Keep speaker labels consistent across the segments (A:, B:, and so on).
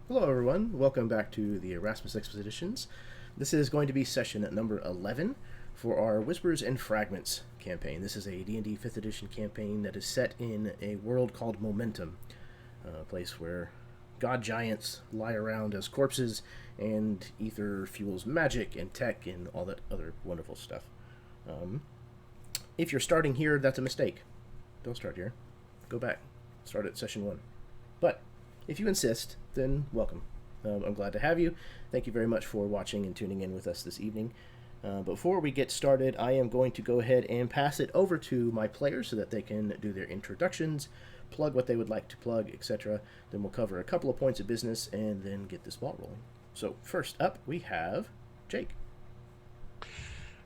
A: Hello, everyone. Welcome back to the Erasmus Expeditions. This is going to be session at number 11 for our Whispers and Fragments campaign. This is a D&D 5th edition campaign that is set in a world called Momentum, a place where god giants lie around as corpses, and ether fuels magic and tech and all that other wonderful stuff. If you're starting here, that's a mistake. Don't start here. Go back. Start at session 1. But if you insist, then welcome. I'm glad to have you. Thank you very much for watching and tuning in with us this evening. Before we get started, I am going to go ahead and pass it over to my players so that they can do their introductions, plug what they would like to plug, etc. Then we'll cover a couple of points of business and then get this ball rolling. So first up, we have Jake.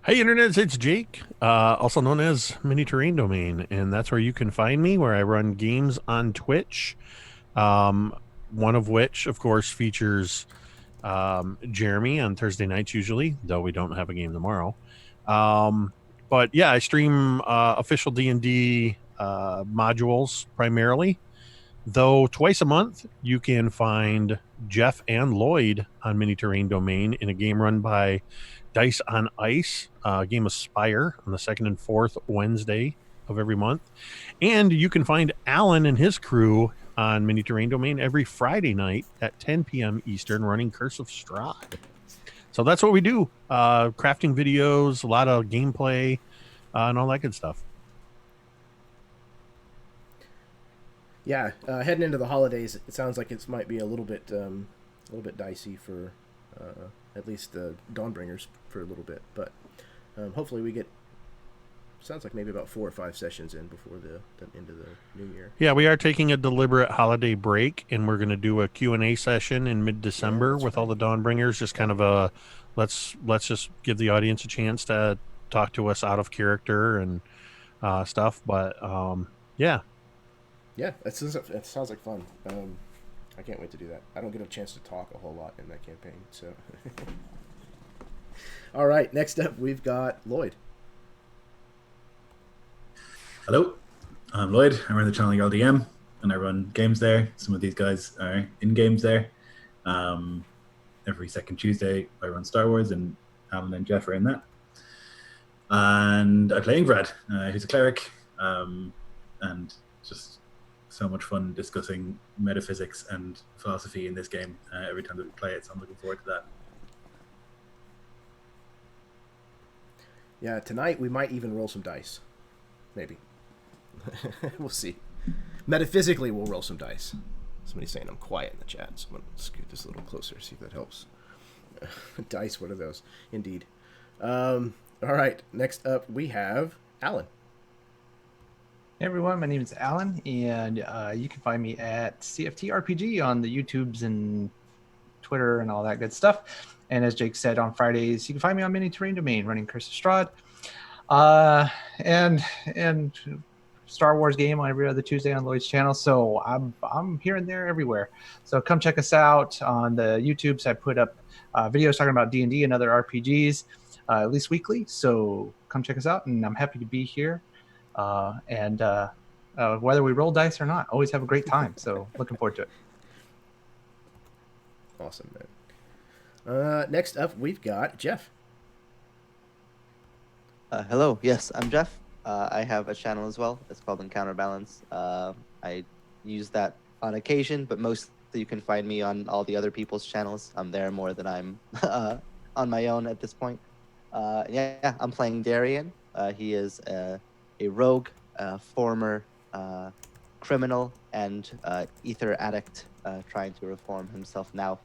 B: Hey, Internet, it's Jake, also known as Mini Terrain Domain, and that's where you can find me, where I run games on Twitch, one of which, of course, features Jeremy on Thursday nights usually, though we don't have a game tomorrow. But yeah, I stream official D&D modules primarily, though twice a month you can find Jeff and Lloyd on Mini Terrain Domain in a game run by Dice on Ice, game of Spire on the second and fourth Wednesday of every month. And you can find Alan and his crew on Mini Terrain Domain every Friday night at 10 p.m. Eastern running Curse of Strahd. So that's what we do. Crafting videos, a lot of gameplay, and all that good stuff.
A: Yeah, heading into the holidays, it sounds like it might be a little bit dicey for at least the Dawnbringers for a little bit, but hopefully we get. Sounds like maybe about 4 or 5 sessions in before the end of the new year.
B: Yeah, we are taking a deliberate holiday break, and we're going to do a Q&A session in mid-December with all the Dawnbringers. Just kind of a let's just give the audience a chance to talk to us out of character and stuff. But yeah,
A: it sounds like fun. I can't wait to do that. I don't get a chance to talk a whole lot in that campaign, so. All right, next up we've got Lloyd.
C: Hello, I'm Lloyd. I run the channel LDM, and I run games there. Some of these guys are in games there. Every second Tuesday, I run Star Wars, and Alan and Jeff are in that. And I play Ingvrad, who's a cleric, and just so much fun discussing metaphysics and philosophy in this game every time that we play it. So I'm looking forward to that.
A: Yeah, tonight we might even roll some dice. Maybe. We'll see. Metaphysically, we'll roll some dice. Somebody's saying I'm quiet in the chat, so I'm going to scoot this a little closer, see if that helps. Dice, what are those? Indeed. All right, next up we have Alan.
D: Hey everyone, my name is Alan, and you can find me at CFTRPG on the YouTubes and Twitter and all that good stuff. And as Jake said, on Fridays, you can find me on Mini Terrain Domain running Curse of Strahd. And Star Wars game on every other Tuesday on Lloyd's channel. So I'm here and there everywhere. So come check us out on the YouTubes. I put up videos talking about D&D and other RPGs at least weekly. So come check us out, and I'm happy to be here. And whether we roll dice or not, always have a great time. So looking forward to it.
A: Awesome, man. Next up, we've got Jeff.
E: Hello, yes, I'm Jeff. I have a channel as well. It's called Encounterbalance. I use that on occasion, but mostly you can find me on all the other people's channels. I'm there more than I'm on my own at this point. Yeah, I'm playing Darian. He is a rogue, former criminal, and ether addict trying to reform himself now.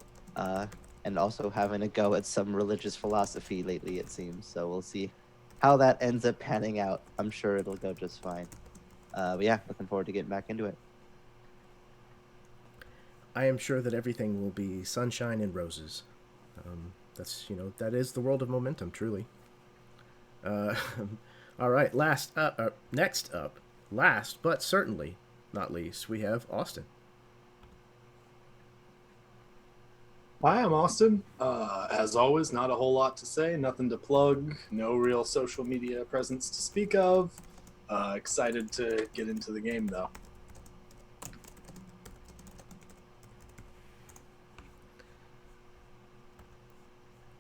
E: And also having a go at some religious philosophy lately, it seems. So we'll see how that ends up panning out. I'm sure it'll go just fine. But yeah, looking forward to getting back into it.
A: I am sure that everything will be sunshine and roses. That is the world of Momentum, truly. All right, next up, last but certainly not least, we have Austin.
F: Hi, I'm Austin. As always, not a whole lot to say, nothing to plug, no real social media presence to speak of. Excited to get into the game, though.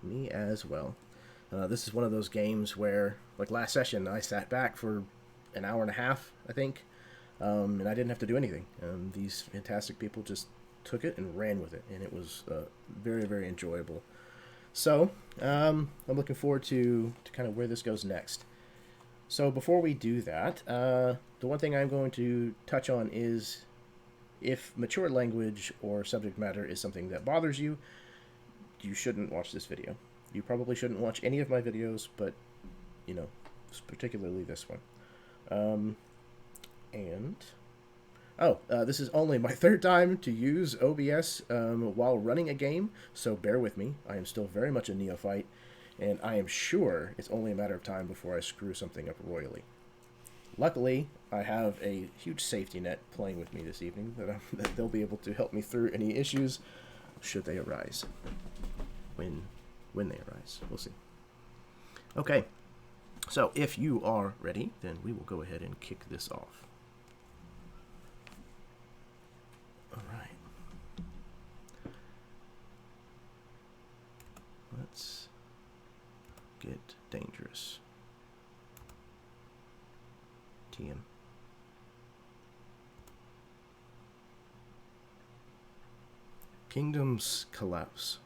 A: Me as well. This is one of those games where, like last session, I sat back for an hour and a half, I think, and I didn't have to do anything. These fantastic people just took it and ran with it, and it was very, very enjoyable. So, I'm looking forward to kind of where this goes next. So before we do that, the one thing I'm going to touch on is if mature language or subject matter is something that bothers you, you shouldn't watch this video. You probably shouldn't watch any of my videos, but, you know, particularly this one. This is only my third time to use OBS while running a game, so bear with me. I am still very much a neophyte, and I am sure it's only a matter of time before I screw something up royally. Luckily, I have a huge safety net playing with me this evening that they'll be able to help me through any issues should they arise. When they arise, we'll see. Okay, so if you are ready, then we will go ahead and kick this off. All right. Let's get dangerous. TM. Kingdoms collapse,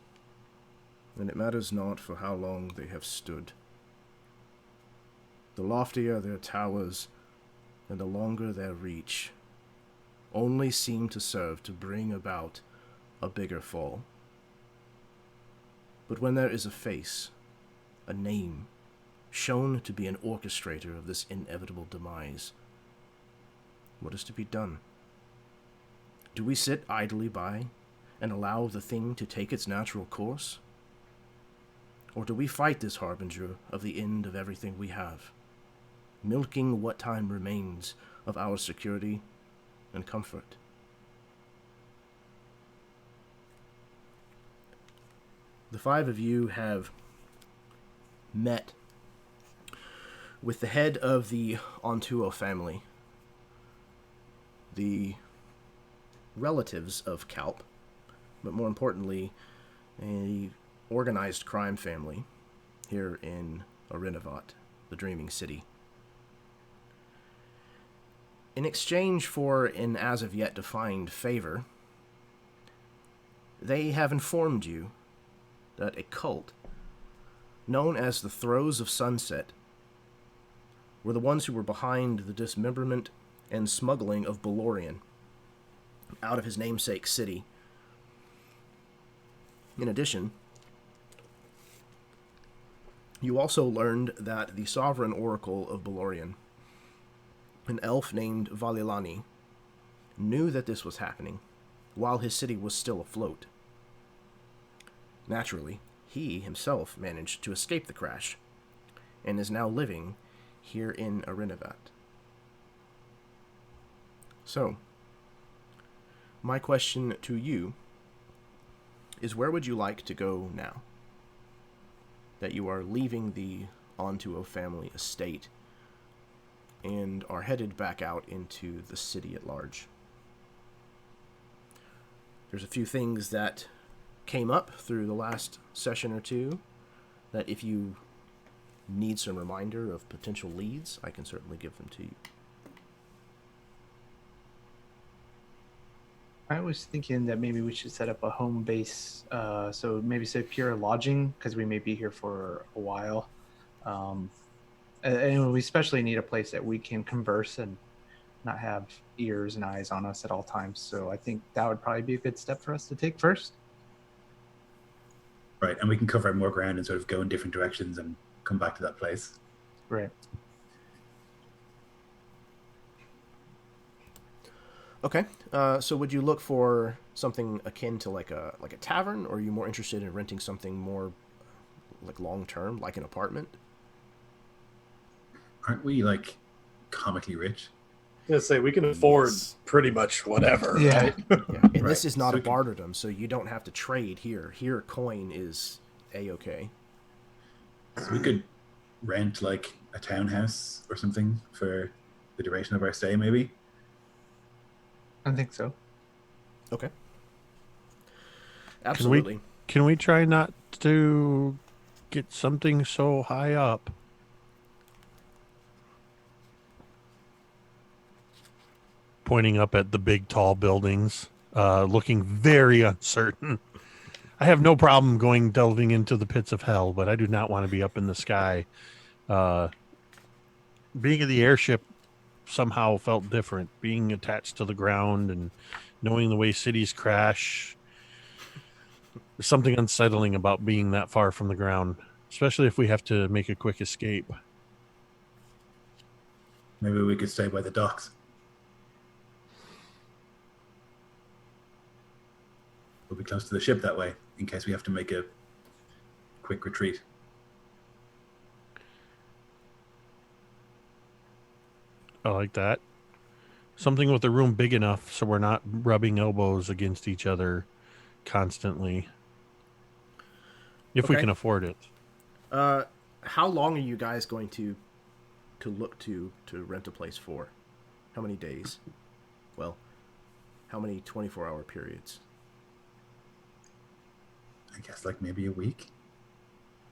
A: and it matters not for how long they have stood. The loftier their towers, and the longer their reach, only seem to serve to bring about a bigger fall. But when there is a face, a name, shown to be an orchestrator of this inevitable demise, what is to be done? Do we sit idly by and allow the thing to take its natural course? Or do we fight this harbinger of the end of everything we have, milking what time remains of our security and comfort? The five of you have met with the head of the Ontto family, the relatives of Kalp, but more importantly, a organized crime family here in Arinivat, the Dreaming City. In exchange for an as-of-yet defined favor, they have informed you that a cult known as the Throes of Sunset were the ones who were behind the dismemberment and smuggling of Belorion out of his namesake city. In addition, you also learned that the sovereign oracle of Belorion, an elf named Valilani, knew that this was happening while his city was still afloat. Naturally, he himself managed to escape the crash and is now living here in Arinivat. So, my question to you is, where would you like to go now that you are leaving the Ontto family estate and are headed back out into the city at large? There's a few things that came up through the last session or two that if you need some reminder of potential leads, I can certainly give them to you.
D: I was thinking that maybe we should set up a home base, so maybe say pure lodging, because we may be here for a while. And we especially need a place that we can converse and not have ears and eyes on us at all times. So I think that would probably be a good step for us to take first.
C: Right, and we can cover more ground and sort of go in different directions and come back to that place.
D: Right.
A: Okay, so would you look for something akin to like a tavern, or are you more interested in renting something more like long-term, like an apartment?
C: Aren't we like comically rich?
F: I was gonna say we can afford pretty much whatever,
D: Yeah.
F: right?
A: Yeah, and
C: Right.
A: this is not
C: So
A: a barterdom, so you don't have to trade here. Here, coin is A-okay.
C: So we could rent like a townhouse or something for the duration of our stay, maybe.
D: I think so.
A: Okay. Absolutely.
B: Can we try not to get something so high up. Pointing up at the big, tall buildings, looking very uncertain. I have no problem delving into the pits of hell, but I do not want to be up in the sky. Being in the airship somehow felt different. Being attached to the ground and knowing the way cities crash. There's something unsettling about being that far from the ground, especially if we have to make a quick escape.
C: Maybe we could stay by the docks. We'll be close to the ship that way, in case we have to make a quick retreat.
B: I like that. Something with a room big enough so we're not rubbing elbows against each other constantly. If we can afford it.
A: How long are you guys going to look to rent a place for? How many days? Well, how many 24-hour periods?
C: I guess like maybe a week.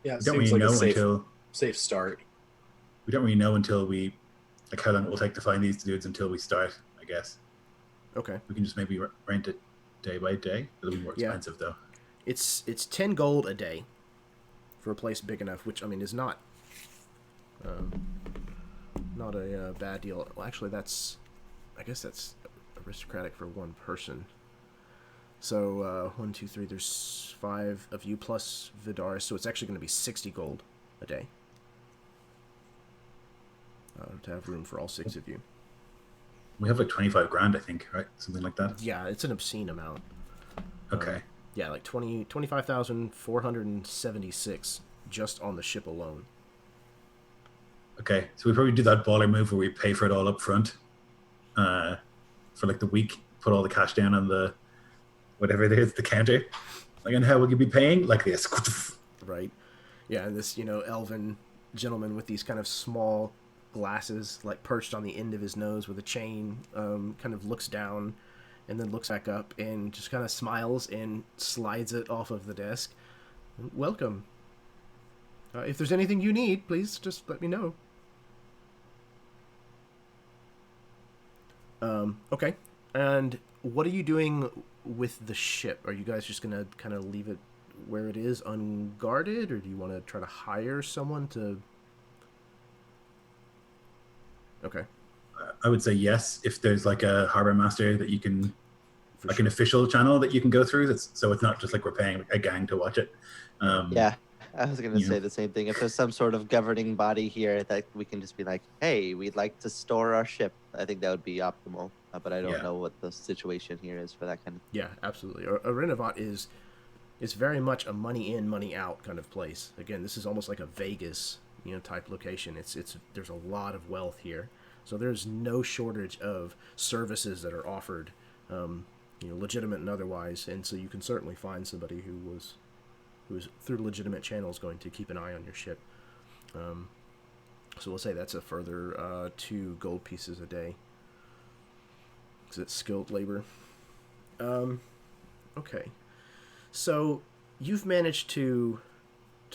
F: Yeah,
C: We don't really know until
F: safe start.
C: we don't really know until we like how long it will take to find these dudes until we start. I guess
A: Okay.
C: we can just maybe rent it day by day. It'll be more
A: Yeah.
C: expensive though.
A: It's 10 gold a day for a place big enough, which I mean is not a bad deal. Well, actually, I guess that's aristocratic for one person. So 1, 2, 3. There's 5 of you plus Vidaris, so it's actually going to be 60 gold a day to have room for all 6 of you.
C: We have like 25 grand, I think, right? Something like that.
A: Yeah, it's an obscene amount.
C: Okay.
A: Yeah, like 25,476 just on the ship alone.
C: Okay, so we probably do that baller move where we pay for it all up front for like the week, put all the cash down on the whatever it is, the counter. Like, and how will you be paying? Like this.
A: Right. Yeah, and this, elven gentleman with these kind of small glasses, like perched on the end of his nose with a chain, kind of looks down and then looks back up and just kind of smiles and slides it off of the desk. Welcome. If there's anything you need, please just let me know. Okay. And what are you doing with the ship? Are you guys just going to kind of leave it where it is unguarded, or do you want to try to hire someone to... Okay.
C: I would say yes, if there's like a harbor master that you can,
A: For
C: like
A: sure.
C: an official channel that you can go through. So it's not just like we're paying a gang to watch it.
E: Yeah, I was going to
C: you
E: say
C: know.
E: the same thing. If there's some sort of governing body here that we can just be like, hey, we'd like to store our ship, I think that would be optimal. But I don't
C: Yeah.
E: know what the situation here is for that kind of.
A: Yeah, absolutely. Arinivat is very much a money in, money out kind of place. Again, this is almost like a Vegas, type location. It's there's a lot of wealth here, so there's no shortage of services that are offered, legitimate and otherwise. And so you can certainly find somebody who's through legitimate channels going to keep an eye on your ship. So we'll say that's a further 2 gold pieces a day. Because it's skilled labor. Okay. So you've managed to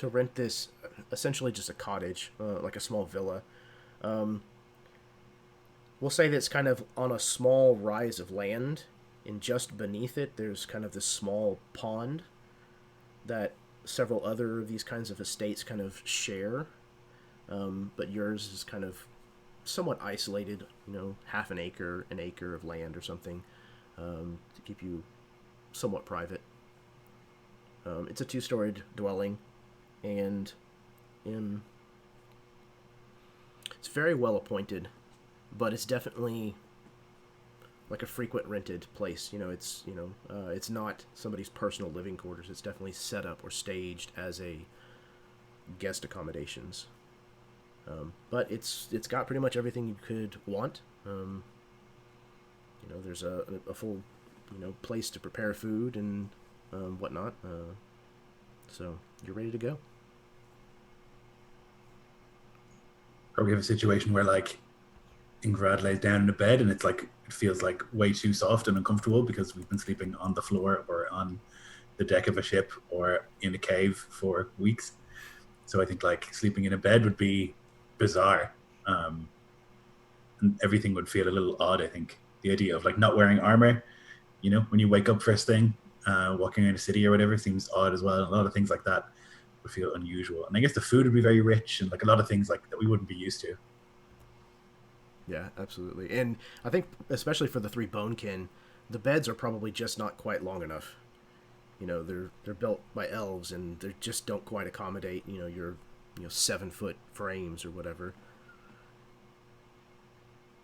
A: rent this, essentially just a cottage, like a small villa. We'll say that's kind of on a small rise of land, and just beneath it there's kind of this small pond that several other of these kinds of estates kind of share. But yours is kind of somewhat isolated, half an acre of land or something, to keep you somewhat private. It's a 2-storied dwelling, and it's very well appointed, but it's definitely like a frequent rented place. It's not somebody's personal living quarters. It's definitely set up or staged as a guest accommodations. But it's got pretty much everything you could want. There's a full, place to prepare food and whatnot. So you're ready to go.
C: Or we have a situation where like Ingrad lays down in a bed and it's like it feels like way too soft and uncomfortable because we've been sleeping on the floor or on the deck of a ship or in a cave for weeks. So I think like sleeping in a bed would be bizarre. And everything would feel a little odd, I think. The idea of like not wearing armor, when you wake up first thing, walking around a city or whatever seems odd as well. A lot of things like that would feel unusual. And I guess the food would be very rich and like a lot of things like that we wouldn't be used to.
A: Yeah, absolutely. And I think especially for the 3 bonekin, the beds are probably just not quite long enough. They're built by elves and they just don't quite accommodate, your 7-foot frames or whatever.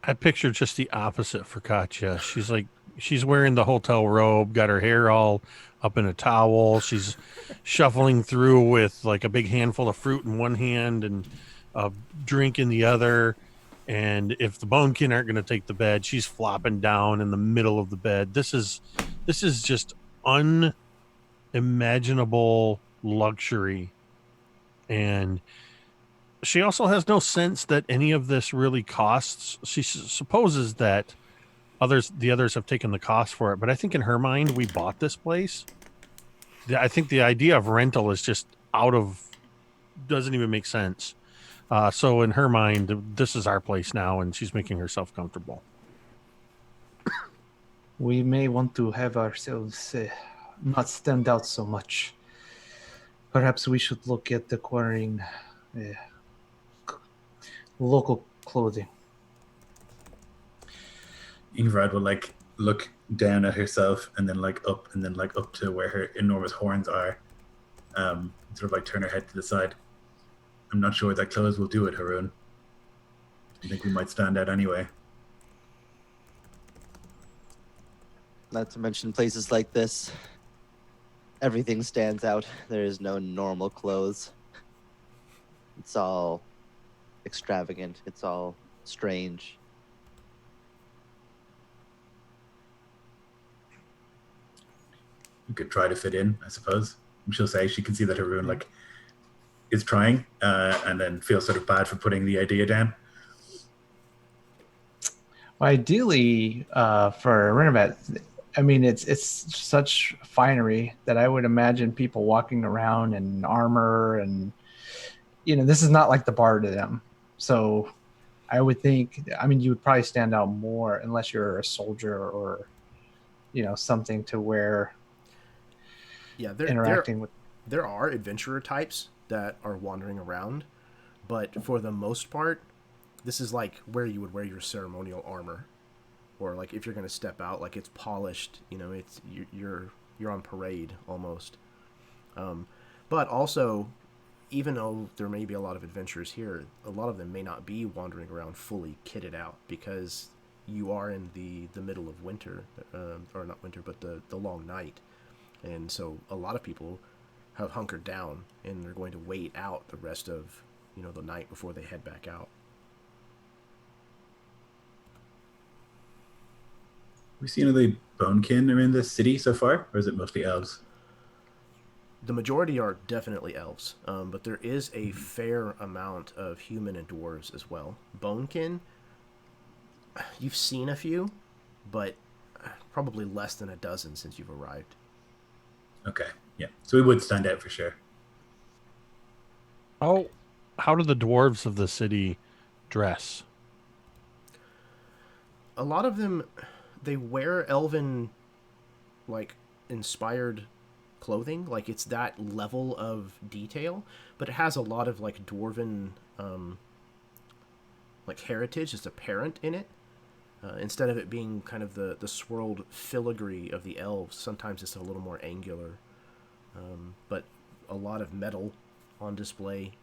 B: I picture just the opposite for Katya. She's wearing the hotel robe, got her hair all up in a towel. She's shuffling through with like a big handful of fruit in one hand and a drink in the other. And if the bonekin aren't going to take the bed, she's flopping down in the middle of the bed. This is just unimaginable luxury. And she also has no sense that any of this really costs. She supposes that the others have taken the cost for it, but I think in her mind we bought this place. I think the idea of rental is just doesn't even make sense. So in her mind, this is our place now, and she's making herself comfortable.
D: We may want to have ourselves not stand out so much. Perhaps we should look at acquiring local clothing.
C: Ingrid will like look down at herself and then like up and then like up to where her enormous horns are. Sort of like turn her head to the side. I'm not sure that clothes will do it, Haroon. I think we might stand out anyway.
E: Not to mention places like this. Everything stands out. There is no normal clothes. It's all extravagant. It's all strange.
C: You could try to fit in, I suppose. She'll say she can see that Haroon like is trying, and then feels sort of bad for putting the idea down.
D: Well, ideally, for Arinivat, I mean, it's such finery that I would imagine people walking around in armor, and this is not like the bar to them. So, I would think, you would probably stand out more unless you're a soldier or, something to wear.
A: Yeah, there are adventurer types that are wandering around, but for the most part, this is like where you would wear your ceremonial armor, or like if you're going to step out, like it's polished. It's you're on parade almost. But also, even though there may be a lot of adventurers here, a lot of them may not be wandering around fully kitted out because you are in the middle of winter, or not winter, but the long night, and so a lot of people have hunkered down and they're going to wait out the rest of the night before they head back out.
C: We see any of the bonekin around the city so far, or is it mostly elves?
A: The majority are definitely elves, but there is a fair amount of human and dwarves as well. Bonekin, you've seen a few, but probably less than a dozen since you've arrived.
C: Okay, yeah. So we would stand out for sure.
B: How do the dwarves of the city dress?
A: A lot of them, they wear elven, like, inspired clothing. Like, it's that level of detail, but it has a lot of, like, dwarven, like, heritage as apparent in it. Instead of it being kind of the swirled filigree of the elves, sometimes it's a little more angular. But a lot of metal on display.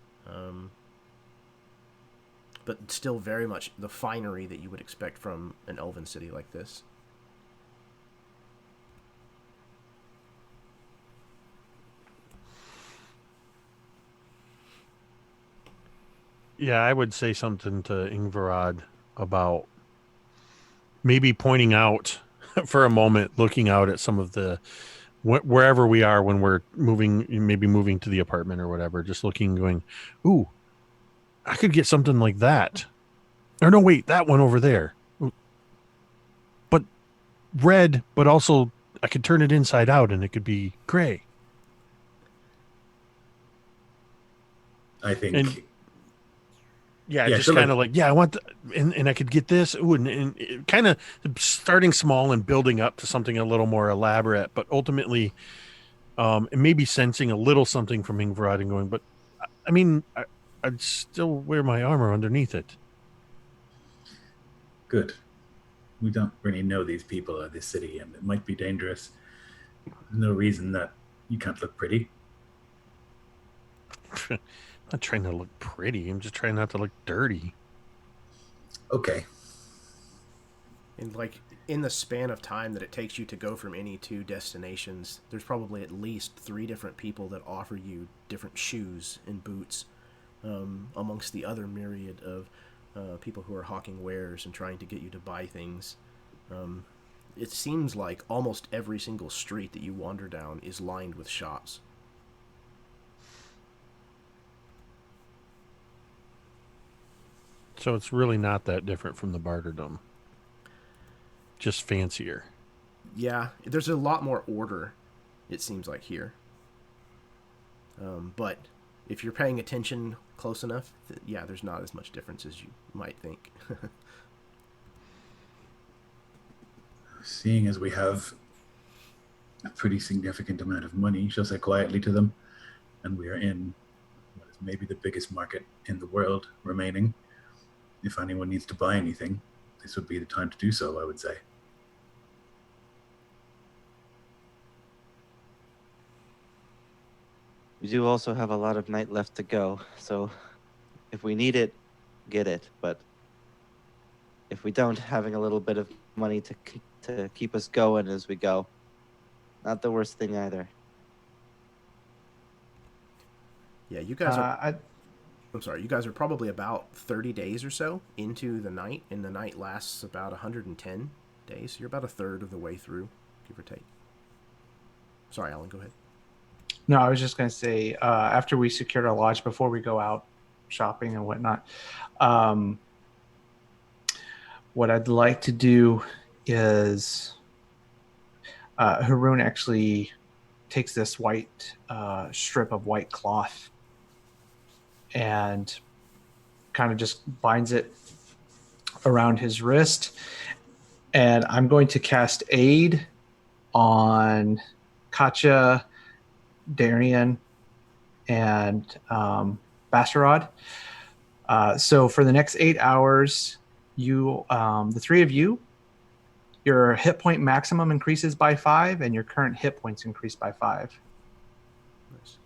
A: But still very much the finery that you would expect from an elven city like this.
B: Yeah, I would say something to Ingvarad about maybe pointing out for a moment, looking out at some of the wherever we are when we're moving to the apartment or whatever, just looking, going, ooh, I could get something like that. Or no, wait, that one over there. But red, but also I could turn it inside out and it could be gray.
C: I think.
B: And yeah,
C: Yeah,
B: just
C: so,
B: kind of like, I want, and I could get this. Ooh, and kind of starting small and building up to something a little more elaborate, but ultimately, and maybe sensing a little something from Ingvarad and going, but I mean, I'd still wear my armor underneath it.
C: good. We don't really know these people or this city, and it might be dangerous. There's no reason that you can't look pretty.
B: I'm not trying to look pretty. I'm just trying not to look dirty.
C: Okay.
A: And like in the span of time that it takes you to go from any two destinations, there's probably at least 3 different people that offer you different shoes and boots, amongst the other myriad of people who are hawking wares and trying to get you to buy things. It seems like almost every single street that you wander down is lined with shops.
B: So it's really not that different from the barterdom. Just fancier.
A: Yeah, there's a lot more order, it seems like, here. But if you're paying attention close enough, yeah, there's not as much difference as you might think.
C: Seeing as we have a pretty significant amount of money, she'll say quietly to them, and we are in what is maybe the biggest market in the world remaining. If anyone needs to buy anything, this would be the time to do so, I would say.
E: We do also have a lot of night left to go, so if we need it, get it. But if we don't, having a little bit of money to keep us going as we go, not the worst thing either.
A: Yeah, you guys are... I'm sorry, you guys are probably about 30 days or so into the night, and the night lasts about 110 days. You're about a third of the way through, give or take. Sorry, Alan, go ahead.
D: No, I was just going to say, after we secured our lodge, before we go out shopping and whatnot, what I'd like to do is Haroon actually takes this white strip of white cloth and kind of just binds it around his wrist. And I'm going to cast Aid on Katja, Darian, and Basarod. So for the next 8 hours, you, the 3 of you, your hit point maximum increases by 5, and your current hit points increase by 5.
A: Nice.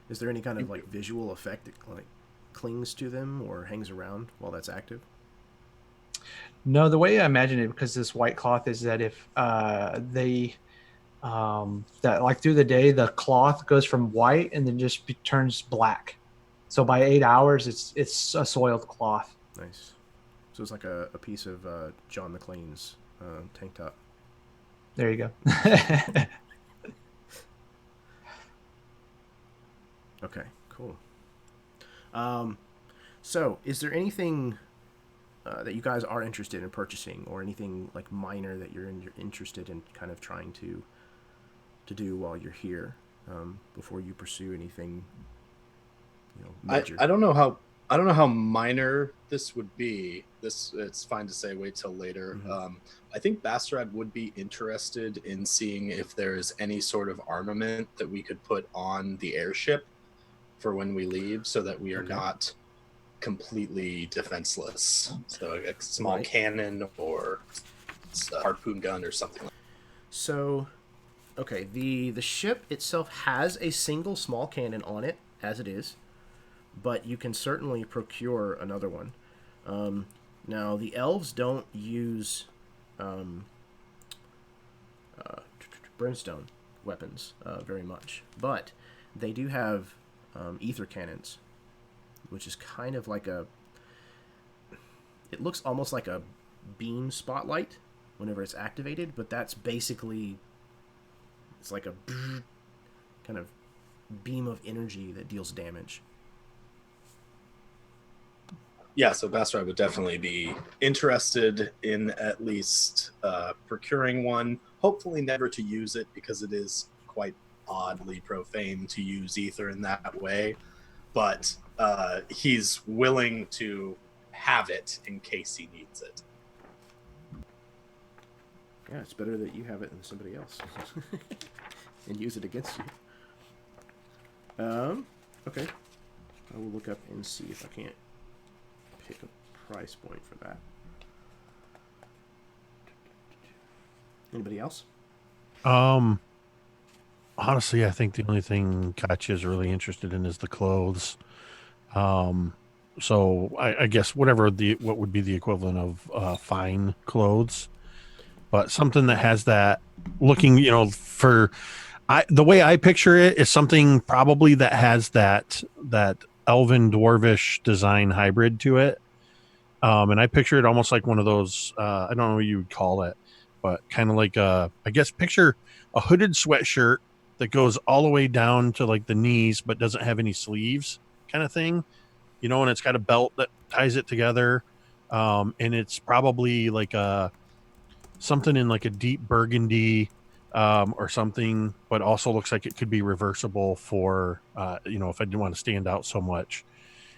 A: Is there any kind of like visual effect that like clings to them or hangs around while that's active?
D: No, the way I imagine it, because this white cloth, is that if they that like through the day the cloth goes from white and then just turns black. So by 8 hours, it's a soiled cloth.
A: Nice. So it's like a piece of John McClane's tank top.
D: There you go.
A: Okay, cool. So is there anything that you guys are interested in purchasing, or anything like minor that you're interested in kind of trying to do while you're here, before you pursue anything, you know, major?
F: I don't know how minor this would be. It's fine to say wait till later.
A: Mm-hmm.
F: I think Basarad would be interested in seeing if there is any sort of armament that we could put on the airship for when we leave, so that we are not completely defenseless. So a small cannon or a harpoon gun or something like that.
A: So, okay, the ship itself has a single small cannon on it, as it is, but you can certainly procure another one. Now, the elves don't use brimstone weapons very much, but they do have ether cannons, which is kind of like it looks almost like a beam spotlight whenever it's activated, but that's basically, it's like a kind of beam of energy that deals damage.
F: Yeah, so Basarad would definitely be interested in at least procuring one. Hopefully never to use it, because it is quite oddly profane to use ether in that way, but he's willing to have it in case he needs it.
A: Yeah, it's better that you have it than somebody else and use it against you. Okay. I will look up and see if I can't pick a price point for that. Anybody else?
B: Honestly, I think the only thing Katya is really interested in is the clothes. So I guess what would be the equivalent of fine clothes, but something that has that looking, the way I picture it is something probably that has that elven dwarvish design hybrid to it. And I picture it almost like one of those, I don't know what you would call it, but kind of like I guess picture a hooded sweatshirt that goes all the way down to like the knees, but doesn't have any sleeves kind of thing, and it's got a belt that ties it together. And it's probably like something in like a deep burgundy, or something, but also looks like it could be reversible for, if I didn't want to stand out so much,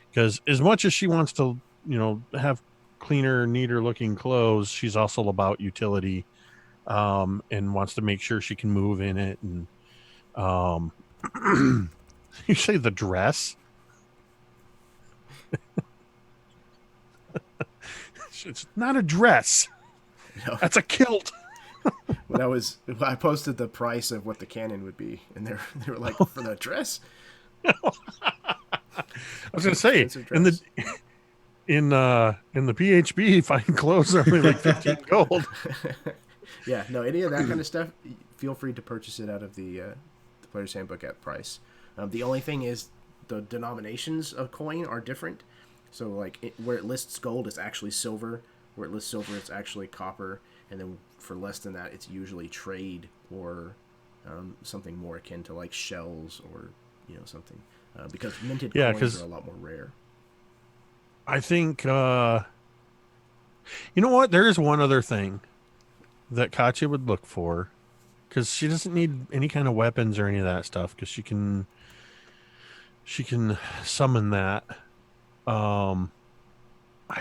B: because as much as she wants to, have cleaner, neater looking clothes, she's also about utility, and wants to make sure she can move in it. And you say the dress? It's not a dress.
A: No.
B: That's a kilt.
A: I posted the price of what the cannon would be, and they were like, for the dress.
B: I was going to say in the PHB, fine clothes are only like 15 gold.
A: Yeah, no, any of that kind of stuff, feel free to purchase it out of the Player's Handbook at price. The only thing is the denominations of coin are different. So like where it lists gold, it's actually silver. Where it lists silver, it's actually copper. And then for less than that, it's usually trade or something more akin to like shells or something. Because minted coins are a lot more rare.
B: I think you know what? There is one other thing that Katya would look for, because she doesn't need any kind of weapons or any of that stuff, because she can summon that. I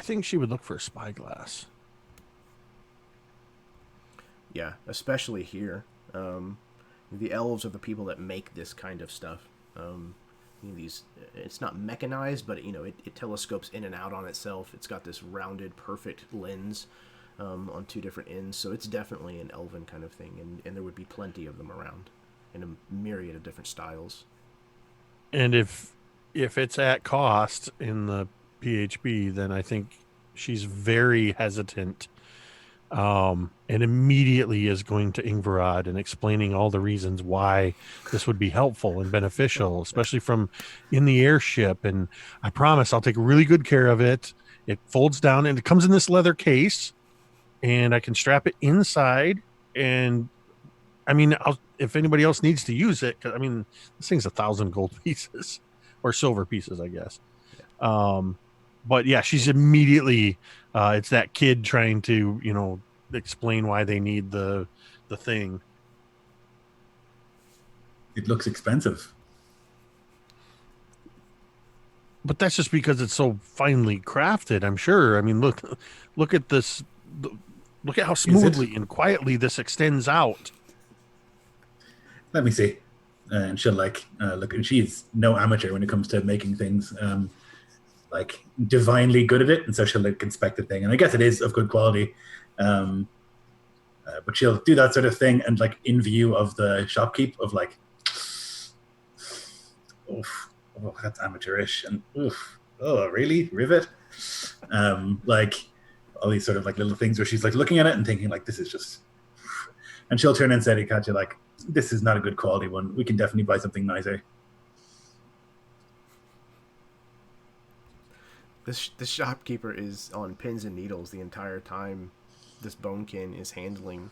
B: think she would look for a spyglass.
A: Yeah, especially here. The elves are the people that make this kind of stuff. It's not mechanized, but it telescopes in and out on itself. It's got this rounded, perfect lens on two different ends, so it's definitely an elven kind of thing, and there would be plenty of them around in a myriad of different styles.
B: And if it's at cost in the PHB, then I think she's very hesitant, and immediately is going to Ingvarad and explaining all the reasons why this would be helpful and beneficial, especially from in the airship. And I promise I'll take really good care of it. It folds down and it comes in this leather case, and I can strap it inside. And I mean, if anybody else needs to use it, 'cause, I mean, this thing's 1,000 gold pieces or silver pieces, I guess. Yeah. But yeah, she's immediately, it's that kid trying to, explain why they need the thing.
C: It looks expensive.
B: But that's just because it's so finely crafted, I'm sure. I mean, look at this. Look at how smoothly and quietly this extends out.
C: Let me see. And she'll look, and she's no amateur when it comes to making things. Divinely good at it, and so she'll inspect the thing, and I guess it is of good quality. But she'll do that sort of thing, and in view of the shopkeep of that's amateurish, and really, rivet, all these sort of little things where she's looking at it and thinking this is just, and she'll turn and say to Katya this is not a good quality one. We can definitely buy something nicer.
A: This shopkeeper is on pins and needles the entire time this bonekin is handling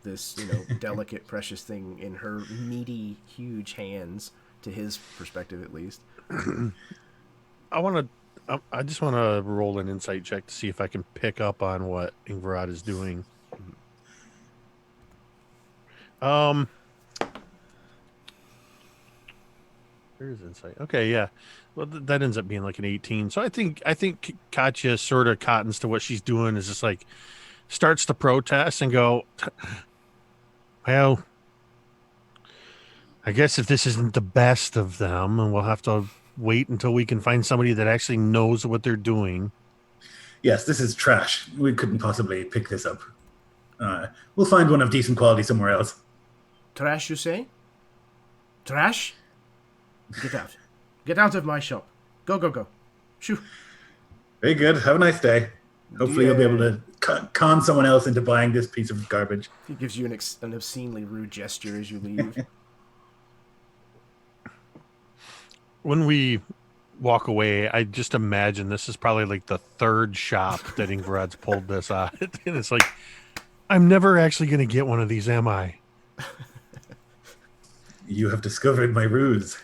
A: this, delicate, precious thing in her meaty, huge hands, to his perspective at least.
B: I just want to roll an insight check to see if I can pick up on what Ingvarad is doing. There's insight. Okay, yeah. Well, that ends up being like an 18. So I think Katya sort of cottons to what she's doing. Is just like starts to protest and go, well, I guess if this isn't the best of them, and we'll have to wait until we can find somebody that actually knows what they're doing.
C: Yes, this is trash. We couldn't possibly pick this up. We'll find one of decent quality somewhere else.
A: Trash, you say? Trash? Get out. Get out of my shop. Go, go, go. Shoo.
C: Very good. Have a nice day. Hopefully you'll be able
A: Yeah.
C: to con someone else into buying this piece of garbage.
A: He gives you an obscenely rude gesture as you leave.
B: When we walk away, I just imagine this is probably like the third shop that Ingvarad's pulled this out. And it's like, I'm never actually going to get one of these, am I?
C: You have discovered my ruse.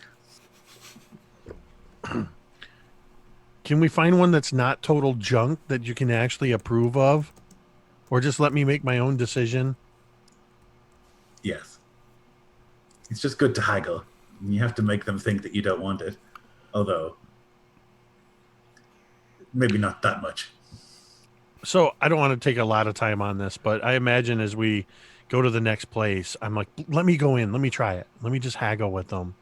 B: Can we find one that's not total junk that you can actually approve of? Or just let me make my own decision?
C: Yes. It's just good to haggle. You have to make them think that you don't want it. Although, maybe not that much.
B: So I don't want to take a lot of time on this, but I imagine as we go to the next place, I'm like, let me go in. Let me try it. Let me just haggle with them.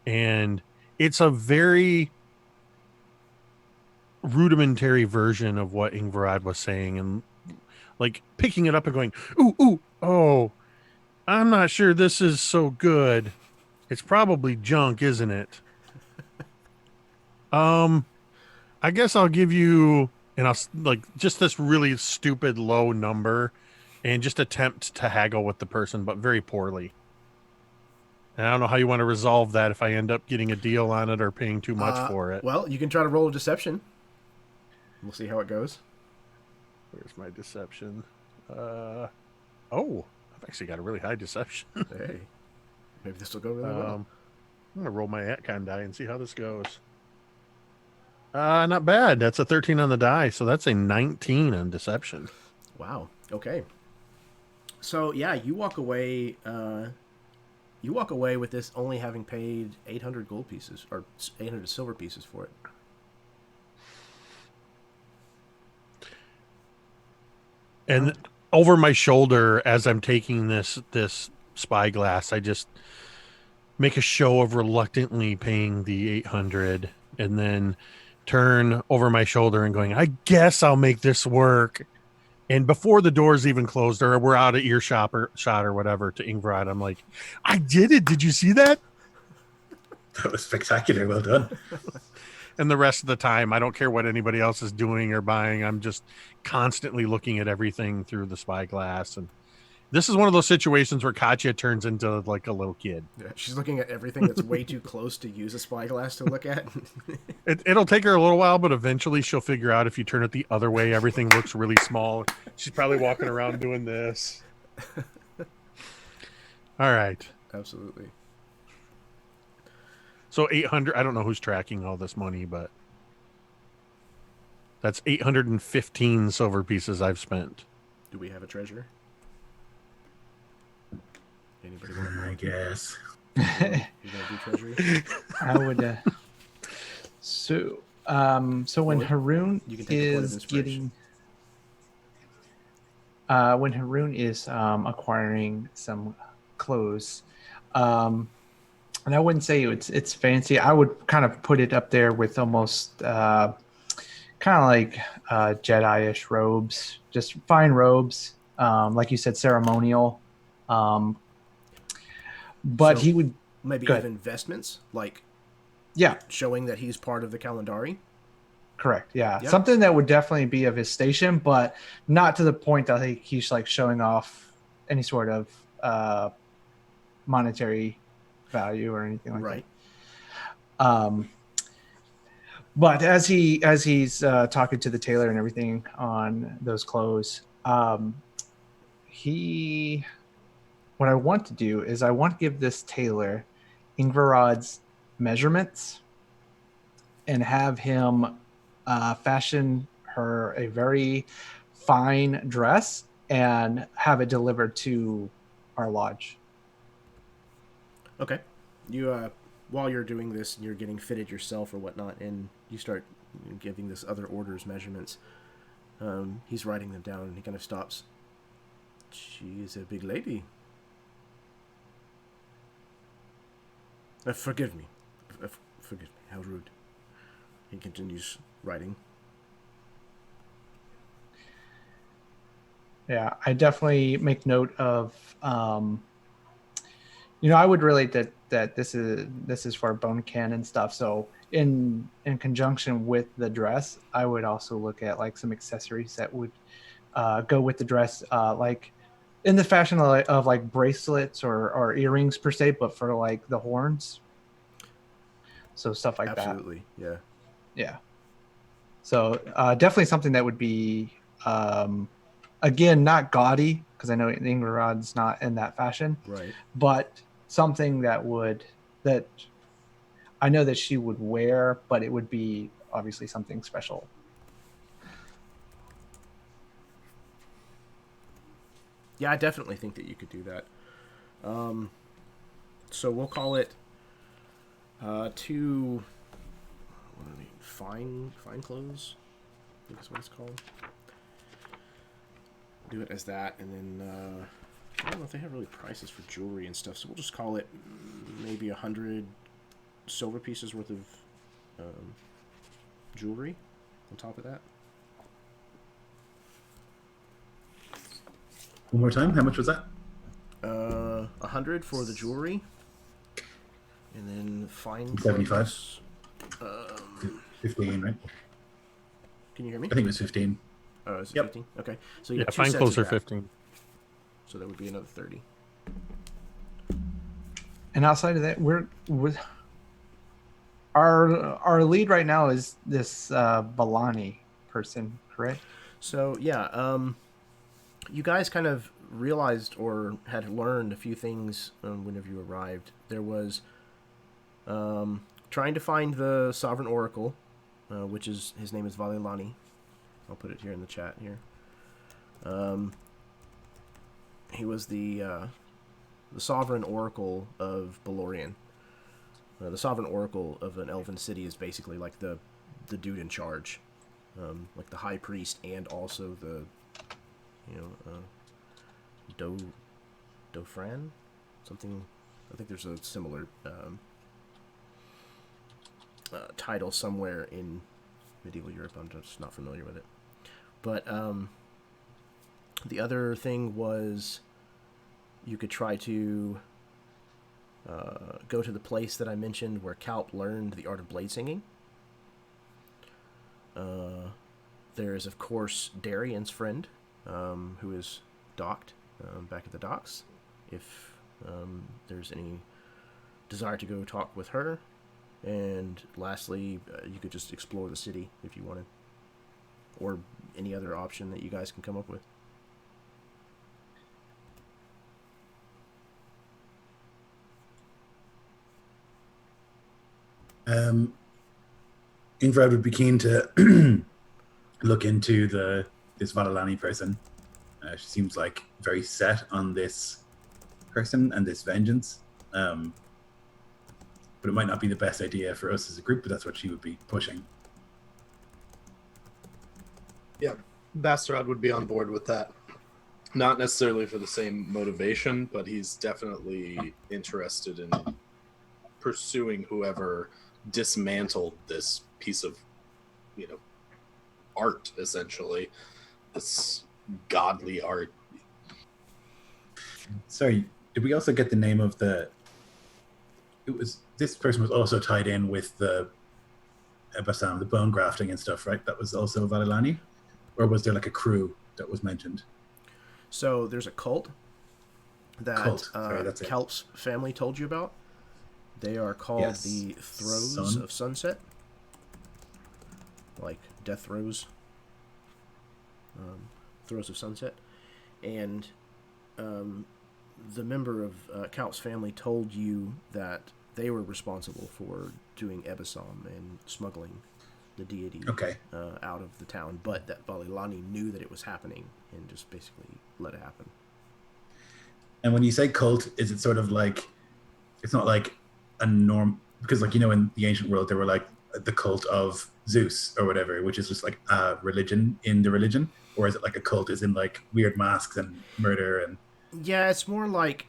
B: And it's a very rudimentary version of what Ingvarad was saying, and like picking it up and going, ooh, oh, I'm not sure this is so good. It's probably junk, isn't it? I guess I'll give you, and I'll like just this really stupid low number and just attempt to haggle with the person, but very poorly. And I don't know how you want to resolve that if I end up getting a deal on it or paying too much for it.
A: Well, you can try to roll a deception. We'll see how it goes.
B: Where's my deception? I've actually got a really high deception.
A: Hey, maybe this will go really well.
B: I'm gonna roll my Atcon die and see how this goes. Not bad. That's a 13 on the die, so that's a 19 on deception.
A: Wow. Okay. So yeah, you walk away. You walk away with this only having paid 800 gold pieces or 800 silver pieces for it.
B: And over my shoulder, as I'm taking this spyglass, I just make a show of reluctantly paying the 800, and then turn over my shoulder and going, I guess I'll make this work. And before the doors even closed, or we're out of earshot or whatever, to Ingvarad, I'm like, I did it. Did you see that?
C: That was spectacular. Well done.
B: And the rest of the time, I don't care what anybody else is doing or buying. I'm just constantly looking at everything through the spyglass. And this is one of those situations where Katya turns into like a little kid.
A: Yeah, she's looking at everything that's way too close to use a spyglass to look at.
B: It'll take her a little while, but eventually she'll figure out if you turn it the other way, everything looks really small. She's probably walking around doing this. All right.
A: Absolutely.
B: So 800, I don't know who's tracking all this money, but that's 815 silver pieces I've spent.
A: Do we have a treasure? Anybody want to
C: I guess.
A: You gonna do treasury?
D: I would. So when
A: Lloyd,
D: Haroon
A: you can take the point of
D: is
A: inspiration.
D: getting, when Haroon is acquiring some clothes, and I wouldn't say it's fancy. I would kind of put it up there with almost kind of like Jedi-ish robes, just fine robes, like you said, ceremonial. But
A: So-
D: he would,
A: Maybe
D: Go ahead.
A: even vestments, like
D: yeah,
A: showing that he's part of the Kalandari.
D: correct, yeah,
A: Yep.
D: something that would definitely be of his station, but not to the point that he's like showing off any sort of monetary value or anything like
A: Right.
D: that. But as he's talking to the tailor and everything on those clothes, what I want to do is I want to give this tailor Ingvarad's measurements and have him fashion her a very fine dress and have it delivered to our lodge.
A: Okay. You while you're doing this, you're getting fitted yourself or whatnot, and you start giving this other order's measurements. He's writing them down, and he kind of stops. She is a big lady. Forgive me. Forgive me. How rude. He continues writing.
D: Yeah, I definitely make note of. I would relate that this is for bone cannon stuff. So in conjunction with the dress, I would also look at like some accessories that would go with the dress, like in the fashion of like bracelets or earrings per se, but for like the horns. So stuff like
A: Absolutely,
D: that.
A: yeah.
D: Yeah. So definitely something that would be, again, not gaudy, because I know Ingvarad's not in that fashion.
A: Right.
D: But something that I know that she would wear, but it would be obviously something special.
A: Yeah, I definitely think that you could do that. So we'll call it two. What do I mean? Fine clothes. I think that's what it's called. Do it as that, and then I don't know if they have really prices for jewelry and stuff. So we'll just call it maybe 100 silver pieces worth of jewelry on top of that.
C: One more time. How much was that?
A: 100 for the jewelry, and then fine
C: 75.
A: clothes.
C: 15, right?
A: Can you hear me?
C: I think it was 15.
A: Oh, is it
C: Yep.
A: 15? Okay. So you
B: Yeah,
A: got two
B: fine
A: sets
B: clothes
A: of
B: are
A: that.
B: 15.
A: So that would be another 30.
D: And outside of that, we're our lead right now is this Balani person, correct?
A: So yeah, you guys kind of realized or had learned a few things whenever you arrived. There was trying to find the Sovereign Oracle, which is his name is Valilani. I'll put it here in the chat here. He was the Sovereign Oracle of Belorion. The Sovereign Oracle of an elven city is basically like the dude in charge, like the High Priest, and also the Dofran, something. I think there's a similar title somewhere in medieval Europe. I'm just not familiar with it. But the other thing was you could try to go to the place that I mentioned where Kalp learned the art of blade singing. There is, of course, Darian's friend, who is docked back at the docks. If there's any desire to go talk with her. And lastly, you could just explore the city if you wanted. Or any other option that you guys can come up with.
C: Ingrid would be keen to look into this Valilani person. She seems like very set on this person and this vengeance. But it might not be the best idea for us as a group, but that's what she would be pushing.
F: Yeah, Bastarad would be on board with that. Not necessarily for the same motivation, but he's definitely interested in pursuing whoever dismantled this piece of, art, essentially. This godly art.
C: Sorry, did we also get the name of this person was also tied in with the Bassam, the bone grafting and stuff, right? That was also Valilani? Or was there like a crew that was mentioned?
A: So there's a cult that
C: that's
A: Kalp's family told you about. They are called the Throes of Sunset. Like Death Throes. Throes of Sunset. And the member of Kalp's family told you that they were responsible for doing Ebasam and smuggling the deity out of the town, but that Valilani knew that it was happening and just basically let it happen.
C: And when you say cult, is it sort of like, it's not like a norm, because like, you know, in the ancient world, there were like the cult of Zeus or whatever, which is just like a religion in the religion, or is it like a cult is in like weird masks and murder and?
A: Yeah, it's more like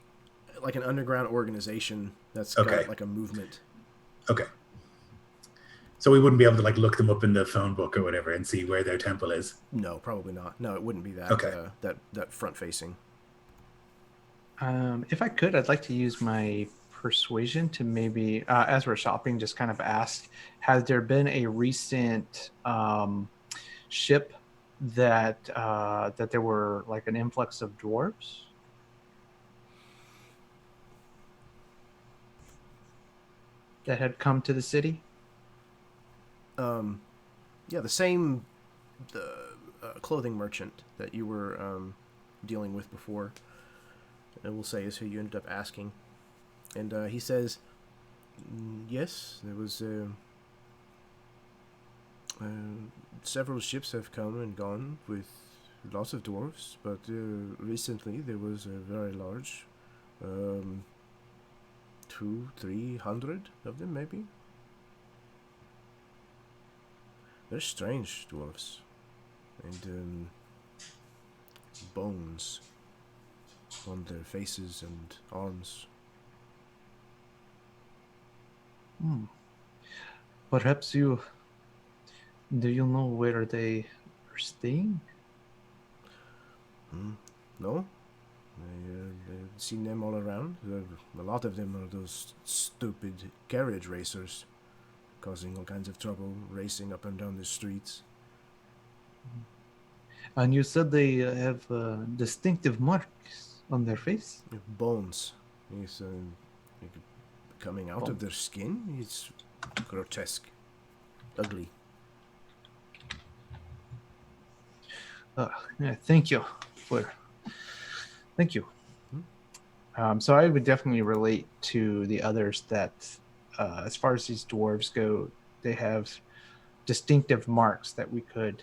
A: an underground organization that's
C: Okay.
A: got like a movement.
C: Okay. So we wouldn't be able to like look them up in the phone book or whatever and see where their temple is.
A: No, probably not. No, it wouldn't be that
C: Okay.
A: that front facing.
D: If I could, I'd like to use my persuasion to maybe, as we're shopping, just kind of ask, has there been a recent ship that there were like an influx of dwarves? That had come to the city?
A: Yeah, the same clothing merchant that you were dealing with before, I will say, is who you ended up asking. And he says, yes, there was several ships have come and gone with lots of dwarves, but recently there was a very large, 200-300 of them maybe. They're strange dwarves, and bones on their faces and arms.
D: Perhaps do you know where they are staying?
A: No? I've seen them all around. A lot of them are those stupid carriage racers, causing all kinds of trouble, racing up and down the streets.
D: And you said they have distinctive marks on their face?
A: Bones. It's coming out of their skin. It's grotesque, ugly.
D: Yeah, thank you. So I would definitely relate to the others that, as far as these dwarves go, they have distinctive marks that we could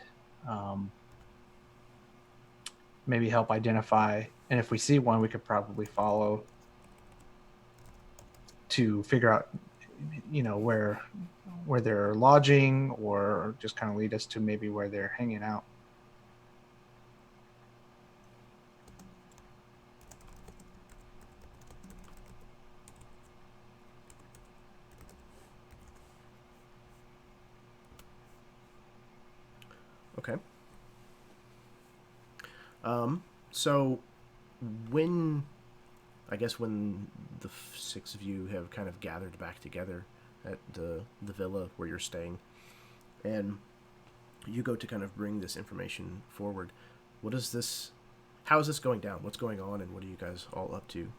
D: maybe help identify. And if we see one, we could probably follow to figure out, you know, where they're lodging, or just kind of lead us to maybe where they're hanging out.
A: Okay. So when the six of you have kind of gathered back together at the villa where you're staying, and you go to kind of bring this information forward, how is this going down? What's going on, and what are you guys all up to?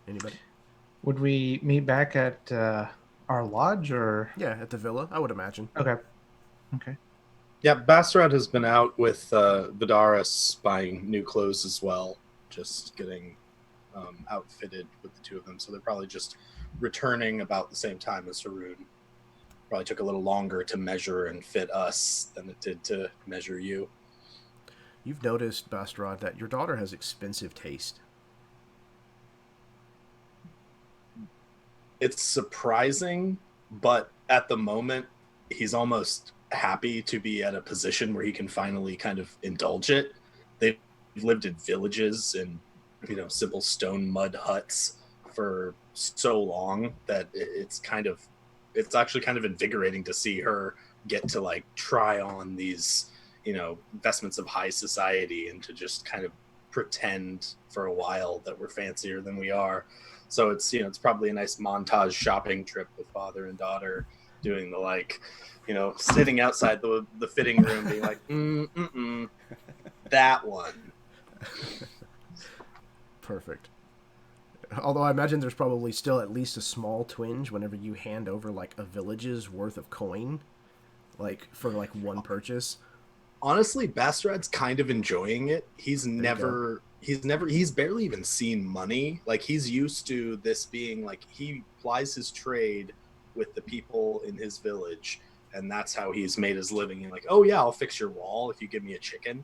A: Anybody?
D: Would we meet back at our lodge, or?
A: Yeah, at the villa, I would imagine.
D: Okay.
F: Yeah, Basrad has been out with Vidaris buying new clothes as well, just getting outfitted with the two of them. So they're probably just returning about the same time as Haroon. Probably took a little longer to measure and fit us than it did to measure you.
A: You've noticed, Bastrad, that your daughter has expensive taste.
F: It's surprising, but at the moment, he's almost happy to be at a position where he can finally kind of indulge it. They've lived in villages and, you know, simple stone mud huts for so long that it's actually kind of invigorating to see her get to like try on these, you know, vestments of high society and to just kind of pretend for a while that we're fancier than we are. So it's, you know, it's probably a nice montage shopping trip with father and daughter doing the, like, you know, sitting outside the fitting room being like, that one.
A: Perfect. Although I imagine there's probably still at least a small twinge whenever you hand over like a village's worth of coin, like for like one purchase.
F: Honestly, Bastrad's kind of enjoying it. He's barely even seen money. Like, he's used to this being like, he plies his trade with the people in his village, and that's how he's made his living. And like, oh yeah, I'll fix your wall if you give me a chicken.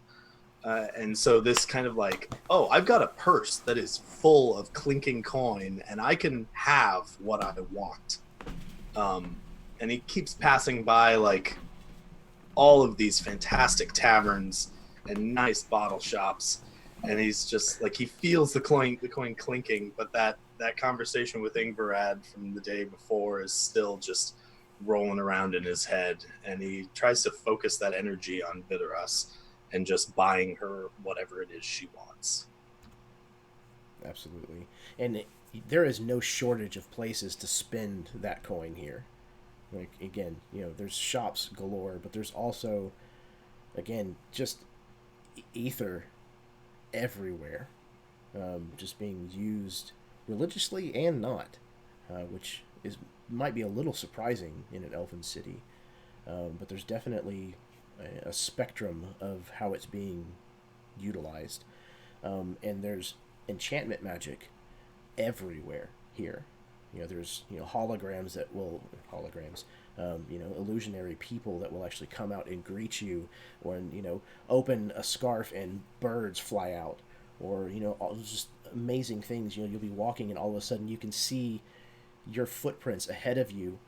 F: And so this kind of like, oh, I've got a purse that is full of clinking coin, and I can have what I want. And he keeps passing by like all of these fantastic taverns and nice bottle shops, and he's just like, he feels the coin clinking, but that conversation with Ingvarad from the day before is still just rolling around in his head, and he tries to focus that energy on Vidaras and just buying her whatever it is she wants.
A: Absolutely. And there is no shortage of places to spend that coin here. Like, again, there's shops galore, but there's also, again, just ether everywhere, just being used religiously and not, which might be a little surprising in an elven city, but there's definitely a spectrum of how it's being utilized, and there's enchantment magic everywhere here. There's holograms that will illusionary people that will actually come out and greet you, or open a scarf and birds fly out, or all just amazing things. You'll be walking and all of a sudden you can see your footprints ahead of you,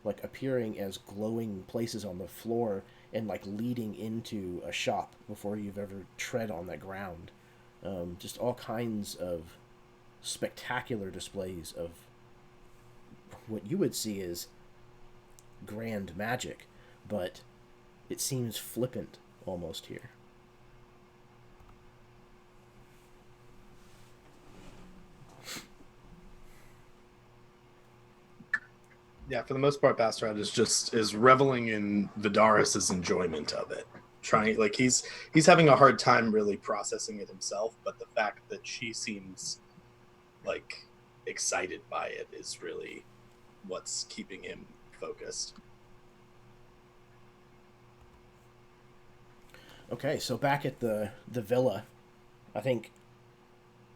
A: like appearing as glowing places on the floor and like leading into a shop before you've ever tread on that ground. Just all kinds of spectacular displays of what you would see as grand magic, but it seems flippant almost here.
F: Yeah, for the most part, Bastrad is reveling in Vidaris' enjoyment of it. Trying, like, he's having a hard time really processing it himself, but the fact that she seems like excited by it is really what's keeping him focused.
A: Okay, so back at the villa, I think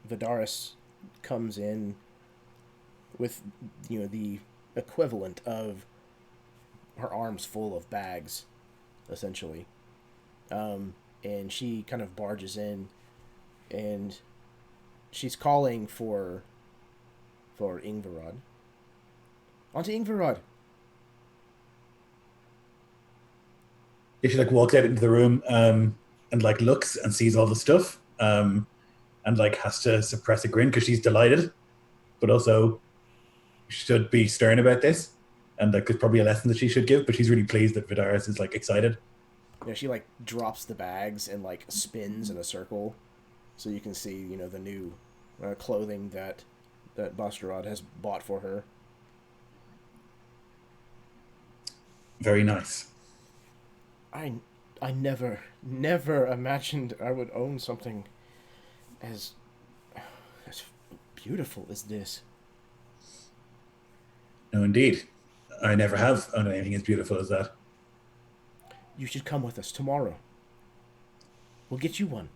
A: Vidaris comes in with the equivalent of her arms full of bags, essentially, and she kind of barges in, and she's calling for Ingvarad. Onto Ingvarad.
C: She like walks out into the room and like looks and sees all the stuff and like has to suppress a grin because she's delighted, but also should be stern about this, and like there's probably a lesson that she should give, but she's really pleased that Vidaris is like excited.
A: Yeah, she like drops the bags and like spins in a circle, so you can see the new clothing that Bastrad has bought for her.
C: Very nice.
A: I never imagined I would own something as beautiful as this.
C: No, indeed. I never have owned anything as beautiful as that.
A: You should come with us tomorrow. We'll get you one.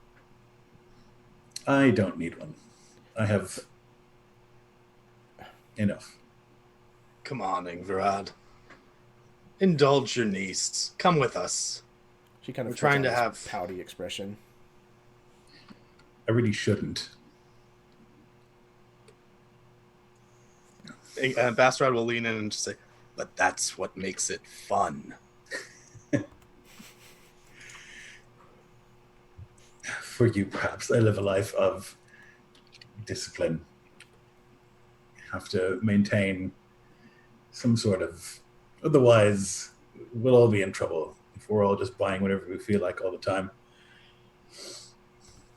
C: I don't need one. I have enough.
F: Come on, Ingvarad. Indulge your niece. Come with us.
A: She kind of
F: We're trying to have
A: pouty expression.
C: I really shouldn't.
F: Bastrad will lean in and just say, but that's what makes it fun.
C: For you, perhaps. I live a life of discipline. I have to maintain some sort of... Otherwise, we'll all be in trouble if we're all just buying whatever we feel like all the time.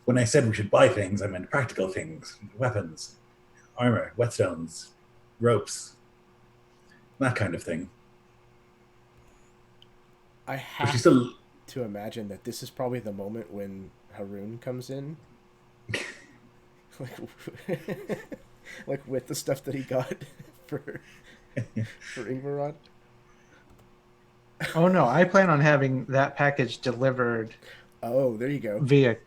C: When I said we should buy things, I meant practical things. Weapons, armor, whetstones, ropes, that kind of thing.
A: I have to imagine that this is probably the moment when Haroon comes in. like with the stuff that he got for Ingvarad.
D: Oh no, I plan on having that package delivered.
A: Oh, there you go.
D: Via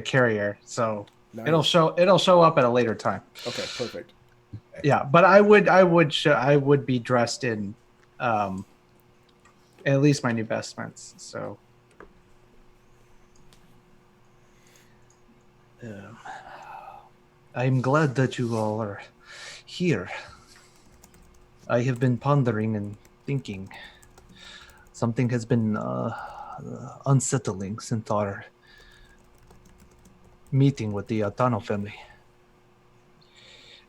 D: carrier. So
A: nice.
D: it'll show up at a later time.
A: Okay, perfect.
D: Yeah, but I would be dressed in, at least my new vestments. So, I'm glad that you all are here. I have been pondering and thinking. Something has been unsettling since our meeting with the Altano family.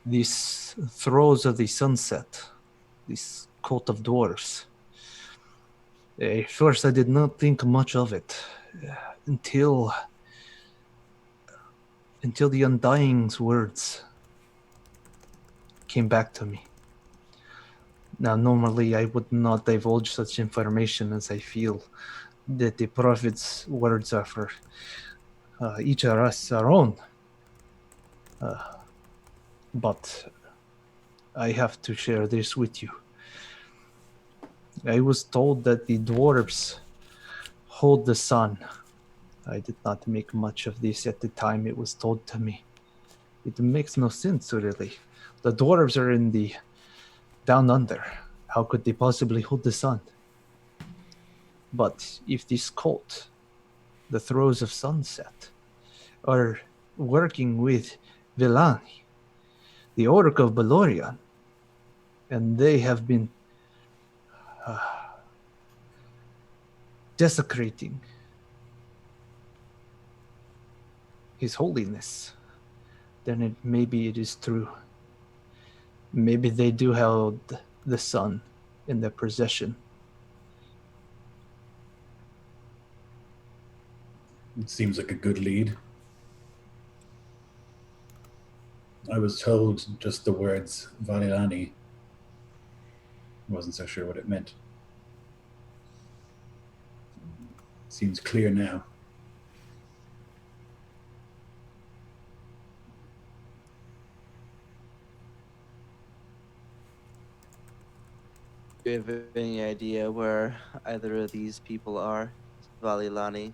D: These Throes of the Sunset, this cult of dwarves. At first, I did not think much of it until the Undying's words came back to me. Now, normally I would not divulge such information, as I feel that the prophet's words are for each of us our own. But I have to share this with you. I was told that the dwarves hold the sun. I did not make much of this at the time it was told to me. It makes no sense, really. The dwarves are in the down under. How could they possibly hold the sun? But if this cult, the Throes of Sunset, are working with Villani, the Oracle of Belorion, and they have been desecrating His Holiness, then maybe it is true. Maybe they do hold the sun in their possession.
C: It seems like a good lead. I was told just the words Valilani. Wasn't so sure what it meant. Seems clear now.
E: Do you have any idea where either of these people are? Valilani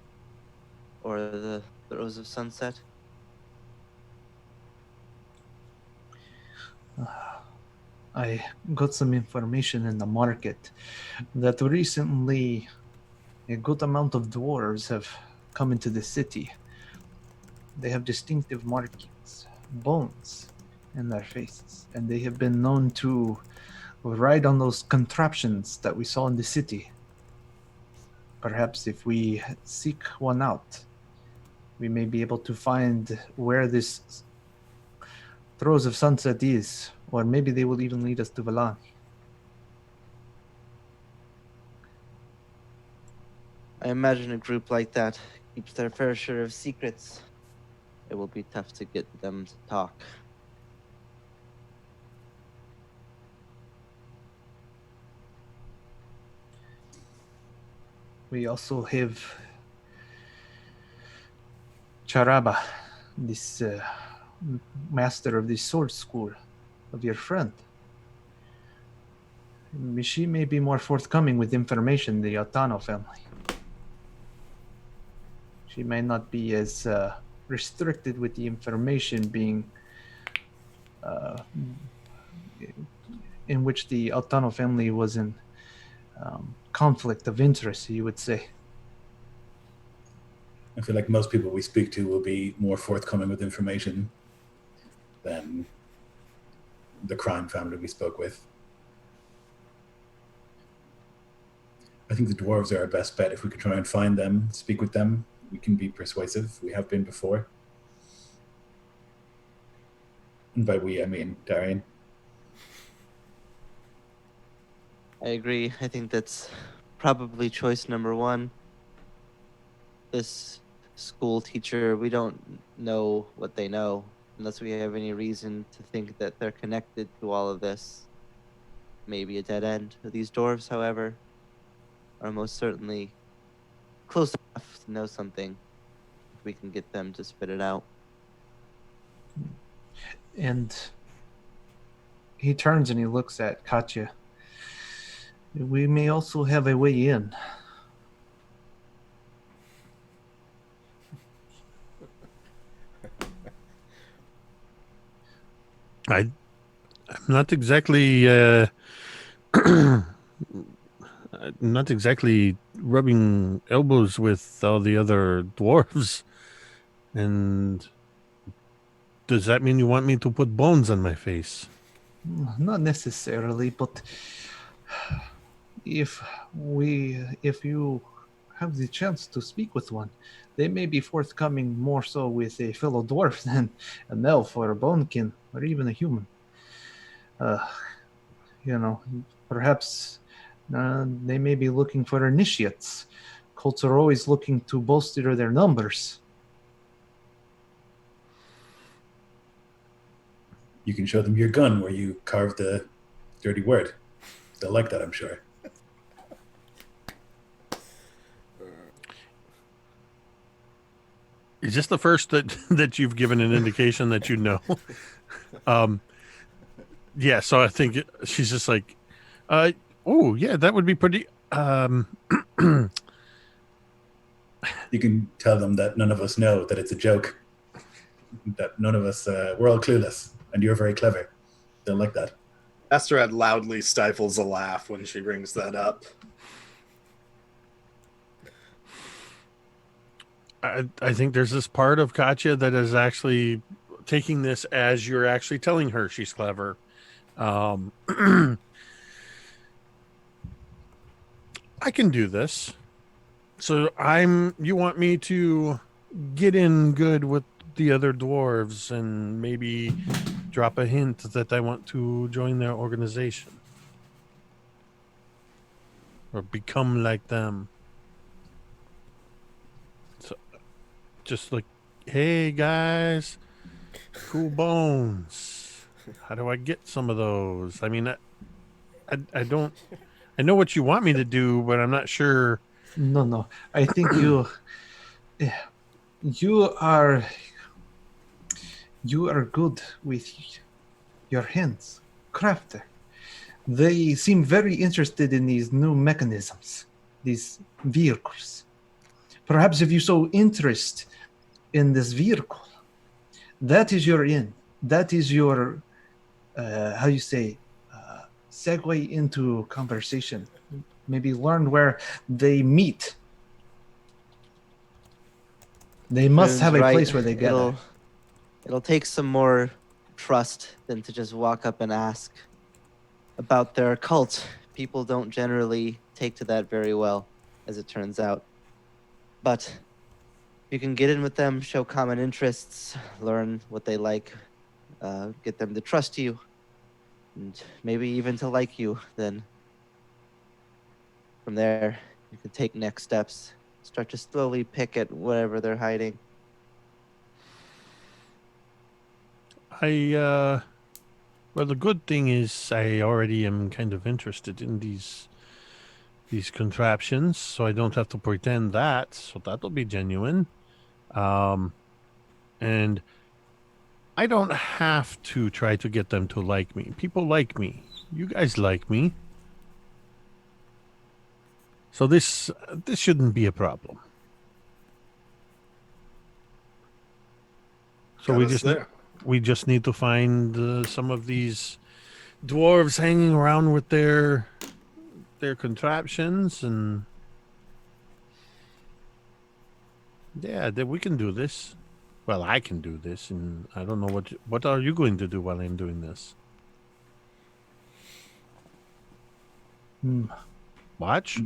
E: or the Throes of Sunset?
D: I got some information in the market that recently a good amount of dwarves have come into the city. They have distinctive markings, bones in their faces, and they have been known to ride on those contraptions that we saw in the city. Perhaps if we seek one out, we may be able to find where this Throes of Sunset is, or maybe they will even lead us to Valani.
E: I imagine a group like that keeps their fair share of secrets. It will be tough to get them to talk.
D: We also have Charaba, this master of the sword school of your friend. She may be more forthcoming with information than the Altano family. She may not be as restricted with the information being in which the Altano family was in conflict of interest, you would say.
C: I feel like most people we speak to will be more forthcoming with information than the crime family we spoke with. I think the dwarves are our best bet. If we can try and find them, speak with them, we can be persuasive. We have been before. And by we, I mean Darian.
E: I agree. I think that's probably choice number one. This school teacher, we don't know what they know unless we have any reason to think that they're connected to all of this. Maybe a dead end. These dwarves, however, are most certainly close enough to know something if we can get them to spit it out.
D: And he turns and he looks at Katya. We may also have a way in.
B: not exactly not exactly rubbing elbows with all the other dwarves. And does that mean you want me to put bones on my face?
D: Not necessarily, but if you have the chance to speak with one, they may be forthcoming more so with a fellow dwarf than an elf or a bonekin or even a human. Uh, perhaps they may be looking for initiates. Cults are always looking to bolster their numbers.
C: You can show them your gun where you carved the dirty word. They'll like that, I'm sure.
B: Is this the first that you've given an indication that you know? Yeah, so I think she's just like, oh, yeah, that would be pretty...
C: You can tell them that none of us know that it's a joke. That none of us, we're all clueless, and you're very clever. They'll like that.
F: Asterad loudly stifles a laugh when she brings that up.
B: I think there's this part of Katya that is actually taking this as you're actually telling her she's clever. I can do this. So you want me to get in good with the other dwarves and maybe drop a hint that I want to join their organization or become like them. So just like, hey guys, cool bones. How do I get some of those? I mean, I don't, I know what you want me to do, but I'm not sure.
D: No. I think you are good with your hands, crafter. They seem very interested in these new mechanisms, these vehicles. Perhaps if you show interest in this vehicle, that is your in. That is your, segue into conversation. Maybe learn where they meet. They must have a place where they gather.
E: It'll take some more trust than to just walk up and ask about their cult. People don't generally take to that very well, as it turns out. But you can get in with them, show common interests, learn what they like, get them to trust you, and maybe even to like you. Then from there, you can take next steps, start to slowly pick at whatever they're hiding.
B: Well, the good thing is I already am kind of interested in these contraptions, so I don't have to pretend that. So that'll be genuine. And I don't have to try to get them to like me. People like me. You guys like me. So this shouldn't be a problem. So we just need to find some of these dwarves hanging around with their contraptions, and yeah, that we can do this. Well, I can do this, and I don't know what are you going to do while I'm doing this? Watch.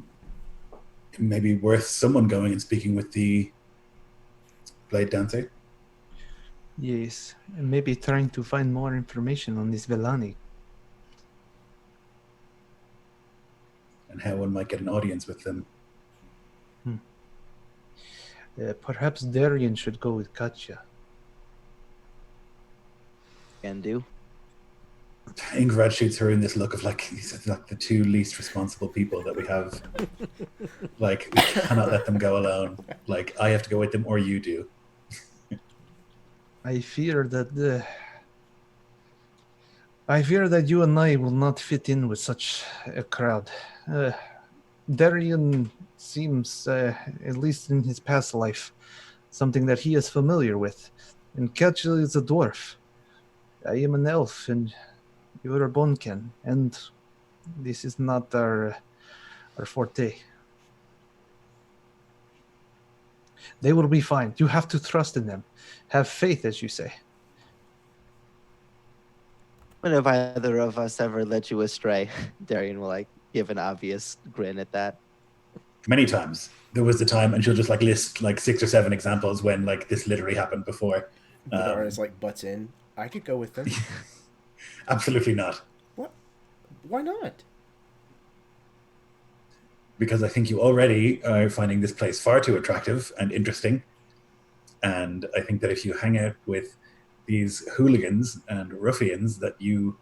C: It may be worth someone going and speaking with the blade dancer.
D: Yes, and maybe trying to find more information on this Vellani.
C: And how one might get an audience with them.
D: Perhaps Darian should go with Katya.
E: Can do.
C: Ingrid shoots her in this look of like, these are like the two least responsible people that we have. Like, we cannot let them go alone. Like, I have to go with them or you do.
D: I fear that you and I will not fit in with such a crowd. Darian seems, at least in his past life, something that he is familiar with. And Katya is a dwarf. I am an elf, and You're a bonekin, and this is not our forte. They will be fine. You have to trust in them. Have faith, as you say.
E: When have either of us ever led you astray? Darian will give an obvious grin at that.
C: Many times. There was the time, and she'll just list 6 or 7 examples when this literally happened before.
A: Vidara's butts in. I could go with them.
C: Absolutely not.
A: What? Why not?
C: Because I think you already are finding this place far too attractive and interesting. And I think that if you hang out with these hooligans and ruffians, that you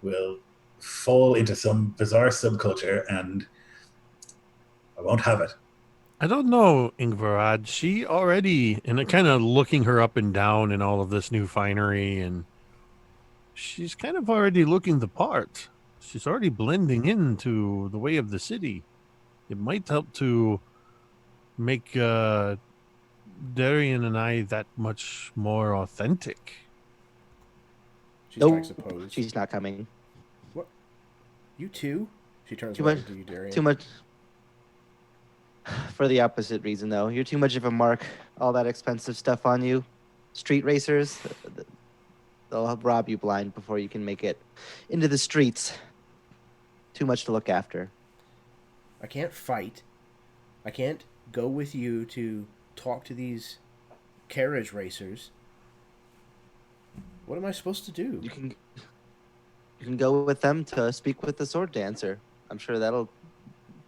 C: will fall into some bizarre subculture, and I won't have it.
B: I don't know, Ingvarad. She already, and kind of looking her up and down in all of this new finery, and she's kind of already looking the part. She's already blending into the way of the city. It might help to make Darian and I that much more authentic.
A: She
E: No,
A: strikes a pose.
E: she's not coming.
A: What? You too? She turns
E: Too
A: around
E: much.
A: to you, Darian.
E: Too much. For the opposite reason, though. You're too much of a mark. All that expensive stuff on you. Street racers, they'll rob you blind before you can make it into the streets. Too much to look after.
A: I can't fight. I can't go with you to talk to these carriage racers. What am I supposed to do?
E: You can go with them to speak with the sword dancer. I'm sure that'll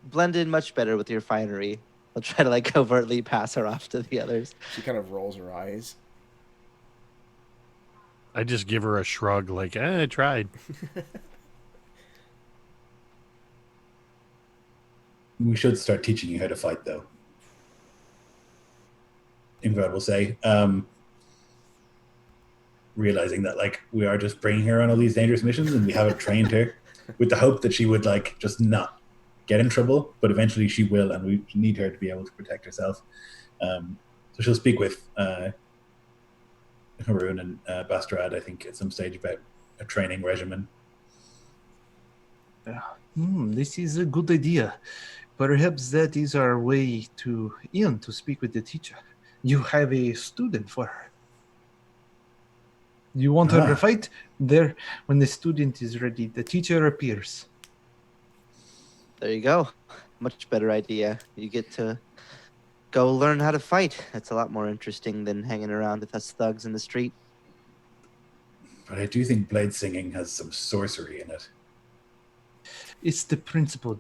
E: blend in much better with your finery. I'll try to covertly pass her off to the others.
A: She kind of rolls her eyes.
B: I just give her a shrug, I tried.
C: We should start teaching you how to fight, though. Ingrid will say, realizing that we are just bringing her on all these dangerous missions, and we haven't trained her with the hope that she would just not get in trouble, but eventually she will, and we need her to be able to protect herself. So she'll speak with Haroon and Bastrad, I think, at some stage about a training regimen.
D: This is a good idea. Perhaps that is our way in to speak with the teacher. You have a student for her. You want her to fight? There, when the student is ready, the teacher appears.
E: There you go. Much better idea. You get to go learn how to fight. That's a lot more interesting than hanging around with us thugs in the street.
C: But I do think blade singing has some sorcery in it.
D: It's the principle.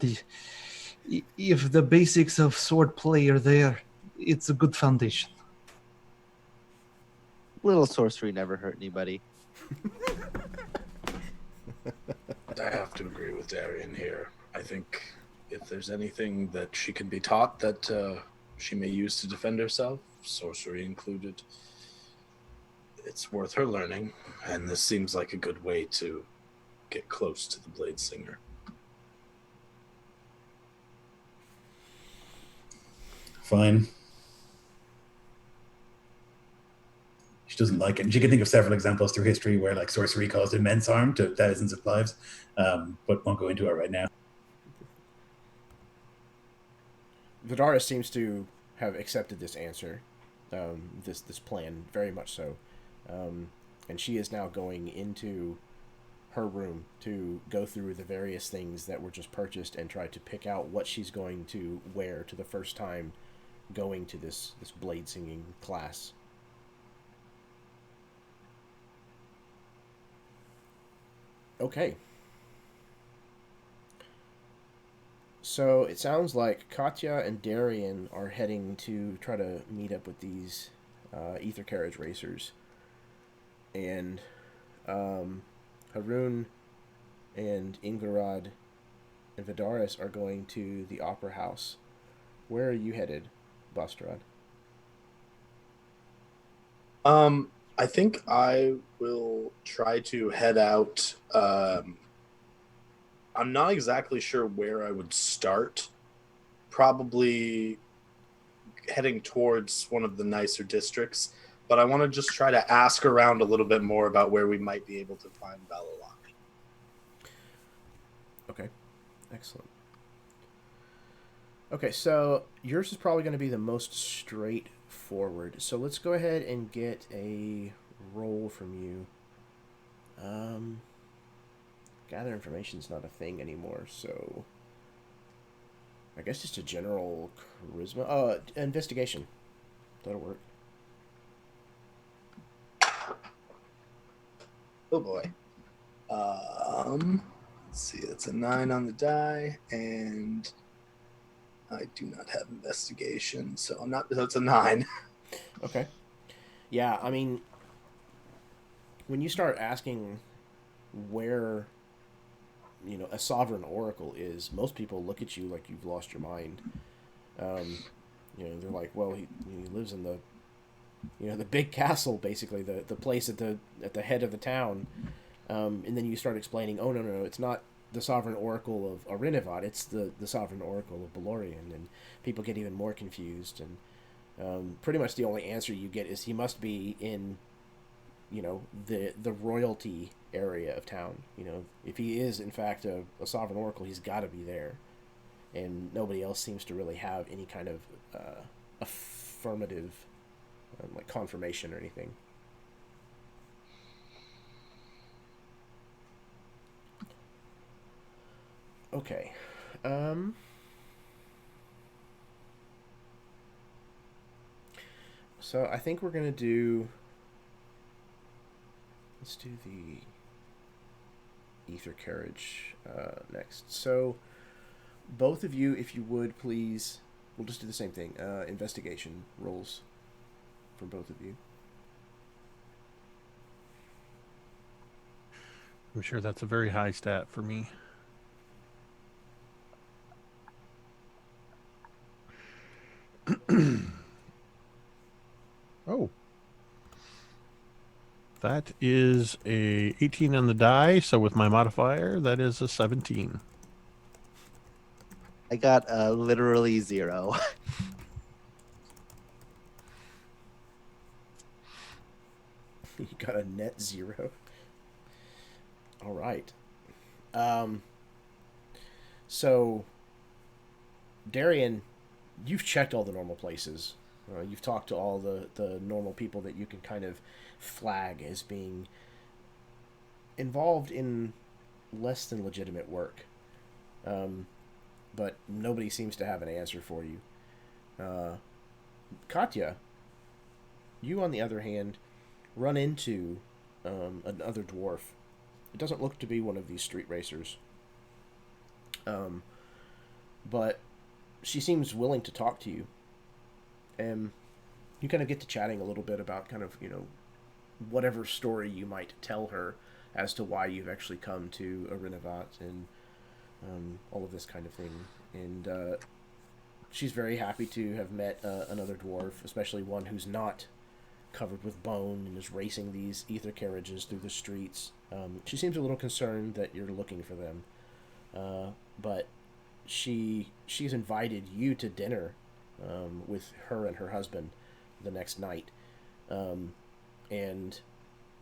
D: If the basics of swordplay are there, it's a good foundation.
E: Little sorcery never hurt anybody.
F: I have to agree with Darian here. I think if there's anything that she can be taught that she may use to defend herself, sorcery included, it's worth her learning, and this seems like a good way to get close to the blade singer.
C: Fine. She doesn't like it. And she can think of several examples through history where sorcery caused immense harm to thousands of lives, but won't go into it right now.
A: Vidara seems to have accepted this answer, this plan, very much so. And she is now going into her room to go through the various things that were just purchased and try to pick out what she's going to wear to the first time going to this blade singing class. Okay. So it sounds like Katya and Darian are heading to try to meet up with these ether carriage racers. And Haroon and Ingvarad and Vidaris are going to the opera house. Where are you headed, Bastrad?
F: I think I will try to head out. I'm not exactly sure where I would start. Probably heading towards one of the nicer districts, but I want to just try to ask around a little bit more about where we might be able to find Belorion.
A: Okay, excellent. Okay, so yours is probably going to be the most straightforward. So let's go ahead and get a roll from you. Gather information's not a thing anymore, so I guess just a general charisma. Investigation. That'll work.
F: Oh boy. Let's see. That's a 9 on the die, and I do not have investigation, so I'm not. So it's a 9.
A: Okay. Yeah, I mean, when you start asking where, a sovereign oracle is, most people look at you like you've lost your mind. They're like, well, he lives in the, the big castle, basically, the place at the head of the town. And then you start explaining, oh, no, it's not the sovereign oracle of Arinivat, it's the sovereign oracle of Belorion, and people get even more confused, and pretty much the only answer you get is he must be in, the royalty area of town. If he is, in fact, a sovereign oracle, he's got to be there, and nobody else seems to really have any kind of affirmative, like confirmation or anything. Okay. So I think we're going to do... Let's do the Ether Carriage next. So both of you, if you would, please... We'll just do the same thing. Investigation rolls from both of you.
B: I'm sure that's a very high stat for me. Oh. That is a 18 on the die, so with my modifier, that is a 17.
E: I got literally 0.
A: You got a net 0. All right. So, Darian, you've checked all the normal places. You've talked to all the normal people that you can kind of flag as being involved in less than legitimate work. But nobody seems to have an answer for you. Katya, you, on the other hand, run into another dwarf. It doesn't look to be one of these street racers. But she seems willing to talk to you. And you kind of get to chatting a little bit about kind of, whatever story you might tell her as to why you've actually come to Arinivat and all of this kind of thing. And she's very happy to have met another dwarf, especially one who's not covered with bone and is racing these ether carriages through the streets. She seems a little concerned that you're looking for them. But she's invited you to dinner with her and her husband the next night. And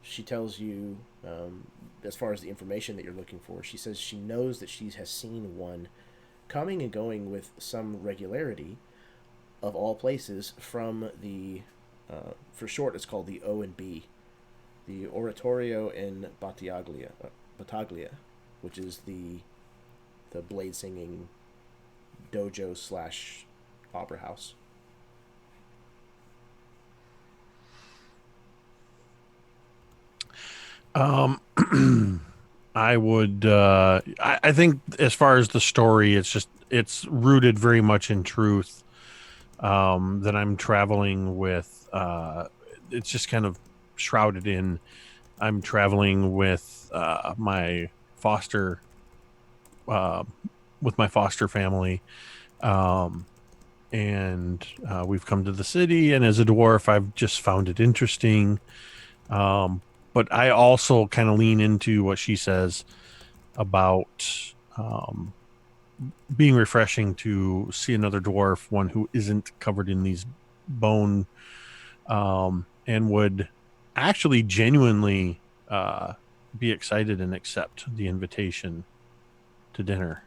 A: she tells you, as far as the information that you're looking for, she says she knows that she has seen one coming and going with some regularity, of all places, from the, for short, it's called the O&B, the Oratorio in Battaglia, which is the blade singing dojo / opera house.
B: I would, I think as far as the story, it's rooted very much in truth, that I'm traveling with, it's just kind of shrouded in, I'm traveling with, my foster family. And we've come to the city, and as a dwarf, I've just found it interesting. But I also kind of lean into what she says about being refreshing to see another dwarf, one who isn't covered in these bone, and would actually genuinely be excited and accept the invitation to dinner.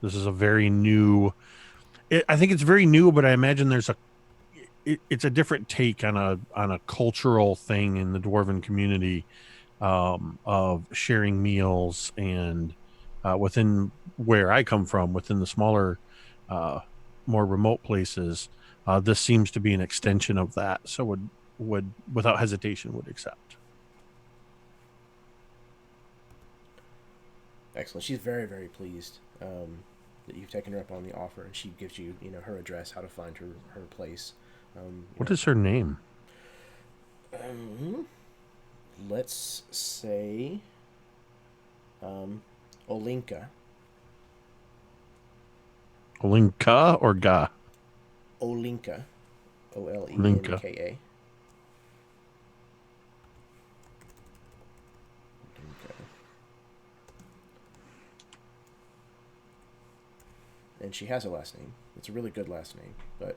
B: This is a very new. I think it's very new, but I imagine there's it's a different take on a cultural thing in the dwarven community, of sharing meals, and within where I come from, within the smaller, more remote places, this seems to be an extension of that. So would without hesitation would accept.
A: Excellent. She's very, very pleased that you've taken her up on the offer, and she gives you, her address, how to find her place.
B: What is her name?
A: Let's say Olinka.
B: Olinka or Ga?
A: Olinka. Olenka. Olenka. And she has a last name. It's a really good last name, but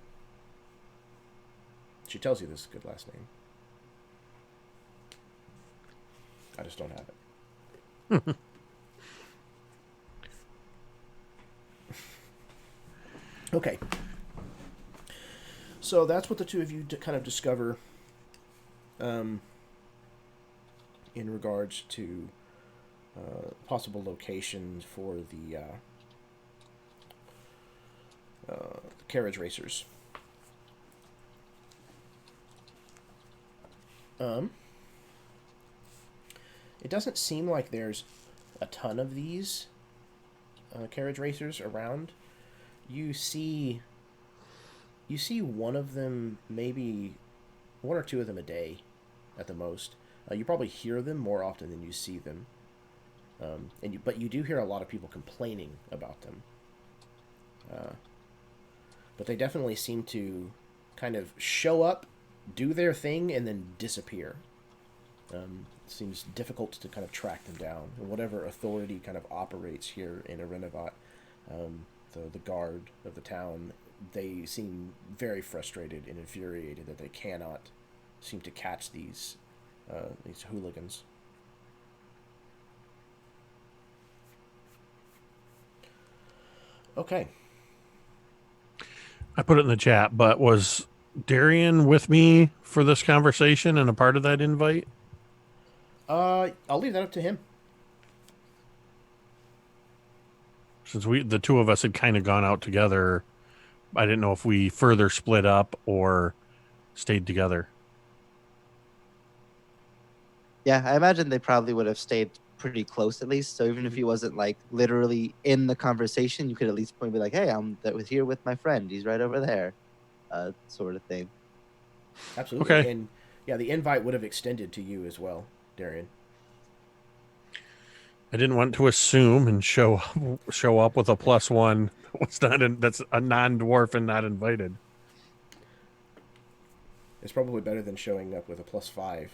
A: she tells you this is a good last name. I just don't have it. Okay. So that's what the two of you kind of discover in regards to possible locations for the carriage racers. It doesn't seem like there's a ton of these carriage racers around. You see one of them, maybe one or two of them a day at the most. You probably hear them more often than you see them. But you do hear a lot of people complaining about them. But they definitely seem to kind of show up, do their thing, and then disappear. It seems difficult to kind of track them down. And whatever authority kind of operates here in Arinivat, the guard of the town, they seem very frustrated and infuriated that they cannot seem to catch these hooligans. Okay.
B: I put it in the chat, but was Darian with me for this conversation and a part of that invite?
A: I'll leave that up to him.
B: Since the two of us had kind of gone out together, I didn't know if we further split up or stayed together.
E: Yeah, I imagine they probably would have stayed pretty close at least. So even if he wasn't like literally in the conversation, you could at least point and be like, "Hey, I'm here with my friend. He's right over there," sort of thing.
A: Absolutely.
B: Okay.
A: And yeah, the invite would have extended to you as well, Darian.
B: I didn't want to assume and show up with a +1. That's a non-dwarf and not invited.
A: It's probably better than showing up with a +5.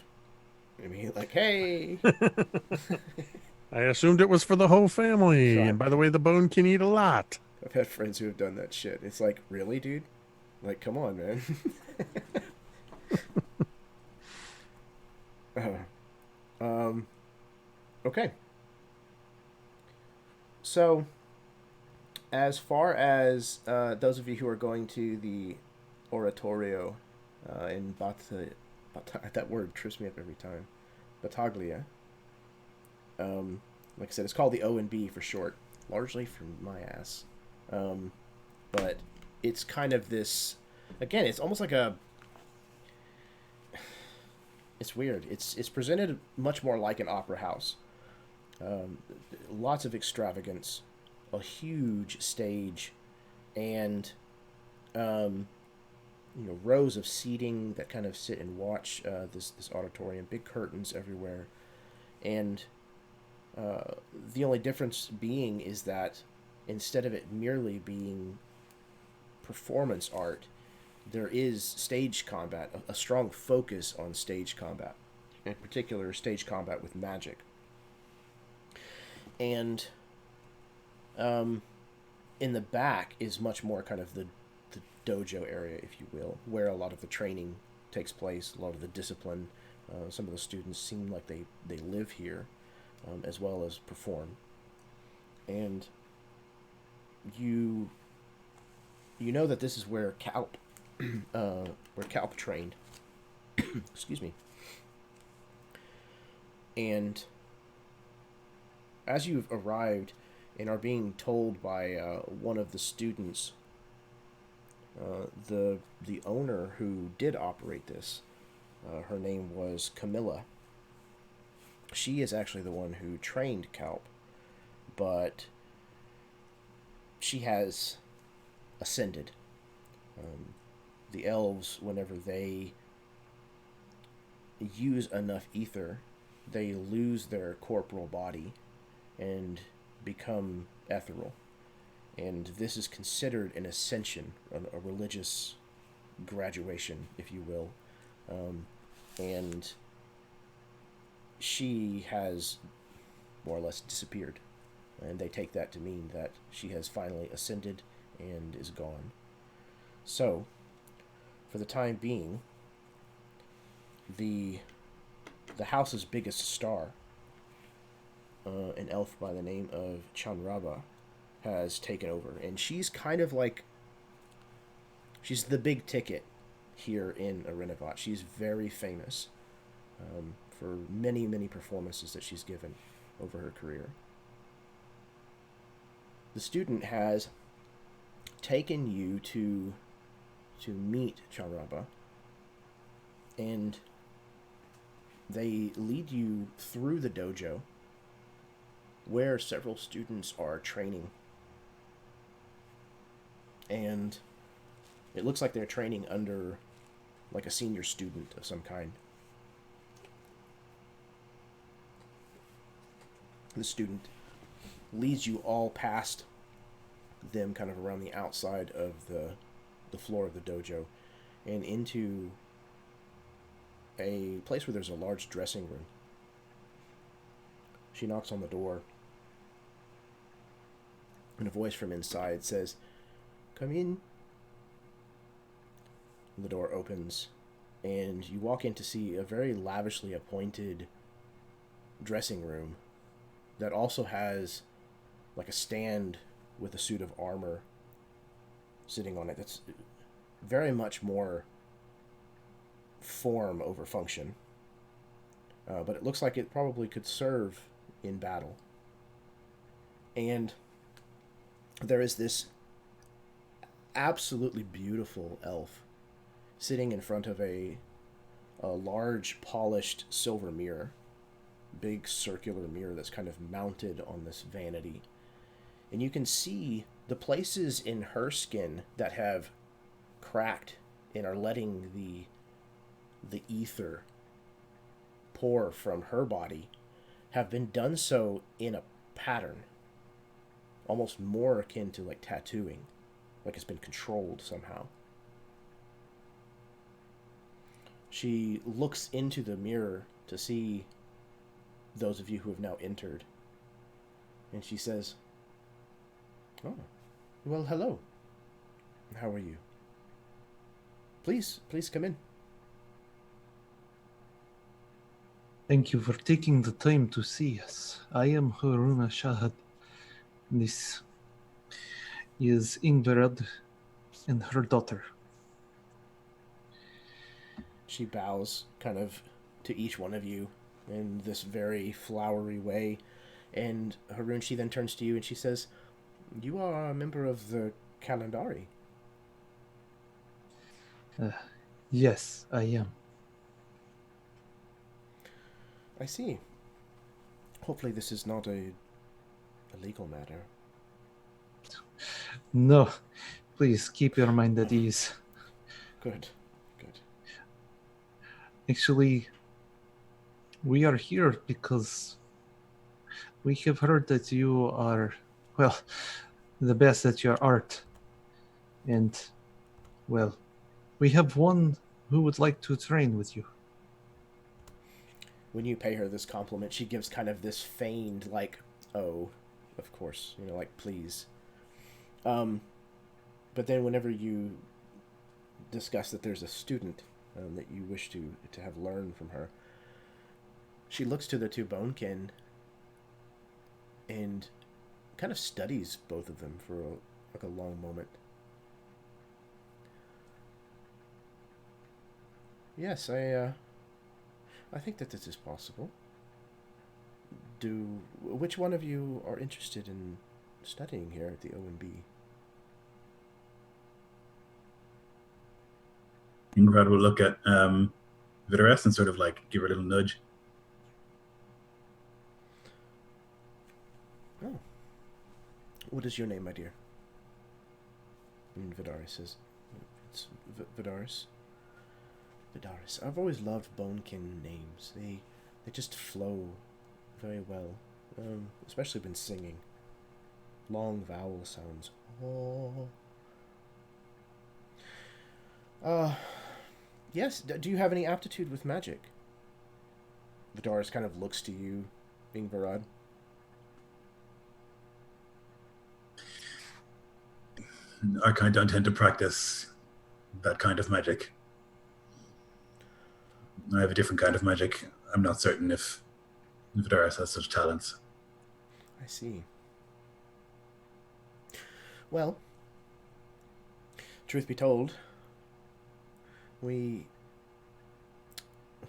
A: I mean, like, hey.
B: I assumed it was for the whole family.
A: Sure.
B: And by the way, the bone can eat a lot.
A: I've had friends who have done that shit. It's like, really, dude? Like, come on, man. Okay. So, as far as those of you who are going to the oratorio in that word trips me up every time. Battaglia. Like I said, it's called the O&B for short, largely from my ass. But it's kind of this. Again, it's almost like a. It's weird. It's presented much more like an opera house. Lots of extravagance, a huge stage, and rows of seating that kind of sit and watch this auditorium. Big curtains everywhere, and the only difference being is that instead of it merely being performance art, there is stage combat, a strong focus on stage combat, in particular stage combat with magic. And in the back is much more kind of the dojo area, if you will, where a lot of the training takes place, a lot of the discipline. Some of the students seem like they live here as well as perform. and you know that this is where Kalp trained. Excuse me. And as you've arrived and are being told by one of the students, the owner who did operate this, her name was Camilla. She is actually the one who trained Kalp, but she has ascended. The elves, whenever they use enough ether, they lose their corporal body and become ethereal. And this is considered an ascension, a religious graduation, if you will. And she has more or less disappeared. And they take that to mean that she has finally ascended and is gone. So, for the time being, the house's biggest star, an elf by the name of Chanraba, has taken over, and she's kind of like, she's the big ticket here in Arinivat. She's very famous for many, many performances that she's given over her career. The student has taken you to meet Chanraba, and they lead you through the dojo where several students are training. And it looks like they're training under like a senior student of some kind. The student leads you all past them, kind of around the outside of the floor of the dojo, and into a place where there's a large dressing room. She knocks on the door, and a voice from inside says, "Come in." The door opens, and you walk in to see a very lavishly appointed dressing room that also has like a stand with a suit of armor sitting on it. That's very much more form over function. But it looks like it probably could serve in battle. And there is this absolutely beautiful elf sitting in front of a large polished silver mirror, big circular mirror that's kind of mounted on this vanity. And you can see the places in her skin that have cracked and are letting the ether pour from her body have been done so in a pattern, almost more akin to like tattooing, like it's been controlled somehow. She looks into the mirror to see those of you who have now entered, and she says, "Oh, well, hello. How are you? Please come in."
D: Thank you for taking the time to see us. I am Irashara. This is Ingrid and her daughter.
A: She bows kind of to each one of you in this very flowery way. And Haroon, she then turns to you and she says, "You are a member of the Calendari."
D: Yes, I am.
A: I see. Hopefully this is not a legal matter.
D: No, please keep your mind at ease.
A: Good.
D: Actually, we are here because we have heard that you are, well, the best at your art. And, well, we have one who would like to train with you.
A: When you pay her this compliment, she gives kind of this feigned, like, "Oh, of course," like, "Please." But then whenever you discuss that there's a student that you wish to have learned from her, she looks to the two bonekin and kind of studies both of them for a long moment. Yes, I think that this is possible. Which one of you are interested in studying here at the O&B?
C: Ingrid will look at Vidares and sort of like give her a little nudge.
A: Oh. What is your name, my dear? And Vidaris says, it's Vidaris. Vidaris. I've always loved Bonekin names. They just flow very well, especially when singing. Long vowel sounds. Oh. Yes. Do you have any aptitude with magic? Vidaris kind of looks to you, Ingvarad.
C: I kind don't tend to practice that kind of magic. I have a different kind of magic. I'm not certain if Vidaris has such talents.
A: I see. Well, truth be told, we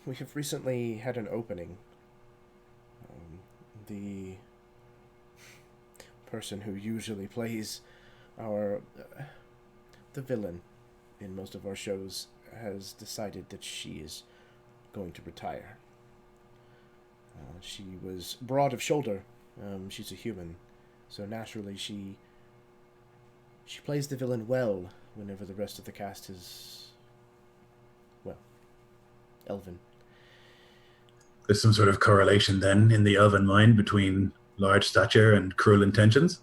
A: have recently had an opening. The person who usually plays the villain in most of our shows has decided that she is going to retire. She was broad of shoulder. She's a human, so naturally she plays the villain well whenever the rest of the cast is, well, elven.
C: There's some sort of correlation then in the elven mind between large stature and cruel intentions.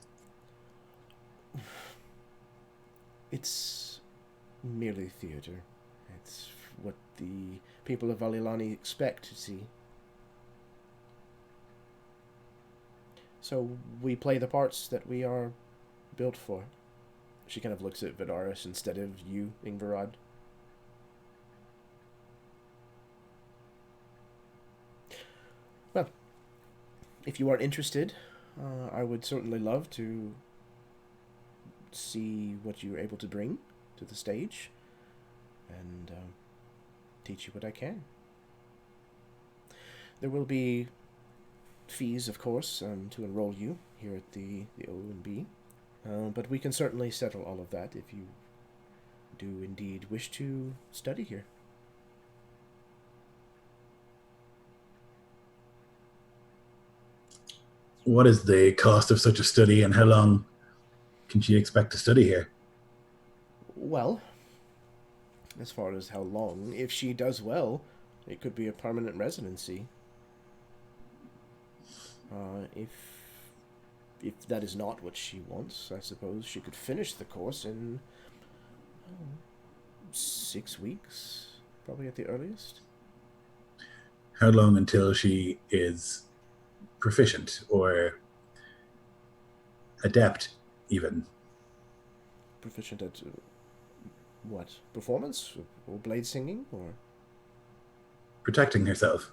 A: It's merely theater. It's what the people of Valilani expect to see. So we play the parts that we are built for. She kind of looks at Vidaris instead of you, Ingvarad. Well, if you are interested, I would certainly love to see what you're able to bring to the stage and teach you what I can. There will be fees, of course, to enroll you here at the O&B, but we can certainly settle all of that if you do indeed wish to study here.
C: What is the cost of such a study, and how long can she expect to study here?
A: Well, as far as how long, if she does well, it could be a permanent residency. If that is not what she wants, I suppose she could finish the course in 6 weeks, probably at the earliest.
C: How long until she is proficient or adept, even?
A: Proficient at what? Performance? Or blade singing? Or
C: protecting herself.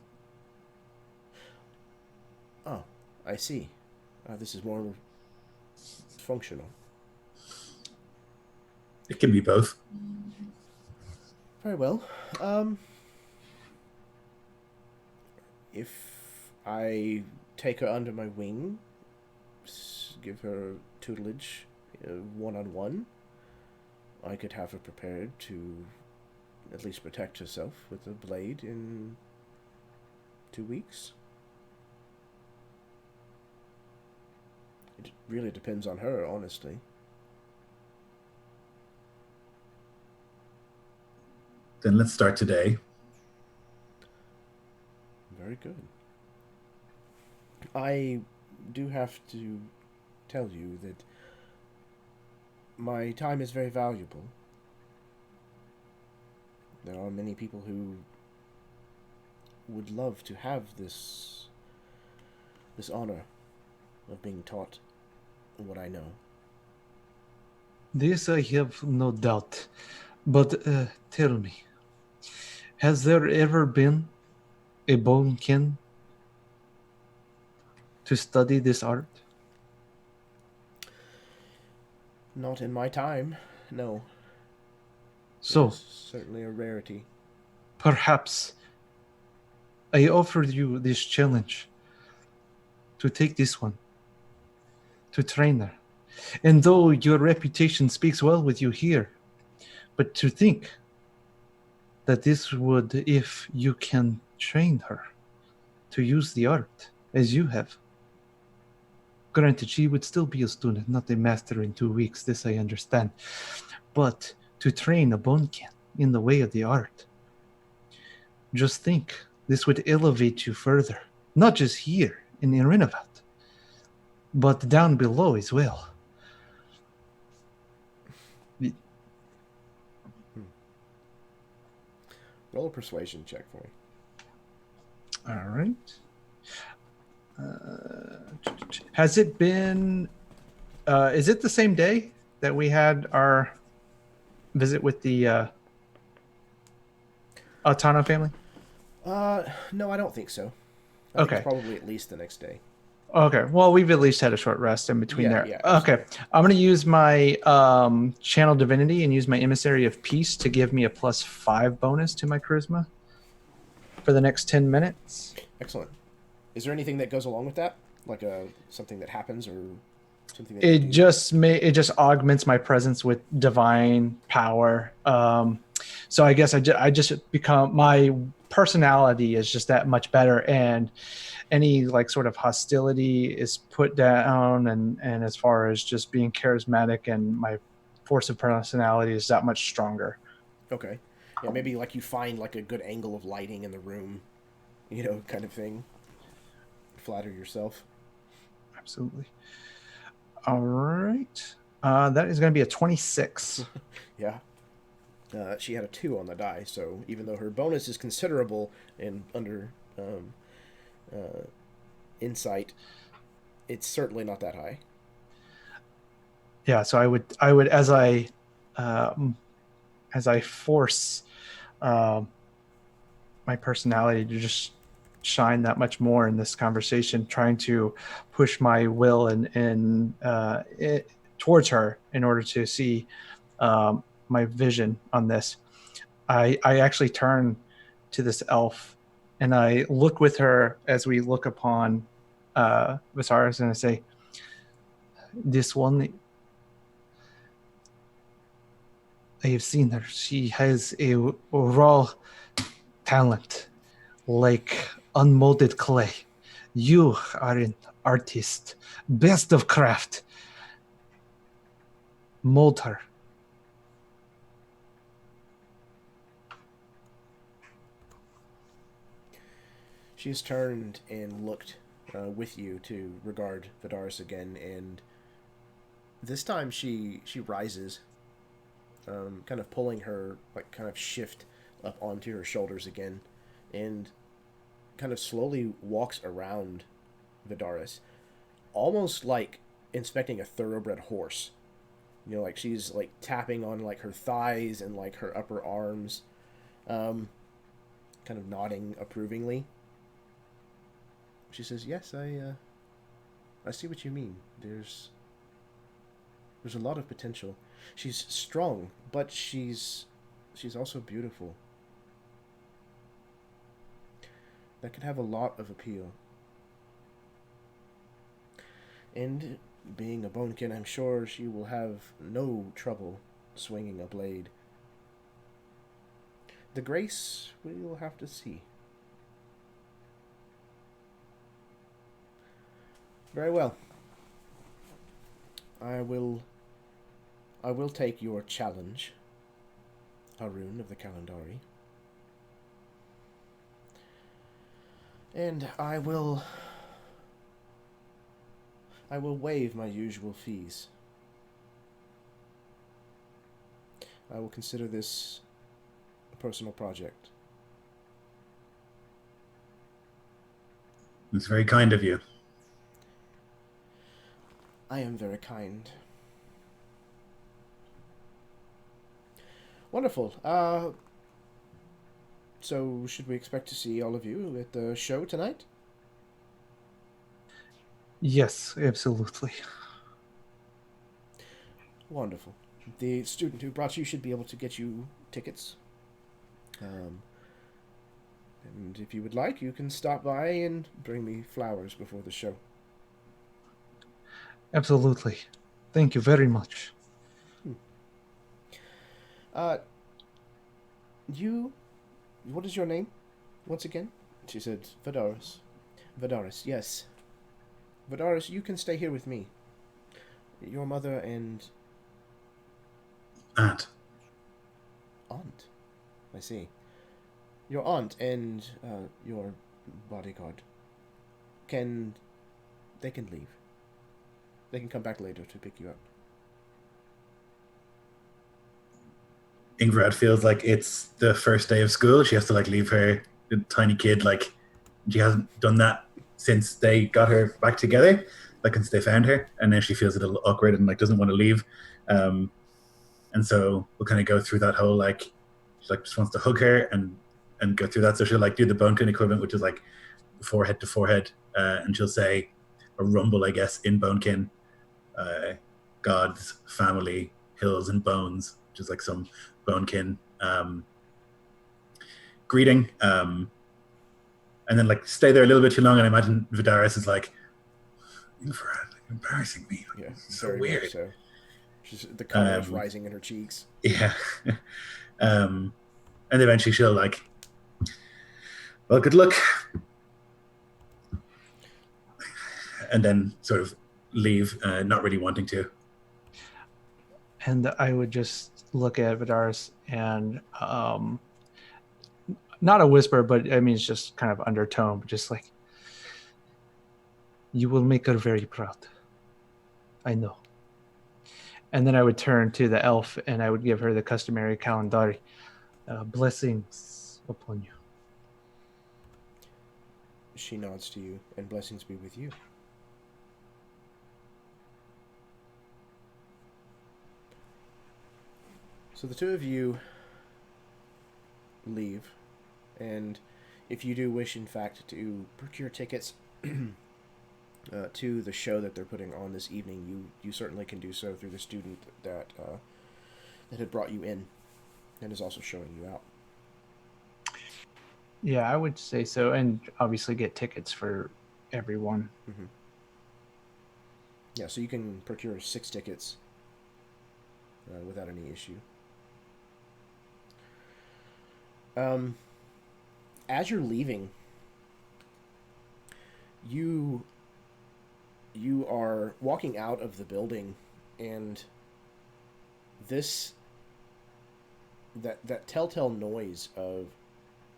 A: Oh, I see. This is more functional.
C: It can be both.
A: Very well. If I take her under my wing, give her tutelage one-on-one, I could have her prepared to at least protect herself with a blade in 2 weeks. It really depends on her, honestly.
C: Then let's start today.
A: Very good. I do have to tell you that my time is very valuable. There are many people who would love to have this honor of being taught what I know.
D: This I have no doubt. But tell me, has there ever been a bonekin to study this art?
A: Not in my time, no.
D: So,
A: It's certainly a rarity.
D: perhaps I offered you this challenge to take this one, to train her. And though your reputation speaks well with you here, but to think that this would, if you can train her to use the art as you have. Granted, she would still be a student, not a master in 2 weeks, this I understand. But to train a bonekin in the way of the art, just think, this would elevate you further. Not just here in Irinivat, but down below as well.
A: Roll a persuasion check for me.
D: All right. Has it been... is it the same day that we had our visit with the Altano family?
A: No, I don't think so. I think
D: Okay.
A: it's probably at least the next day.
D: Okay. Well, we've at least had a short rest in between
A: Yeah,
D: there.
A: yeah,
D: Okay. I'm going to use my channel divinity and use my emissary of peace to give me a +5 bonus to my charisma for the next 10 minutes.
A: Excellent. Is there anything that goes along with that? Like something that happens or something that you do?
D: It just augments my presence with divine power. So I guess I just become, my personality is just that much better, and any like sort of hostility is put down, and as far as just being charismatic, and my force of personality is that much stronger.
A: Okay. Yeah, maybe like you find like a good angle of lighting in the room, kind of thing. Flatter yourself.
D: Absolutely. All right. That is going to be a 26.
A: Yeah. She had a 2 on the die, so even though her bonus is considerable and under insight, it's certainly not that high.
D: Yeah, so I would as I force my personality to just shine that much more in this conversation, trying to push my will and towards her in order to see my vision on this. I actually turn to this elf and I look with her as we look upon Visaris, and I say, this one, I have seen her. She has a raw talent, like unmolded clay. You are an artist, best of craft. Mold her.
A: She's turned and looked with you to regard Vidaris again, and this time she rises, kind of pulling her, like kind of shift up onto her shoulders again, and kind of slowly walks around Vidaris, almost like inspecting a thoroughbred horse. Like she's like tapping on like her thighs and like her upper arms, kind of nodding approvingly. She says, "Yes, I see what you mean. There's a lot of potential. She's strong, but she's also beautiful. That could have a lot of appeal. And being a bonekin, I'm sure she will have no trouble swinging a blade. The grace, we'll have to see." Very well. I will take your challenge, Harun of the Kalandari. And I will waive my usual fees. I will consider this a personal project.
C: It's very kind of you.
A: I am very kind. Wonderful. So should we expect to see all of you at the show tonight?
D: Yes, absolutely.
A: Wonderful. The student who brought you should be able to get you tickets. And if you would like, you can stop by and bring me flowers before the show.
D: Absolutely. Thank you very much.
A: What is your name? Once again? She said, Vidaris. Vidaris, yes. Vidaris, you can stay here with me. Your mother and...
C: Aunt.
A: Aunt? I see. Your aunt and your bodyguard they can leave. They can come back later to pick you up.
C: Ingrid feels like it's the first day of school. She has to like leave her tiny kid. Like she hasn't done that since they got her back together. Like since they found her, and then she feels a little awkward and like doesn't want to leave. And so we'll kind of go through that whole like she like just wants to hug her and go through that. So she'll like do the bonekin equivalent, which is like forehead to forehead, and she'll say a rumble, I guess, in bonekin. Gods, family, hills, and bones, which is like some bonekin greeting. And then like stay there a little bit too long, and I imagine Vidaris is like, Infrared, like, embarrassing me.
A: Yeah,
C: so
A: very
C: weird.
A: much so. She's, the color is rising in her cheeks.
C: Yeah. And eventually she'll like, well, good luck. And then sort of leave, not really wanting to.
D: And I would just look at Vidaris and not a whisper, but I mean, it's just kind of undertone, but just like, you will make her very proud. I know. And then I would turn to the elf and I would give her the customary calendari. Blessings upon you.
A: She nods to you, and blessings be with you. So the two of you leave, and if you do wish, in fact, to procure tickets to the show that they're putting on this evening, you certainly can do so through the student that had brought you in and is also showing you out.
D: Yeah, I would say so, and obviously get tickets for everyone.
A: Mm-hmm. Yeah, so you can procure 6 tickets without any issue. As you're leaving, you are walking out of the building, and that telltale noise of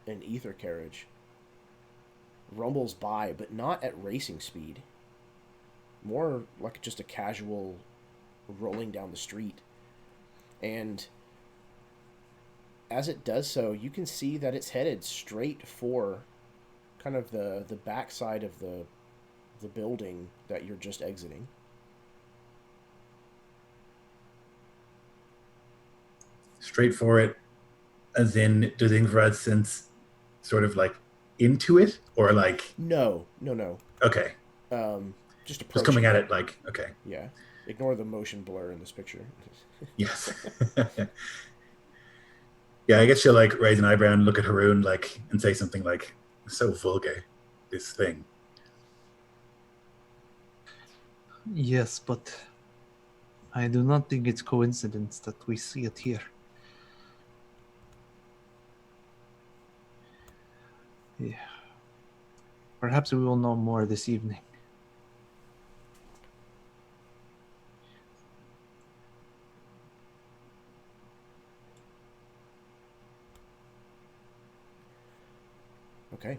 A: an ether carriage rumbles by, but not at racing speed. More like just a casual rolling down the street. And as it does so, you can see that it's headed straight for kind of the backside of the building that you're just exiting.
C: Straight for it, as in, does Ingrid sense sort of like into it, or like...
A: No.
C: Okay.
A: Just approaching.
C: Just coming at it like, okay.
A: Yeah. Ignore the motion blur in this picture.
C: Yes. Yeah, I guess she'll like raise an eyebrow and look at Haroon like and say something like, so vulgar, this thing.
D: Yes, but I do not think it's coincidence that we see it here. Yeah. Perhaps we will know more this evening.
A: Okay.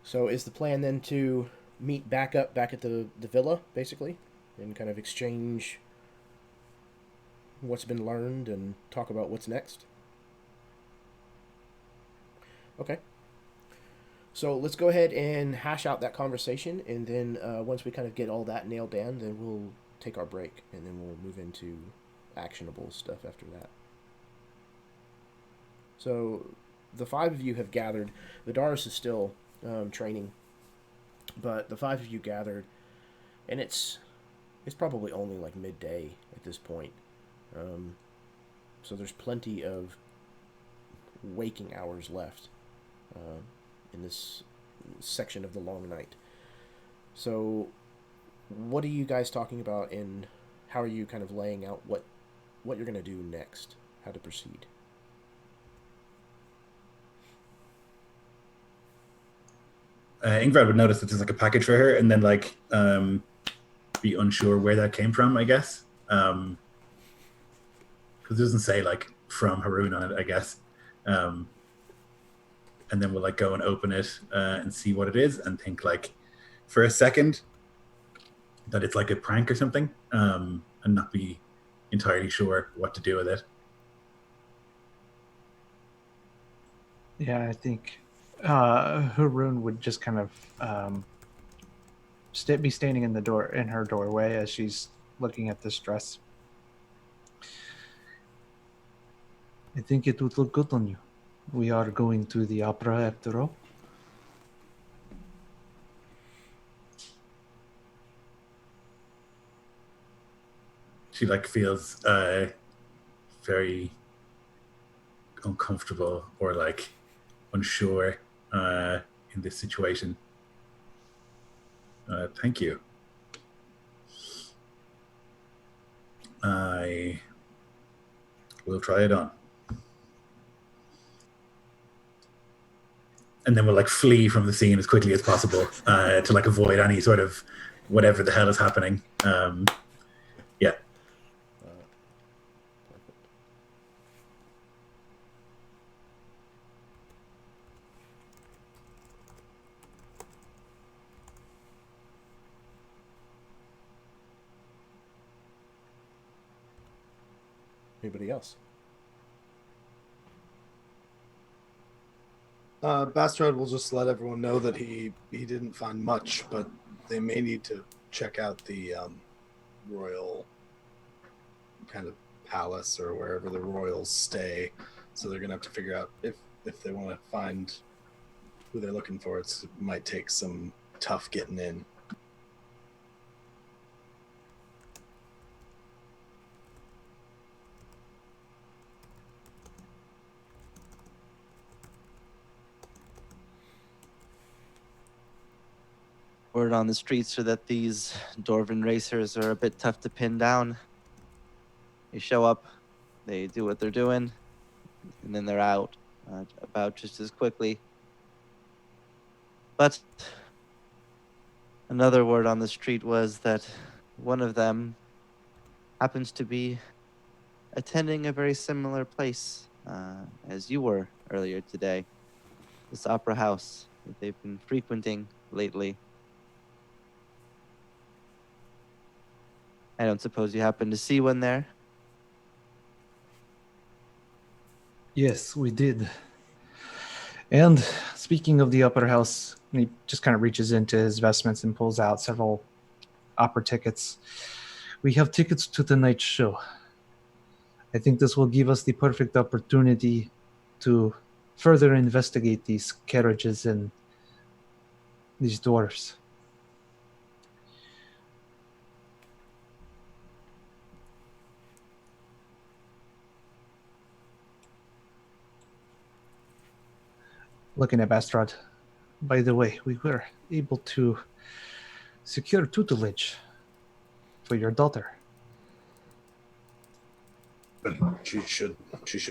A: So is the plan then to meet back at the villa, basically, and kind of exchange what's been learned and talk about what's next? Okay. So let's go ahead and hash out that conversation, and then once we kind of get all that nailed down, then we'll take our break, and then we'll move into actionable stuff after that. So the 5 of you have gathered. Vidaris is still training, but the 5 of you gathered, and it's it's probably only like midday at this point. So there's plenty of waking hours left in this section of the long night. So what are you guys talking about, and how are you kind of laying out what you're going to do next, how to proceed?
C: Ingrid would notice that there's like a package for her, and then like be unsure where that came from, I guess, because it doesn't say like from Haroon on it, I guess. And then we'll like go and open it and see what it is, and think like for a second that it's like a prank or something, and not be entirely sure what to do with it.
D: Yeah, I think Haroon would just kind of be standing in her doorway as she's looking at this dress. I think it would look good on you. We are going to the opera after all.
C: She like feels very uncomfortable or like unsure in this situation. Thank you. I will try it on. And then we'll like flee from the scene as quickly as possible to like avoid any sort of whatever the hell is happening. Yeah.
A: Anybody else?
F: Bastrad will just let everyone know that he didn't find much, but they may need to check out the royal kind of palace or wherever the royals stay. So they're gonna have to figure out if they want to find who they're looking for. It might take some tough getting in.
E: Word on the streets are that these Dwarven racers are a bit tough to pin down. They show up, they do what they're doing, and then they're out about just as quickly. But another word on the street was that one of them happens to be attending a very similar place as you were earlier today. This opera house that they've been frequenting lately. I don't suppose you happen to see one there?
D: Yes, we did. And speaking of the opera house, he just kind of reaches into his vestments and pulls out several opera tickets. We have tickets to tonight's show. I think this will give us the perfect opportunity to further investigate these carriages and these dwarves. Looking at Bastrad, by the way, we were able to secure tutelage for your daughter.
F: But she should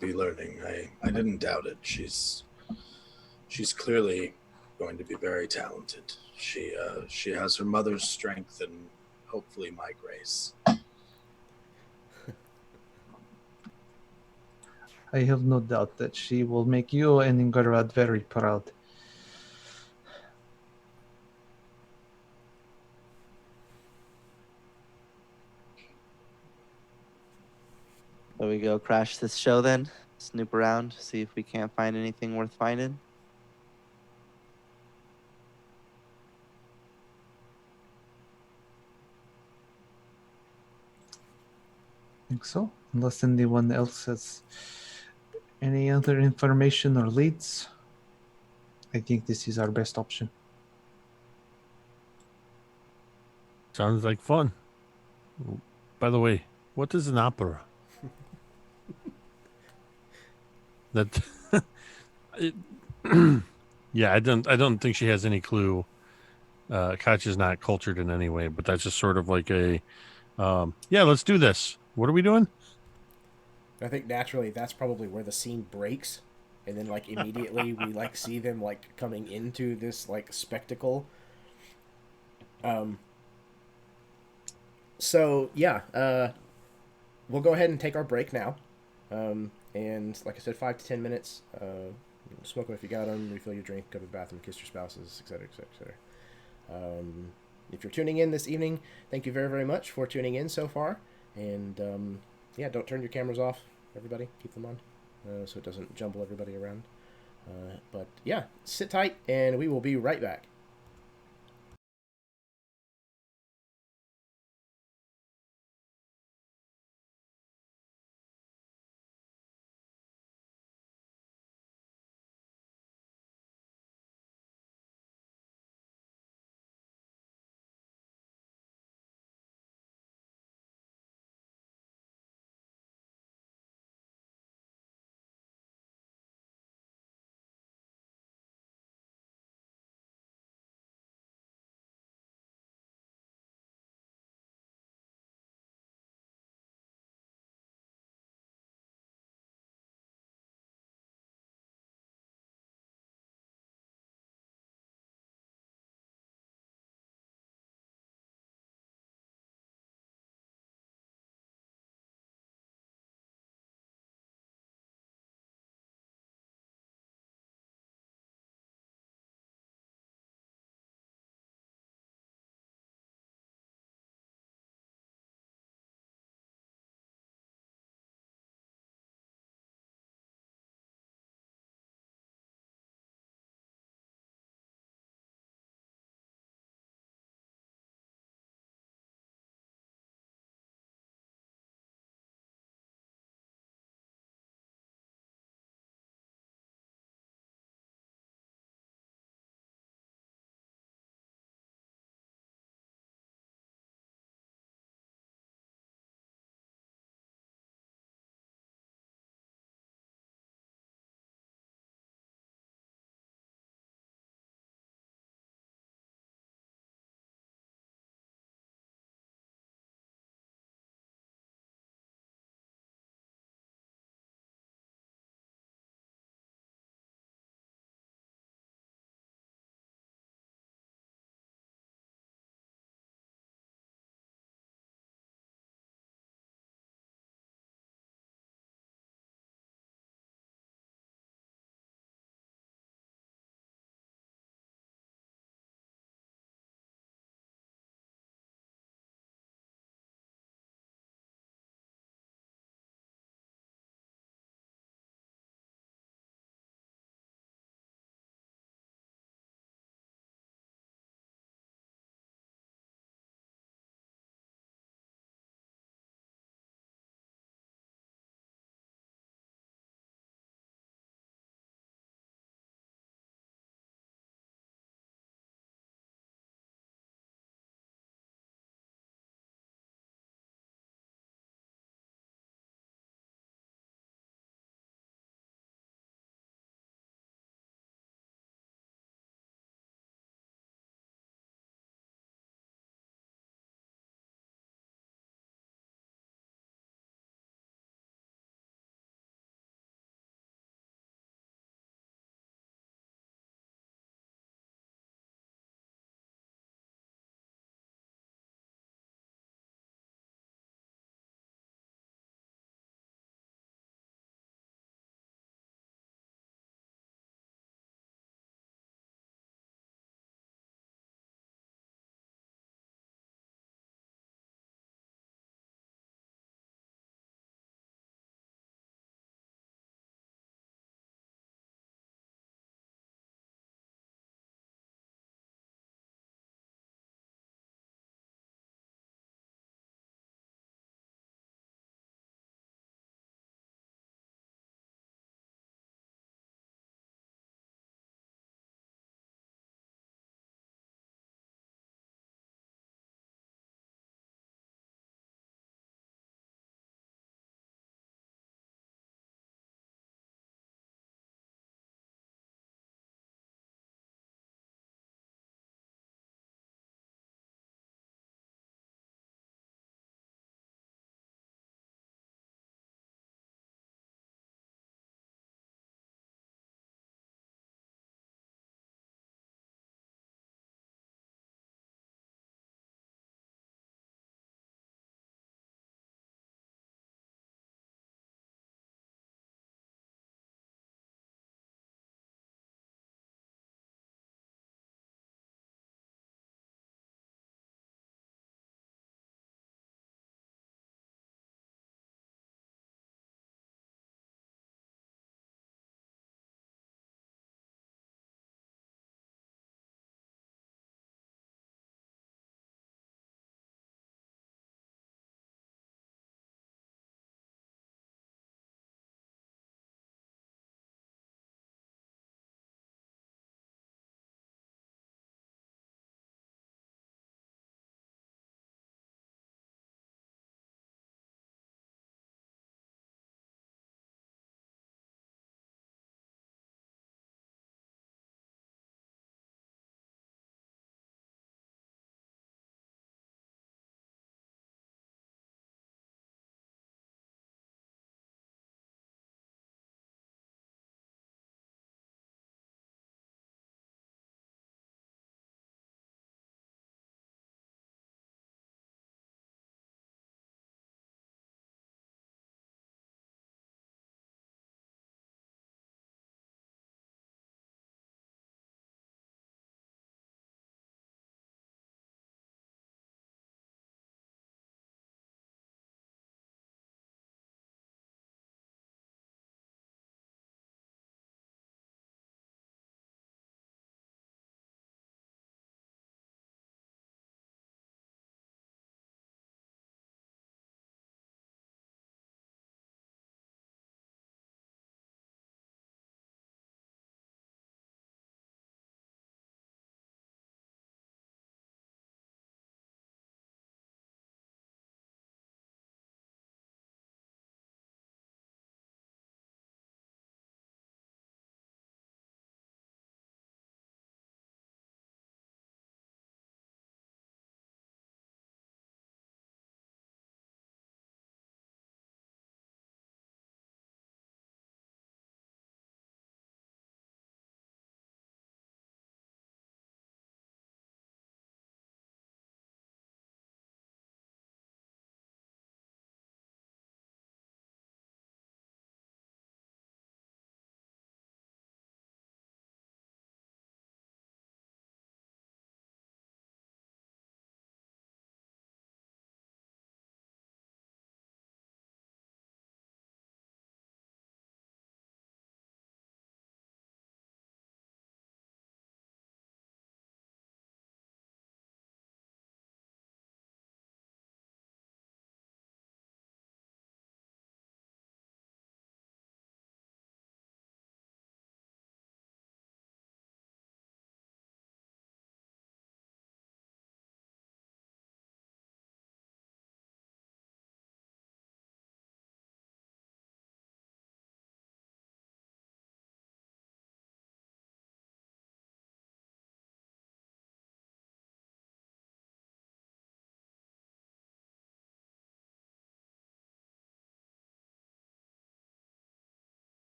F: be learning. I didn't doubt it. She's clearly going to be very talented. She has her mother's strength and hopefully my grace.
D: I have no doubt that she will make you and Ingvarad very proud.
E: So we go crash this show then, snoop around, see if we can't find anything worth finding.
D: I think so, unless anyone else has any other information or leads. I think this is our best option.
B: Sounds like fun. By the way, what is an opera? That, it, yeah, I don't think she has any clue. Katya's not cultured in any way, but that's just sort of like a, yeah, let's do this. What are we doing?
A: I think naturally that's probably where the scene breaks, and then like immediately we like see them like coming into this like spectacle. Um. So yeah, we'll go ahead and take our break now. And like I said, 5 to 10 minutes. Smoke if you got them. Refill your drink. Go to the bathroom. Kiss your spouses, etc., etc., etc. If you're tuning in this evening, thank you very, very much for tuning in so far. And yeah, don't turn your cameras off, everybody. Keep them on so it doesn't jumble everybody around. But yeah, sit tight, and we will be right back.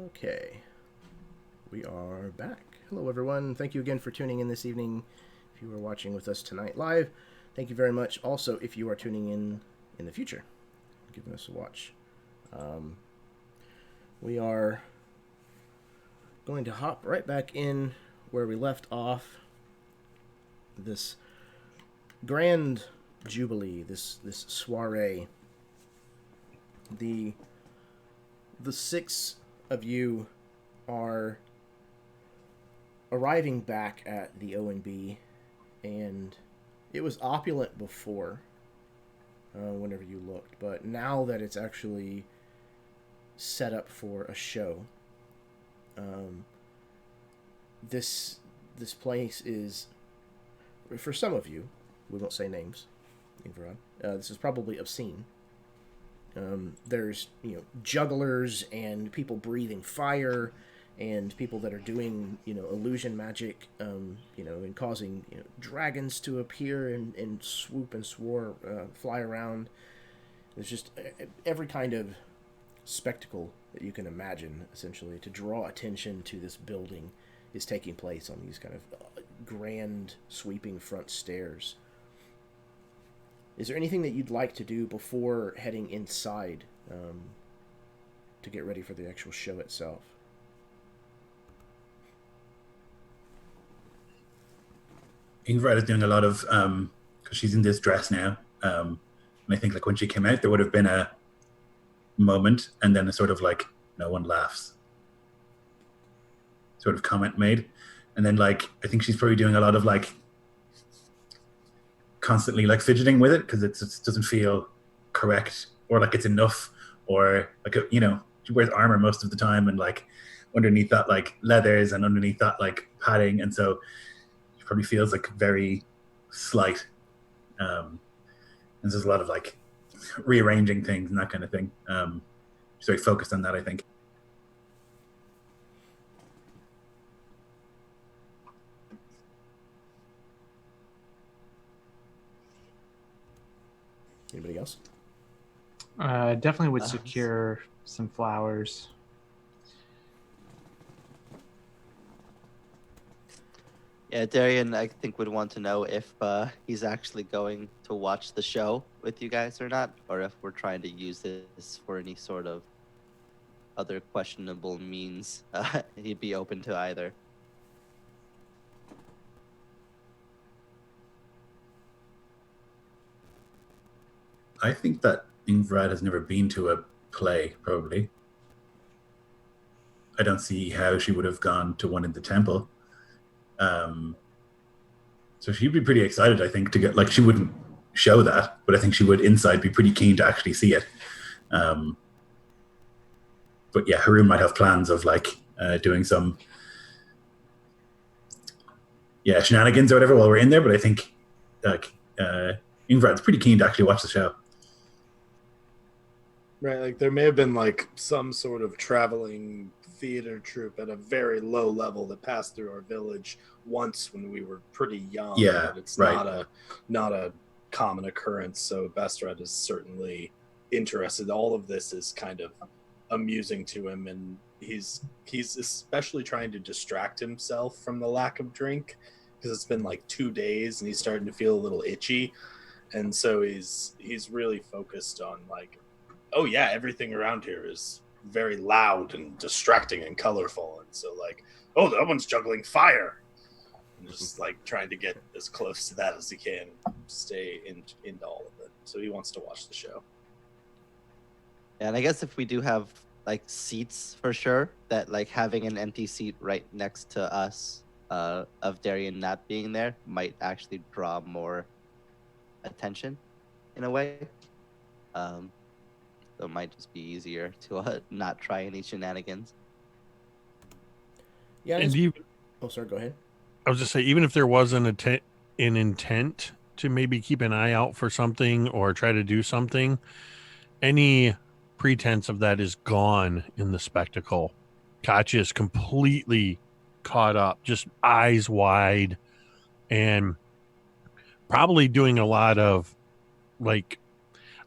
A: Okay. We are back. Hello, everyone. Thank you again for tuning in this evening. If you are watching with us tonight live, thank you very much. Also, if you are tuning in the future, giving us a watch. We are going to hop right back in where we left off. This grand jubilee, this soiree. The 6 of you are arriving back at the O&B, and it was opulent before, whenever you looked, but now that it's actually set up for a show, this place is, for some of you, we won't say names, this is probably obscene. There's jugglers and people breathing fire, and people that are doing illusion magic, and causing dragons to appear and swoop and fly around. There's just every kind of spectacle that you can imagine, essentially, to draw attention to this building is taking place on these kind of grand sweeping front stairs. Is there anything that you'd like to do before heading inside to get ready for the actual show itself?
C: Ingrid is doing a lot of, because she's in this dress now, and I think like when she came out, there would have been a moment, and then a sort of like, no one laughs sort of comment made. And then like, I think she's probably doing a lot of like, constantly like fidgeting with it because it just doesn't feel correct or like it's enough, or like she wears armor most of the time, and like underneath that like leathers and underneath that like padding, and so it probably feels like very slight, and there's a lot of like rearranging things and that kind of thing. She's very focused on that, I think.
A: Anybody else?
D: Definitely would secure some flowers.
E: Yeah, Darian, I think would want to know if he's actually going to watch the show with you guys or not, or if we're trying to use this for any sort of other questionable means. He'd be open to either.
C: I think that Ingrid has never been to a play, probably. I don't see how she would have gone to one in the temple. So she'd be pretty excited, I think, to get, like, she wouldn't show that, but I think she would inside be pretty keen to actually see it. But yeah, Haroon might have plans of like doing some shenanigans or whatever while we're in there, but I think like Ingrid's pretty keen to actually watch the show.
F: Right, like there may have been like some sort of traveling theater troupe at a very low level that passed through our village once when we were pretty young.
C: Yeah,
F: but it's
C: right.
F: not a common occurrence. So Bestred is certainly interested. All of this is kind of amusing to him, and he's especially trying to distract himself from the lack of drink because it's been like 2 days and he's starting to feel a little itchy, and so he's really focused on like, oh yeah, everything around here is very loud and distracting and colorful, and so like, oh, that one's juggling fire, and just like trying to get as close to that as he can, stay into all of it. So he wants to watch the show.
E: And I guess if we do have like seats for sure, that like having an empty seat right next to us, of Darian not being there, might actually draw more attention in a way. So it might just be easier to not try any shenanigans.
A: Yeah.
B: And
A: oh, sorry. Go ahead.
B: I was just say, even if there was an intent to maybe keep an eye out for something or try to do something, any pretense of that is gone in the spectacle. Katya is completely caught up, just eyes wide, and probably doing a lot of like,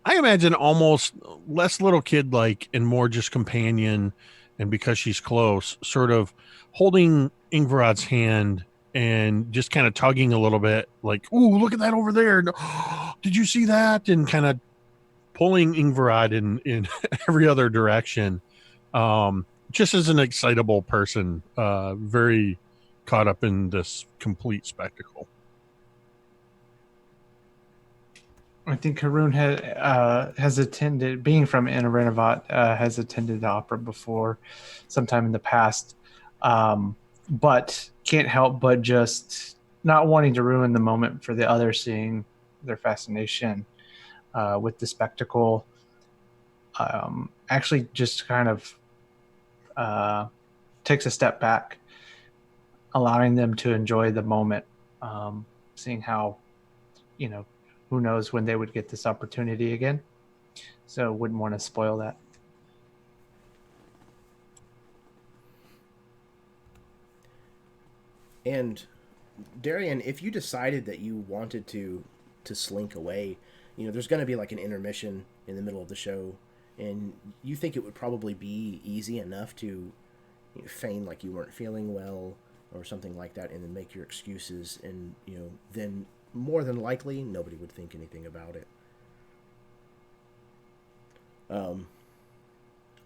B: I imagine almost less little kid like and more just companion and because she's close, sort of holding Ingvarad's hand and just kind of tugging a little bit, like, "Ooh, look at that over there! Did you see that?" And kind of pulling Ingvarad in every other direction, just as an excitable person, very caught up in this complete spectacle.
D: I think Haroon has attended, being from Irinivat, has attended the opera before, sometime in the past, but can't help but just not wanting to ruin the moment for the others, seeing their fascination with the spectacle. Actually, just kind of takes a step back, allowing them to enjoy the moment, seeing how, who knows when they would get this opportunity again. So wouldn't want to spoil that.
A: And Darian, if you decided that you wanted to slink away, there's going to be like an intermission in the middle of the show, and you think it would probably be easy enough to feign like you weren't feeling well or something like that, and then make your excuses, and then more than likely nobody would think anything about it. And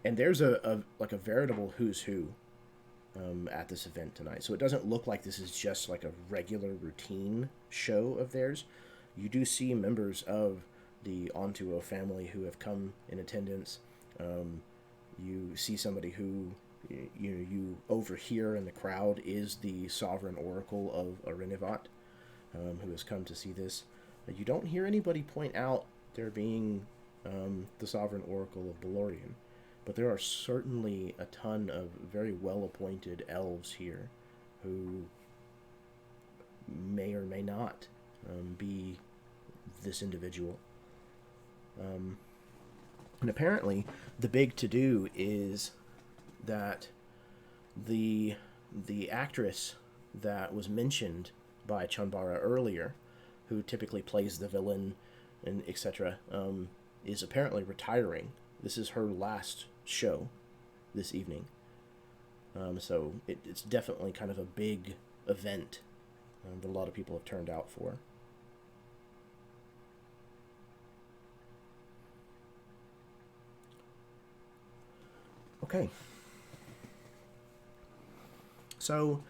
A: there's a veritable who's who at this event tonight, so it doesn't look like this is just like a regular routine show of theirs. You do see members of the Ontto family who have come in attendance. You see somebody who you overhear in the crowd is the sovereign oracle of Arinivat, who has come to see this. You don't hear anybody point out there being the sovereign oracle of Belorion, but there are certainly a ton of very well-appointed elves here who may or may not be this individual. And apparently, the big to-do is that the actress that was mentioned by Chanbara earlier, who typically plays the villain and etc., is apparently retiring. This is her last show this evening. So it's definitely kind of a big event that a lot of people have turned out for. Okay. So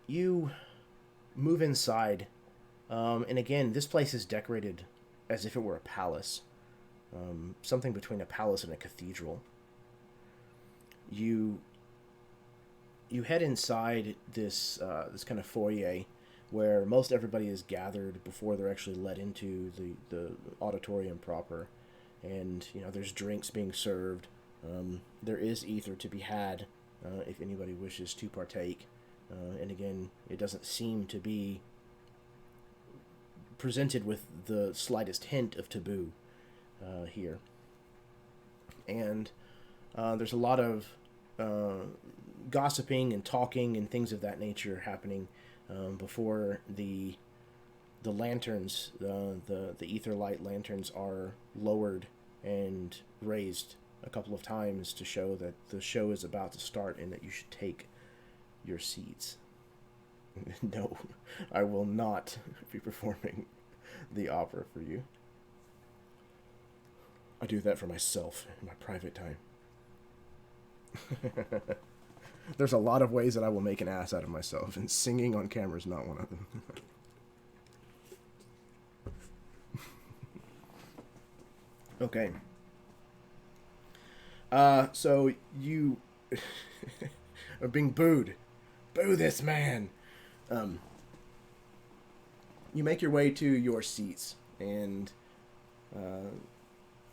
A: you move inside, and again, this place is decorated as if it were a palace, something between a palace and a cathedral. You head inside this kind of foyer where most everybody is gathered before they're actually led into the auditorium proper, and there's drinks being served. There is ether to be had if anybody wishes to partake. And again, it doesn't seem to be presented with the slightest hint of taboo here. And there's a lot of gossiping and talking and things of that nature happening before the lanterns, the ether light lanterns, are lowered and raised a couple of times to show that the show is about to start and that you should take your seats. No, I will not be performing the opera for you. I do that for myself in my private time. There's a lot of ways that I will make an ass out of myself, and singing on camera is not one of them. Okay. So you are being booed. Boo this man! You make your way to your seats and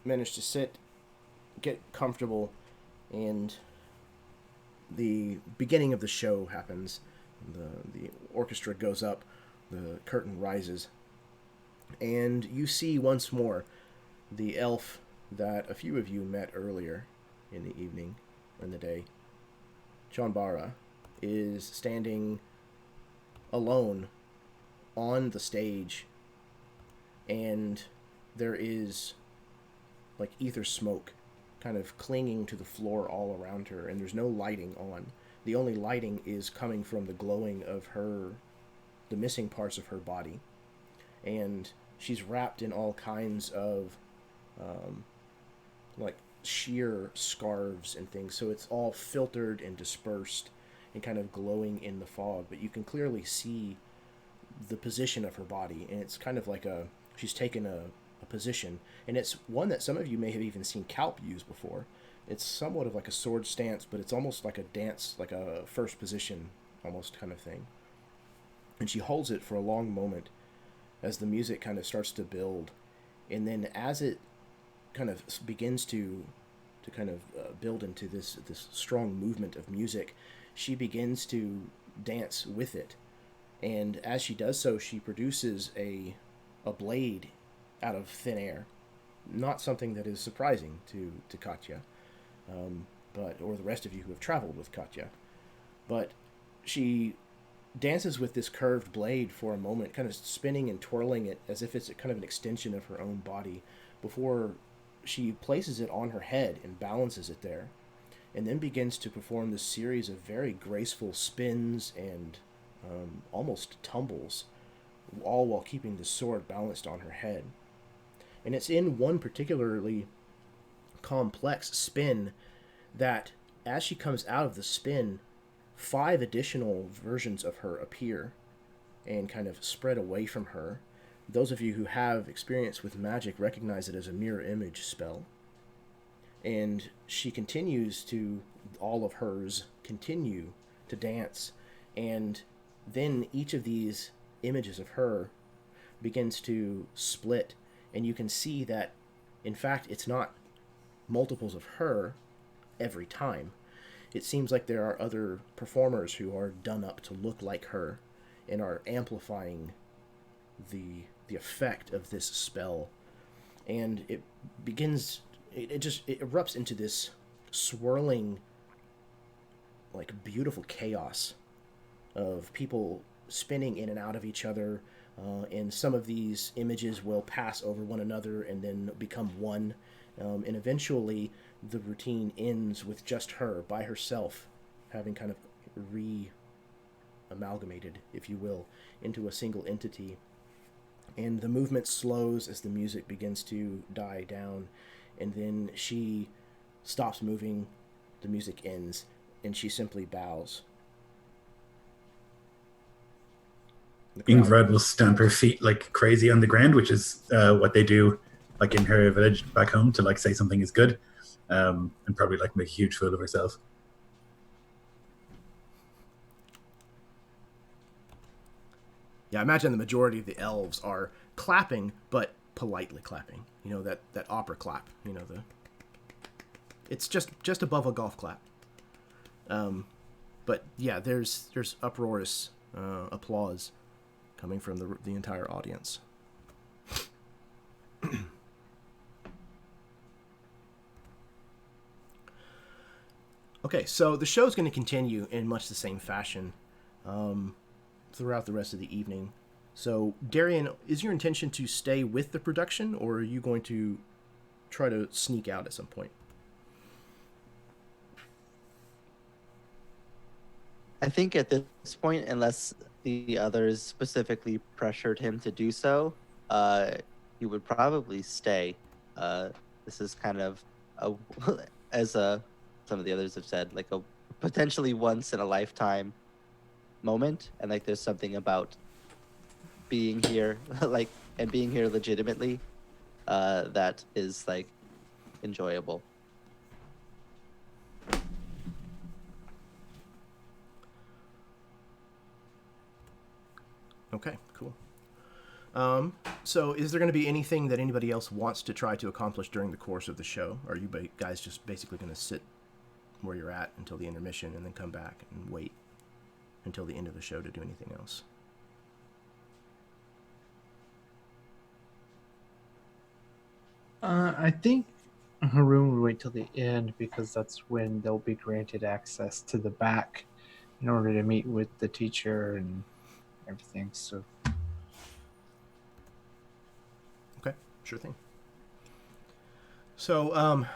A: manage to sit, get comfortable, and the beginning of the show happens. The orchestra goes up, the curtain rises, and you see once more the elf that a few of you met earlier in the evening, in the day. Chanbara is standing alone on the stage, and there is like ether smoke kind of clinging to the floor all around her, and there's no lighting on. The only lighting is coming from the glowing of the missing parts of her body. And she's wrapped in all kinds of like sheer scarves and things, so it's all filtered and dispersed and kind of glowing in the fog, but you can clearly see the position of her body, and it's kind of like she's taken a position, and it's one that some of you may have even seen Kalp use before. It's somewhat of like a sword stance, but it's almost like a dance, like a first position almost kind of thing. And she holds it for a long moment as the music kind of starts to build, and then as it kind of begins to kind of build into this strong movement of music, she begins to dance with it. And as she does so, she produces a blade out of thin air. Not something that is surprising to Katya, or the rest of you who have traveled with Katya. But she dances with this curved blade for a moment, kind of spinning and twirling it as if it's kind of an extension of her own body, before she places it on her head and balances it there, and then begins to perform this series of very graceful spins and almost tumbles, all while keeping the sword balanced on her head. And it's in one particularly complex spin that, as she comes out of the spin, 5 additional versions of her appear and kind of spread away from her. Those of you who have experience with magic recognize it as a mirror image spell. And she continues to, all of hers continue to dance, and then each of these images of her begins to split, and you can see that, in fact, it's not multiples of her every time. It seems like there are other performers who are done up to look like her and are amplifying the effect of this spell. And it begins, it erupts into this swirling, like, beautiful chaos of people spinning in and out of each other, and some of these images will pass over one another and then become one, and eventually the routine ends with just her by herself, having kind of re-amalgamated, if you will, into a single entity. And the movement slows as the music begins to die down, and then she stops moving, the music ends, and she simply bows.
C: Ingrid will stamp her feet like crazy on the ground, which is what they do like in her village back home to like say something is good, and probably like make a huge fool of herself.
A: Yeah, I imagine the majority of the elves are clapping, but politely clapping. You know, that opera clap. You know, it's just above a golf clap. But yeah, there's uproarious applause coming from the entire audience. Okay, so the show's going to continue in much the same fashion throughout the rest of the evening. So, Darian, is your intention to stay with the production, or are you going to try to sneak out at some point?
E: I think at this point, unless the others specifically pressured him to do so, he would probably stay. This is kind of, as some of the others have said, like a potentially once in a lifetime moment, and like there's something about being here, like, and being here legitimately, that is like enjoyable.
A: Okay, cool. So is there going to be anything that anybody else wants to try to accomplish during the course of the show? Or are you guys just basically going to sit where you're at until the intermission and then come back and wait until the end of the show to do anything else?
D: I think Haroon would wait till the end, because that's when they'll be granted access to the back in order to meet with the teacher and everything. So,
A: okay, sure thing. So,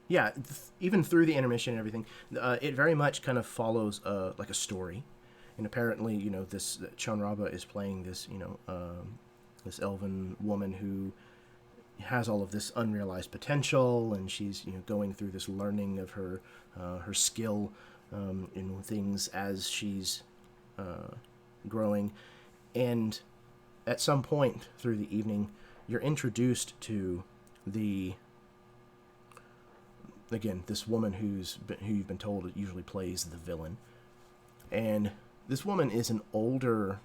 A: yeah, even through the intermission and everything, it very much kind of follows like a story. And apparently, this Chunraba is playing this, this elven woman who has all of this unrealized potential, and she's going through this learning of her skill in things as she's growing. And at some point through the evening, you're introduced to this woman who you've been told usually plays the villain. And this woman is an older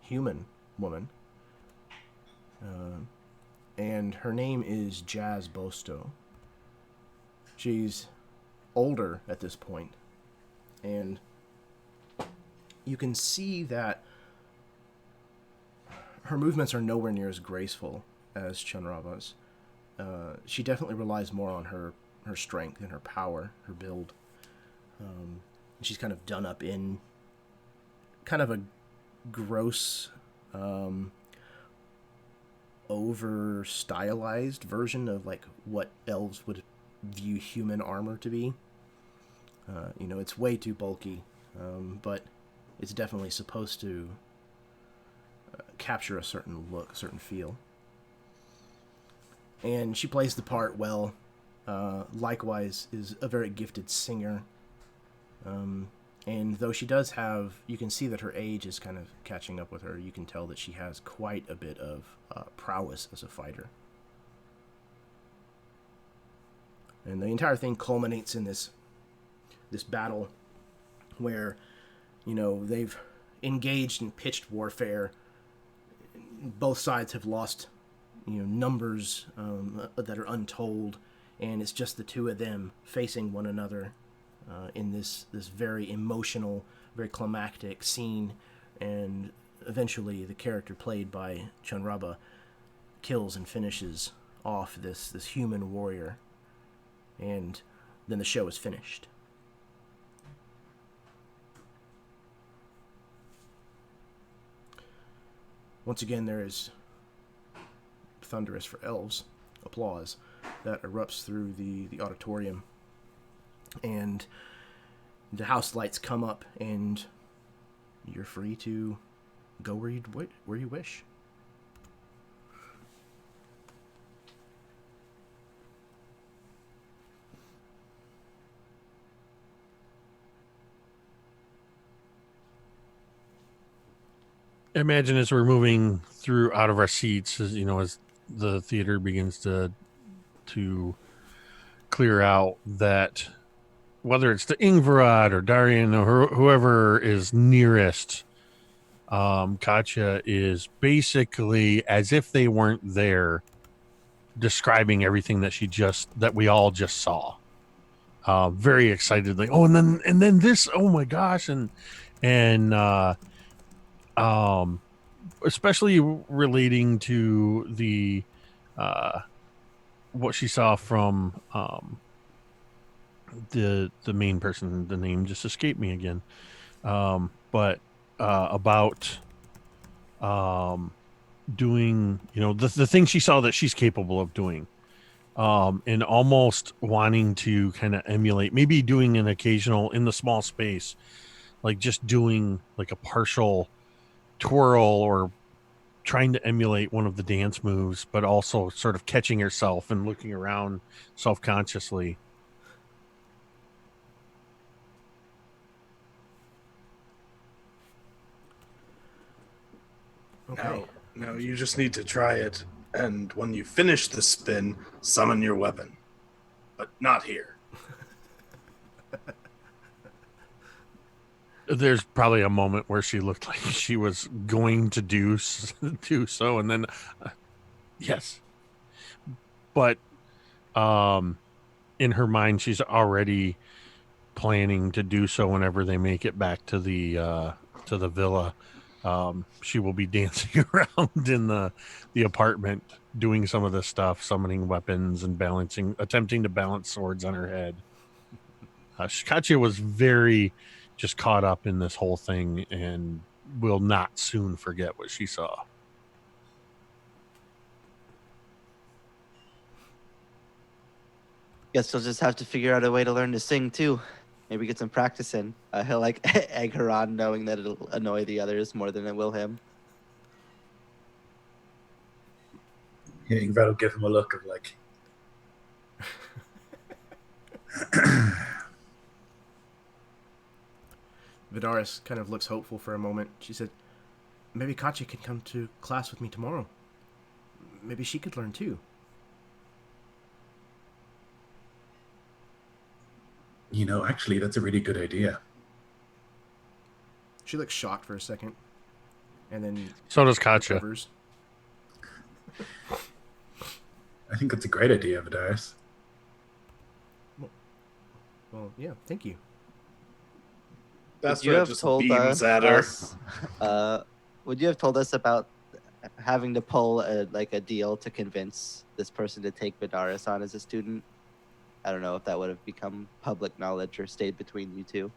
A: human woman. And her name is Jazz Bosto. She's older at this point. And you can see that her movements are nowhere near as graceful as Chunraba's. She definitely relies more on her strength and her power, her build. She's kind of done up in kind of a gross, over stylized version of like what elves would view human armor to be. It's way too bulky, but it's definitely supposed to capture a certain look, a certain feel. And she plays the part well. Likewise is a very gifted singer. And though she does have, you can see that her age is kind of catching up with her. You can tell that she has quite a bit of prowess as a fighter. And the entire thing culminates in this battle where, they've engaged in pitched warfare. Both sides have lost, numbers that are untold, and it's just the two of them facing one another in this very emotional, very climactic scene. And eventually the character played by Chunraba kills and finishes off this human warrior, and then the show is finished. Once again, there is thunderous for elves applause that erupts through the auditorium, and the house lights come up, and you're free to go where you wish.
B: I imagine as we're moving through out of our seats, as the theater begins to clear out, that whether it's the Ingvarad or Darian or whoever is nearest, Katya is basically, as if they weren't there, describing everything that we all just saw. Very excitedly. Oh, and then this. Oh my gosh, and especially relating to the what she saw from the main person. The name just escaped me again, but about doing the thing she saw that she's capable of doing, and almost wanting to kind of emulate, maybe doing an occasional in the small space, like just doing like a partial twirl or trying to emulate one of the dance moves, but also sort of catching herself and looking around self-consciously.
A: Okay.
F: No, you just need to try it, and when you finish the spin, summon your weapon. But not here.
B: There's probably a moment where she looked like she was going to do so, and then yes, but in her mind she's already planning to do so. Whenever they make it back to the villa, she will be dancing around in the apartment, doing some of this stuff, summoning weapons and attempting to balance swords on her head. Katya was very just caught up in this whole thing and will not soon forget what she saw.
E: Guess he'll just have to figure out a way to learn to sing too. Maybe get some practice in. He'll like egg her on, knowing that it'll annoy the others more than it will him.
C: Yeah, Ingrid will give him a look of like.
A: Vidaris kind of looks hopeful for a moment. She said, maybe Katya can come to class with me tomorrow. Maybe she could learn too.
C: You know, actually, that's a really good idea.
A: She looks shocked for a second. And then
B: So does Katya.
A: recovers.
C: I think that's a great idea, Vidaris.
A: Well, yeah, thank you.
F: That's
E: you
F: right.
E: have
F: Just
E: told
F: beams at her.
E: us, would you have told us about having to pull a deal to convince this person to take Vidaris on as a student? I don't know if that would have become public knowledge or stayed between you two.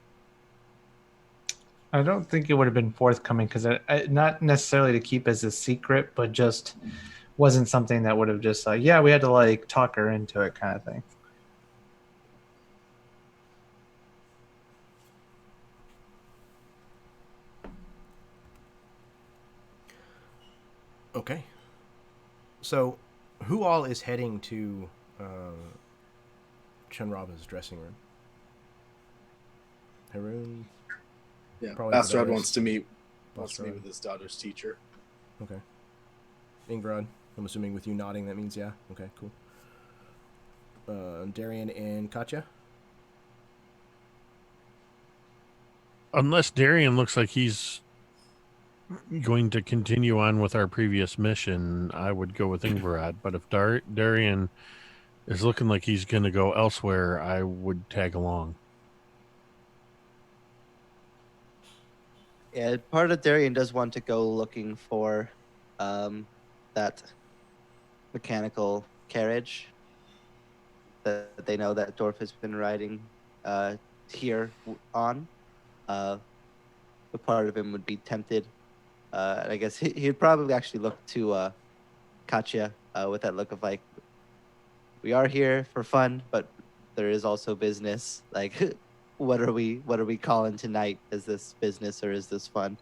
D: I don't think it would have been forthcoming because not necessarily to keep as a secret, but just wasn't something that would have just like, yeah, we had to like talk her into it kind of thing.
A: Okay. So, who all is heading to Chunraba's dressing room? Haroon?
F: Yeah,
A: Probably
F: Bastrad
A: Vidaris.
F: wants to meet
A: Bastrad.
F: with his daughter's teacher.
A: Okay. Ingrid, I'm assuming with you nodding, that means yeah. Okay, cool. Darian and Katya?
B: Unless Darian looks like he's going to continue on with our previous mission, I would go with Ingvarad. But if Darian is looking like he's going to go elsewhere, I would tag along.
E: Yeah, part of Darian does want to go looking for that mechanical carriage that they know that Dorf has been riding here on. But part of him would be tempted. And I guess he'd probably actually look to Katya with that look of like, we are here for fun, but there is also business. Like, what are we calling tonight? Is this business or is this fun?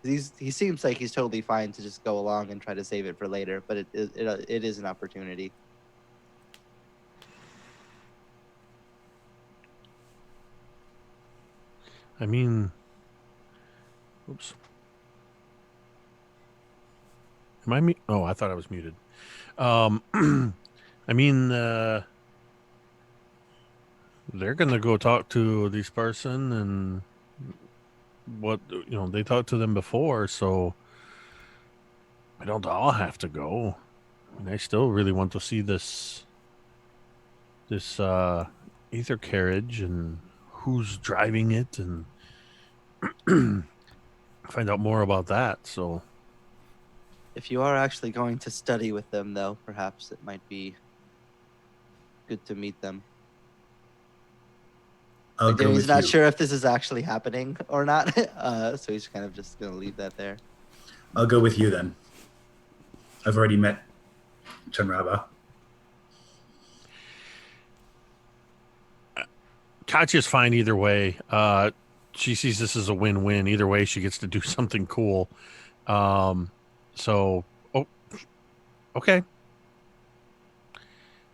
E: He seems like he's totally fine to just go along and try to save it for later, but it is an opportunity.
B: I mean, oops. Am I Oh, I thought I was muted. I mean, they're gonna go talk to this person, and they talked to them before, so I don't all have to go. And I still really want to see this ether carriage and who's driving it, and find out more about that. So
E: If you are actually going to study with them, though, perhaps it might be good to meet them.
C: I'll go
E: He's
C: with
E: not
C: you.
E: sure if this is actually happening or not, so he's kind of just going to leave that there.
C: I'll go with you then. I've already met Chunraba.
B: Katya's fine either way. She sees this as a win-win. Either way, she gets to do something cool. Okay.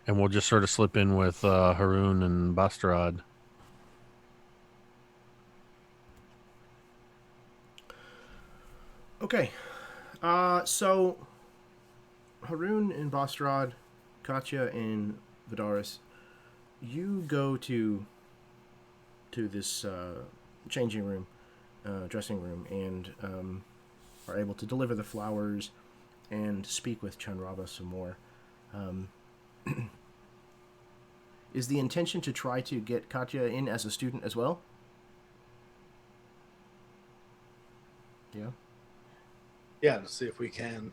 B: And we'll just sort of slip in with Haroon and Bastrad.
A: Okay. So Haroon and Bastrad, Katya and Vidaris, you go to this changing room, dressing room, and are able to deliver the flowers and speak with Chunraba some more. Is the intention to try to get Katya in as a student as well? Yeah.
F: Yeah, to see if we can.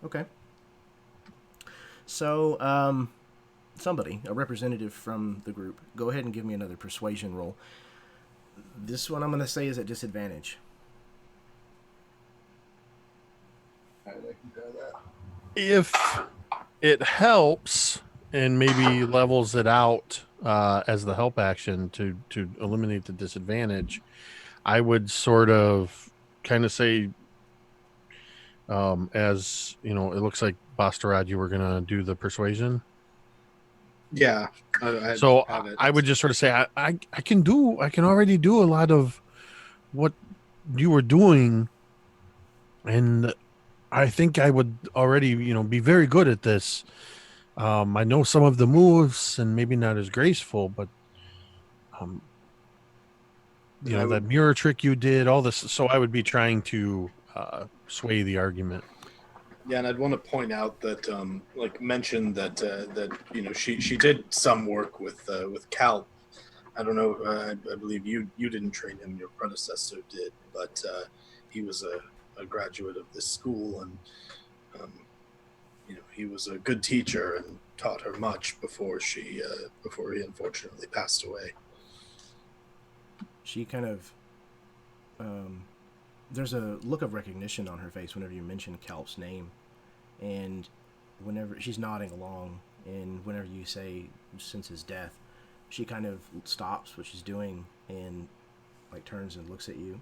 A: Okay. So, somebody, a representative from the group, go ahead and give me another persuasion roll. This one I'm going to say is at disadvantage.
B: If it helps, and maybe levels it out as the help action to eliminate the disadvantage, I would sort of kind of say, as you know, it looks like Bastarad, you were gonna do the persuasion.
F: Yeah, I
B: So
F: have it.
B: I would just sort of say, I can already do a lot of what you were doing, and I think I would already, be very good at this. I know some of the moves and maybe not as graceful, but um,
F: And I
B: that
F: would,
B: mirror trick you did, all this. So I would be trying to sway the argument.
F: yeah, and I'd want to point out that, like, mention that she did some work with Kalp. I don't know. I believe you didn't train him. Your predecessor did, but he was a graduate of this school, and um, he was a good teacher and taught her much before he unfortunately passed away.
A: She kind of there's a look of recognition on her face whenever you mention Kalp's name, and whenever she's nodding along, and whenever you say since his death, she kind of stops what she's doing and like turns and looks at you.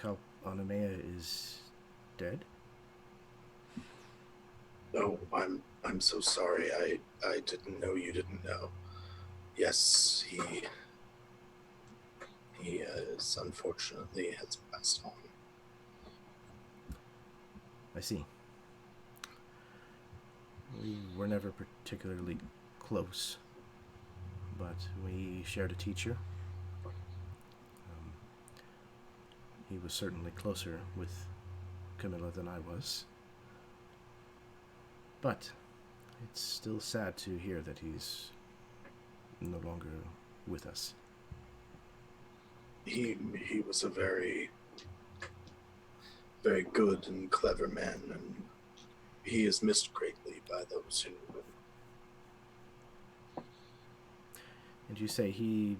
A: Kalp Anamea is dead?
F: Oh, I'm so sorry. I didn't know you didn't know. Yes, he is unfortunately has passed on.
A: I see. We were never particularly close, but we shared a teacher. He was certainly closer with Camilla than I was. But it's still sad to hear that he's no longer with us.
F: He was a very, very good and clever man, and he is missed greatly by those who.
A: And you say he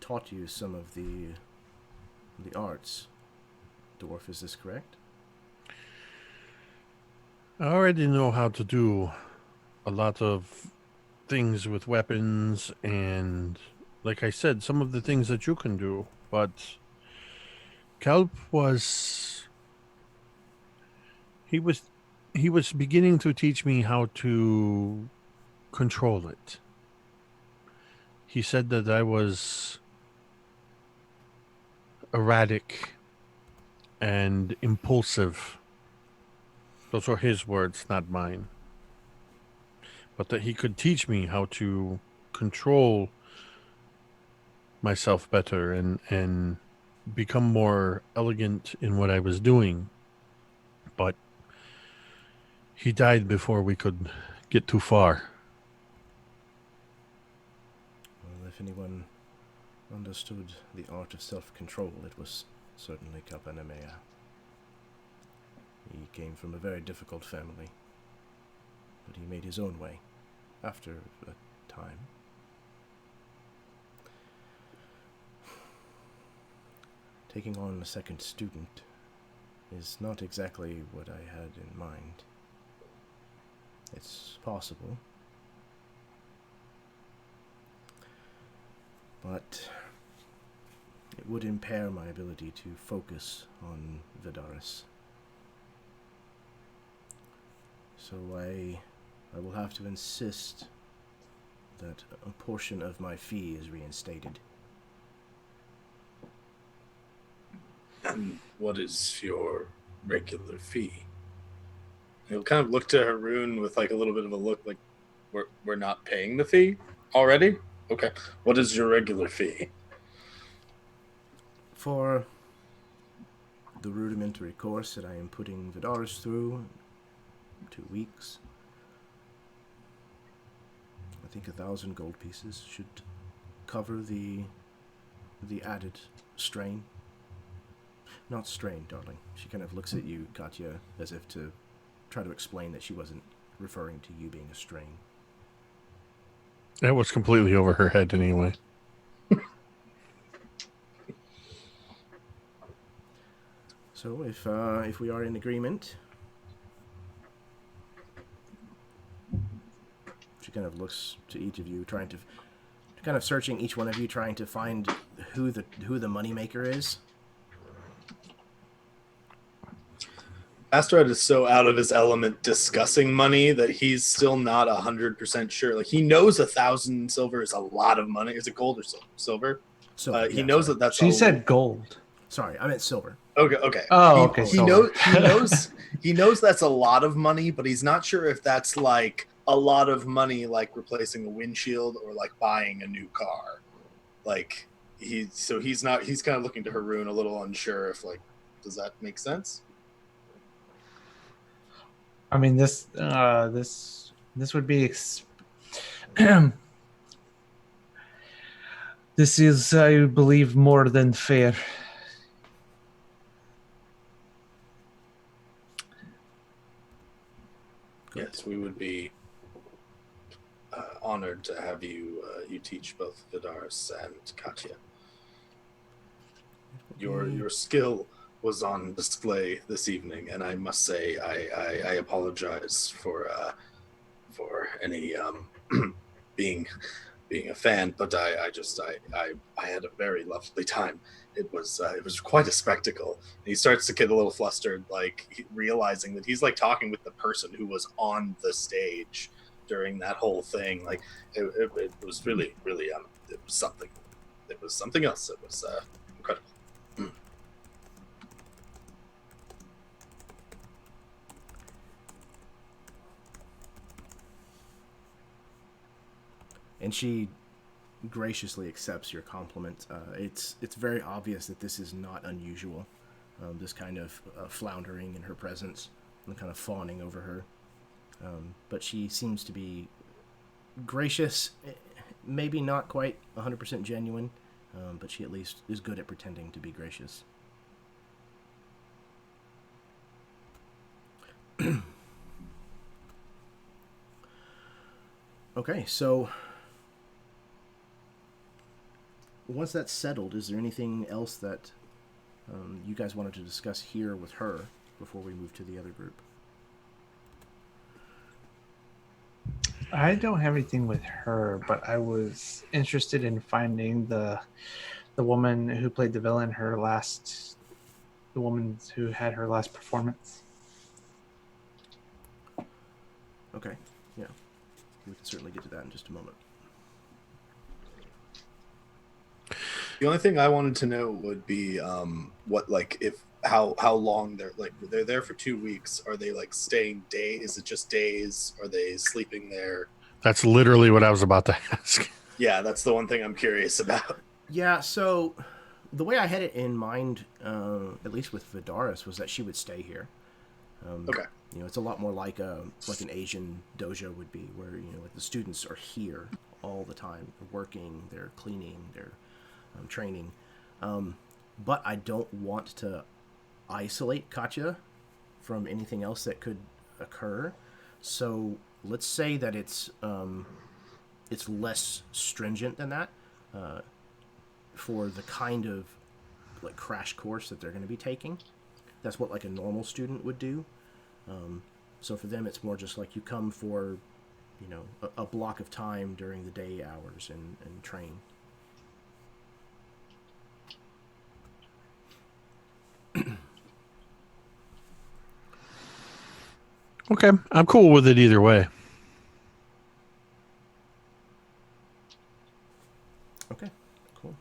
A: taught you some of the arts. Dwarf, is this correct?
B: I already know how to do a lot of things with weapons and, like I said, some of the things that you can do, but Kalp was he was he was beginning to teach me how to control it. He said that I was erratic and impulsive. Those were his words, not mine. But that he could teach me how to control myself better and become more elegant in what I was doing. But he died before we could get too far.
A: Well, if anyone understood the art of self-control, it was certainly Kalp Anamea. He came from a very difficult family, but he made his own way after a time. Taking on a second student is not exactly what I had in mind. It's possible, but it would impair my ability to focus on Vidaris. So I will have to insist that a portion of my fee is reinstated.
F: And what is your regular fee? He'll kind of look to Haroon with like a little bit of a look like we're not paying the fee already? Okay. What is your regular fee?
A: For the rudimentary course that I am putting Vidaris through, 2 weeks, I think 1,000 gold pieces should cover the added strain. Not strain, darling. She kind of looks at you, Katya, as if to try to explain that she wasn't referring to you being a strain.
B: That was completely over her head anyway.
A: So if we are in agreement, kind of looks to each of you, trying to kind of searching each one of you, trying to find who the moneymaker is.
F: Astrod is so out of his element discussing money that he's still not 100% sure. Like, he knows 1,000 silver is a lot of money. Is it gold or silver?
A: Silver.
F: He knows that that's.
D: She said gold.
A: Sorry, I meant silver.
F: Okay.
D: Oh, okay.
F: He knows that's a lot of money, but he's not sure if that's like a lot of money, like replacing a windshield or like buying a new car. Like he's kind of looking to Haroon, a little unsure if, like, does that make sense?
D: I mean, this would be this is, I believe, more than fair.
F: Yes, we would be honored to have you teach both Vidaris and Katya. Your skill was on display this evening, and I must say I apologize for any being a fan, but I had a very lovely time. It was quite a spectacle. And he starts to get a little flustered, like realizing that he's like talking with the person who was on the stage during that whole thing. Like it was really it was something. It was something else. It was incredible.
A: And she graciously accepts your compliment. It's very obvious that this is not unusual. This kind of floundering in her presence and kind of fawning over her. But she seems to be gracious, maybe not quite 100% genuine, but she at least is good at pretending to be gracious. Okay, so once that's settled, is there anything else that you guys wanted to discuss here with her before we move to the other group?
D: I don't have anything with her, but I was interested in finding the woman who played the villain, the woman who had her last performance.
A: Okay, yeah. We can certainly get to that in just a moment.
F: The only thing I wanted to know would be how long they're there for 2 weeks. Are they like staying days? Is it just days? Are they sleeping there?
B: That's literally what I was about to ask.
F: Yeah, that's the one thing I'm curious about.
A: Yeah, so the way I had it in mind, at least with Vidaris, was that she would stay here.
F: Okay.
A: You know, it's a lot more like an Asian dojo would be, where, you know, like the students are here all the time. They're working, they're cleaning, they're training. But I don't want to isolate Katya from anything else that could occur. So let's say that it's less stringent than that for the kind of like crash course that they're going to be taking. That's what like a normal student would do. So for them, it's more just like you come for, you know, a block of time during the day hours and train.
B: Okay, I'm cool with it either way.
A: Okay, cool.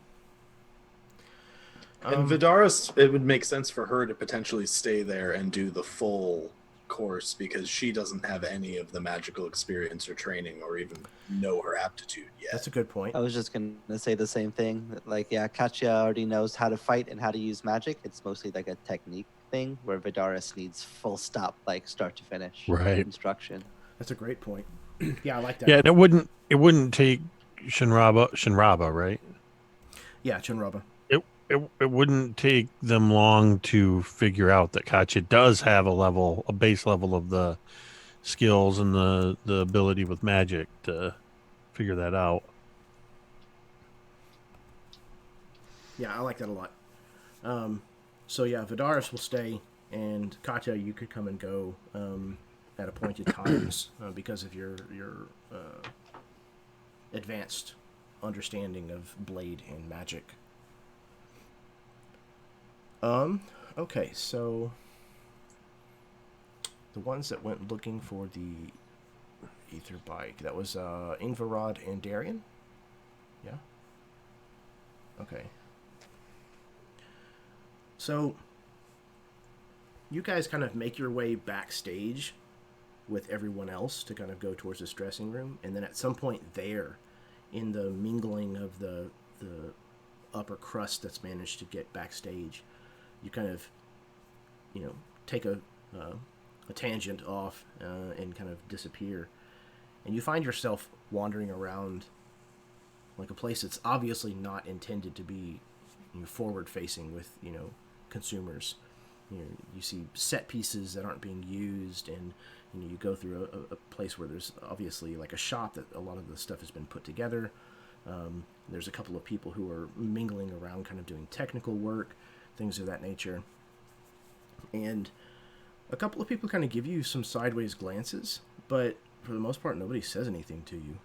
F: And Vidaris, it would make sense for her to potentially stay there and do the full course because she doesn't have any of the magical experience or training or even know her aptitude yet.
A: That's a good point.
E: I was just going to say the same thing. Like, yeah, Katya already knows how to fight and how to use magic. It's mostly like a technique thing where Vidaris needs full stop, like start to finish instruction.
A: That's a great point. Yeah, I like that.
B: Yeah, and it wouldn't take Shinraba, right?
A: Yeah, Shinraba.
B: It wouldn't take them long to figure out that Katya does have a base level of the skills and the ability with magic to figure that out.
A: Yeah, I like that a lot. So yeah, Vidaris will stay, and Katya, you could come and go at appointed times because of your advanced understanding of blade and magic. Okay, so the ones that went looking for the ether bike, that was Ingvarad and Darian? Yeah? Okay. So you guys kind of make your way backstage with everyone else to kind of go towards this dressing room, and then at some point there, in the mingling of the upper crust that's managed to get backstage, you kind of, take a tangent off and kind of disappear, and you find yourself wandering around like a place that's obviously not intended to be forward facing with consumers. You see set pieces that aren't being used, and you go through a place where there's obviously like a shop that a lot of the stuff has been put together. There's a couple of people who are mingling around, kind of doing technical work, things of that nature. And a couple of people kind of give you some sideways glances, but for the most part, nobody says anything to you.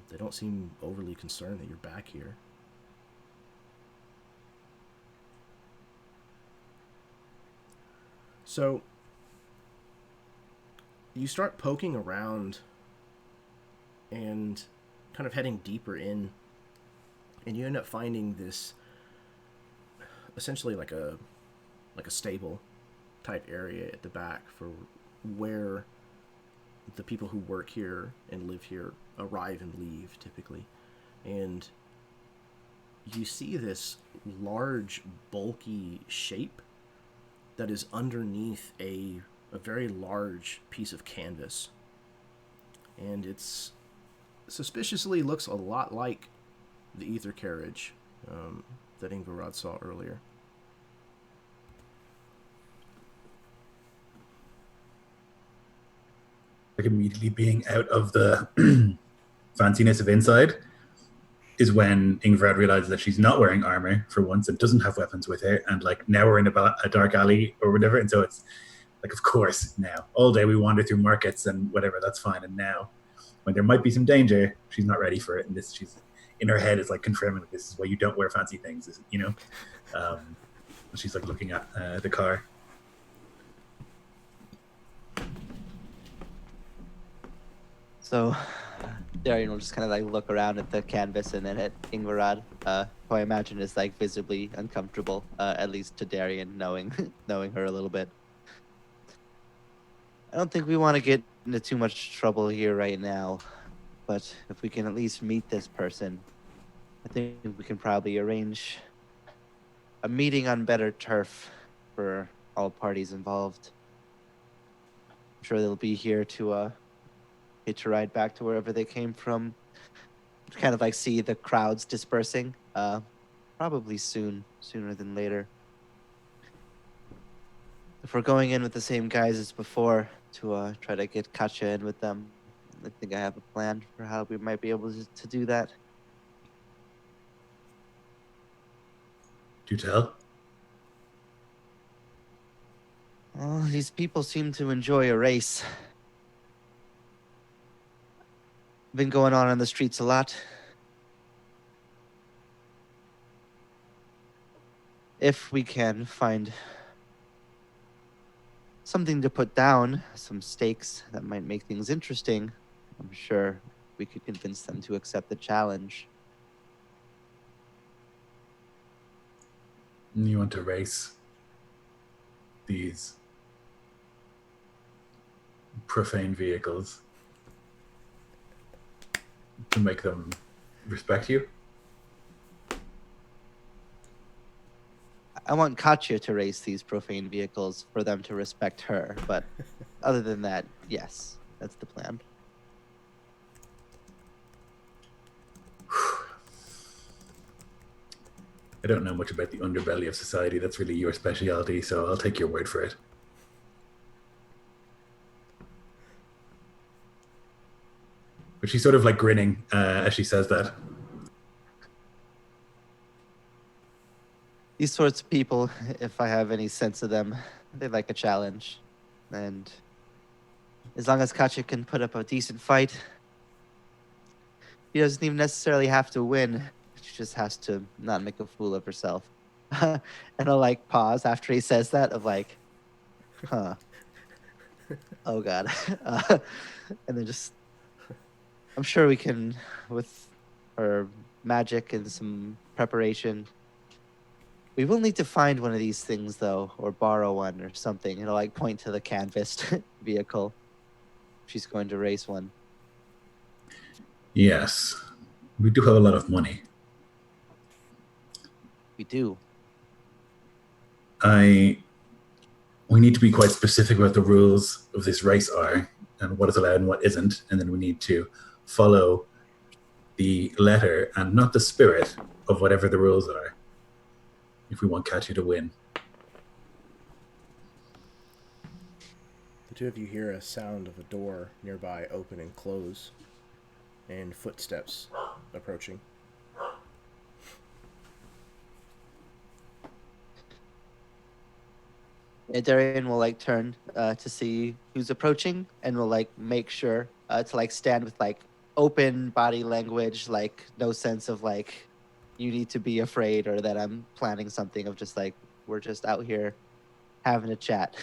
A: They don't seem overly concerned that you're back here. So you start poking around and kind of heading deeper in, and you end up finding this essentially like a stable type area at the back for where the people who work here and live here arrive and leave typically. And you see this large, bulky shape that is underneath a very large piece of canvas. And it's suspiciously looks a lot like the ether carriage that Ingvarad saw earlier.
C: Like immediately being out of the fanciness of inside is when Ingvarad realizes that she's not wearing armor for once and doesn't have weapons with her, and like now we're in a dark alley or whatever, and so it's like, of course, now all day we wander through markets and whatever, that's fine, and now when there might be some danger, she's not ready for it, and this she's in her head is like confirming that this is why you don't wear fancy things, she's like looking at the car.
E: So Darian will just kind of like look around at the canvas and then at Ingvarad, who I imagine is like visibly uncomfortable, at least to Darian, knowing her a little bit. I don't think we want to get into too much trouble here right now, but if we can at least meet this person, I think we can probably arrange a meeting on better turf for all parties involved. I'm sure they'll be here to hitch a ride back to wherever they came from. Kind of like see the crowds dispersing, probably sooner than later. If we're going in with the same guys as before to try to get Katya in with them, I think I have a plan for how we might be able to do that.
C: Do tell.
E: Well, these people seem to enjoy a race. Been going on in the streets a lot. If we can find something to put down, some stakes that might make things interesting, I'm sure we could convince them to accept the challenge.
C: You want to race these profane vehicles to make them respect you?
E: I want Katya to race these profane vehicles for them to respect her, but other than that, yes, that's the plan.
C: I don't know much about the underbelly of society. That's really your specialty, so I'll take your word for it. But she's sort of like grinning as she says that.
E: These sorts of people, if I have any sense of them, they like a challenge. And as long as Katya can put up a decent fight, She doesn't even necessarily have to win. She just has to not make a fool of herself. And I'll like pause after he says that of like, huh. Oh God. And then just, I'm sure we can, with her magic and some preparation. We will need to find one of these things though, or borrow one or something. It'll like point to the canvassed vehicle. She's going to race one.
C: Yes. We do have a lot of money.
E: We do.
C: We need to be quite specific about the rules of this race are and what is allowed and what isn't, and then we need to follow the letter and not the spirit of whatever the rules are if we want Katya to win.
A: The two of you hear a sound of a door nearby open and close, and footsteps approaching.
E: Yeah, Darian will like turn to see who's approaching, and will like make sure to like stand with like open body language, like no sense of like you need to be afraid or that I'm planning something. Of just like we're just out here having a chat.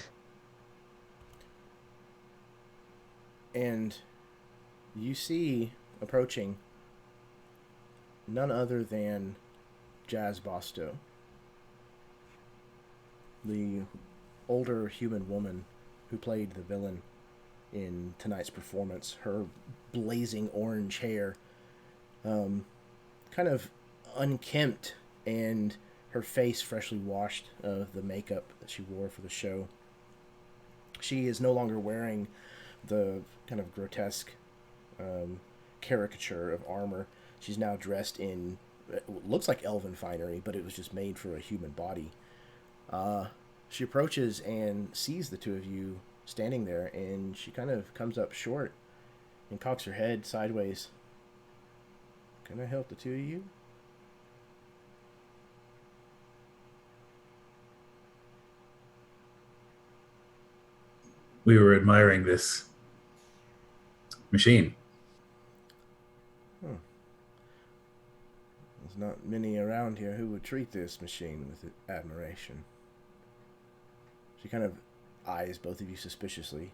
A: And you see approaching none other than Jazz Bosto, the older human woman who played the villain in tonight's performance. Her blazing orange hair, kind of unkempt, and her face freshly washed of the makeup that she wore for the show. She is no longer wearing the kind of grotesque caricature of armor. She's now dressed in, it looks like elven finery, but it was just made for a human body. She approaches and sees the two of you standing there, and she kind of comes up short and cocks her head sideways. Can I help the two of you?
C: We were admiring this machine.
A: There's not many around here who would treat this machine with admiration. She kind of eyes both of you suspiciously.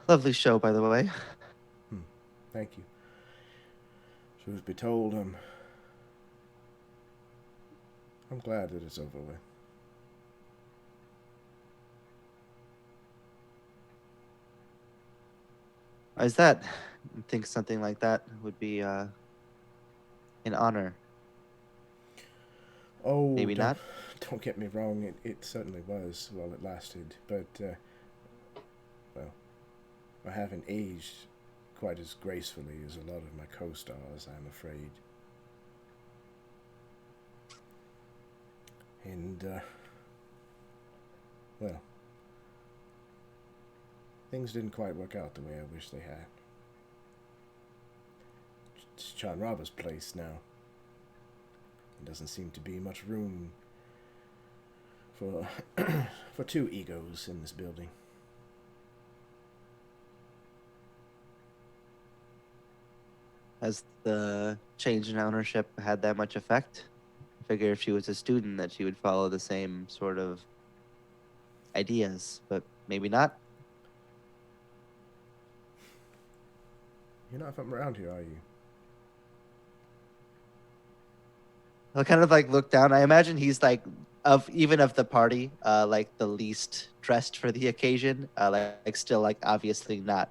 E: Lovely show, by the way.
A: Thank you. Truth be told, I'm glad that it's over with.
E: Why is that? I think something like that would be an honor.
A: Oh,
E: Maybe not.
A: Don't get me wrong. It certainly was while it lasted, but well, I haven't aged quite as gracefully as a lot of my co-stars, I'm afraid. And well, things didn't quite work out the way I wish they had. It's John Robert's place now. There doesn't seem to be much room for for two egos in this building.
E: Has the change in ownership had that much effect? I figure if she was a student that she would follow the same sort of ideas, but maybe not.
A: You're not from around here, are you?
E: I'll kind of like look down. I imagine he's like of the party, like the least dressed for the occasion. Like still like obviously not,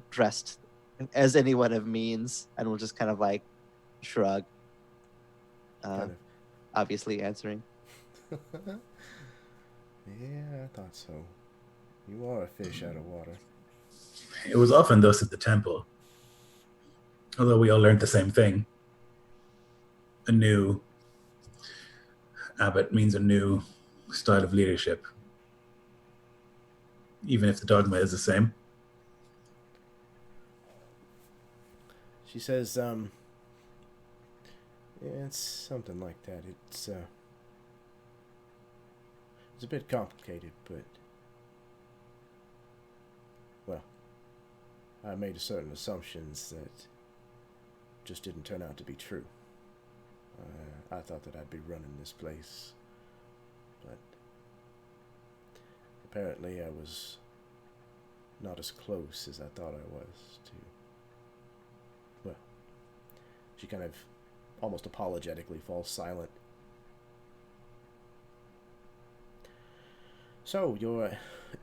E: dressed as anyone of means, and we'll just kind of like shrug. Obviously answering.
A: Yeah, I thought so. You are a fish out of water.
C: It was often thus at the temple. Although we all learned the same thing. A new abbot means a new style of leadership. Even if the dogma is the same.
A: She says, yeah, it's something like that. It's a bit complicated, but, well, I made certain assumptions that just didn't turn out to be true. I thought that I'd be running this place, but apparently I was not as close as I thought I was to... Well, she kind of almost apologetically falls silent. So, you're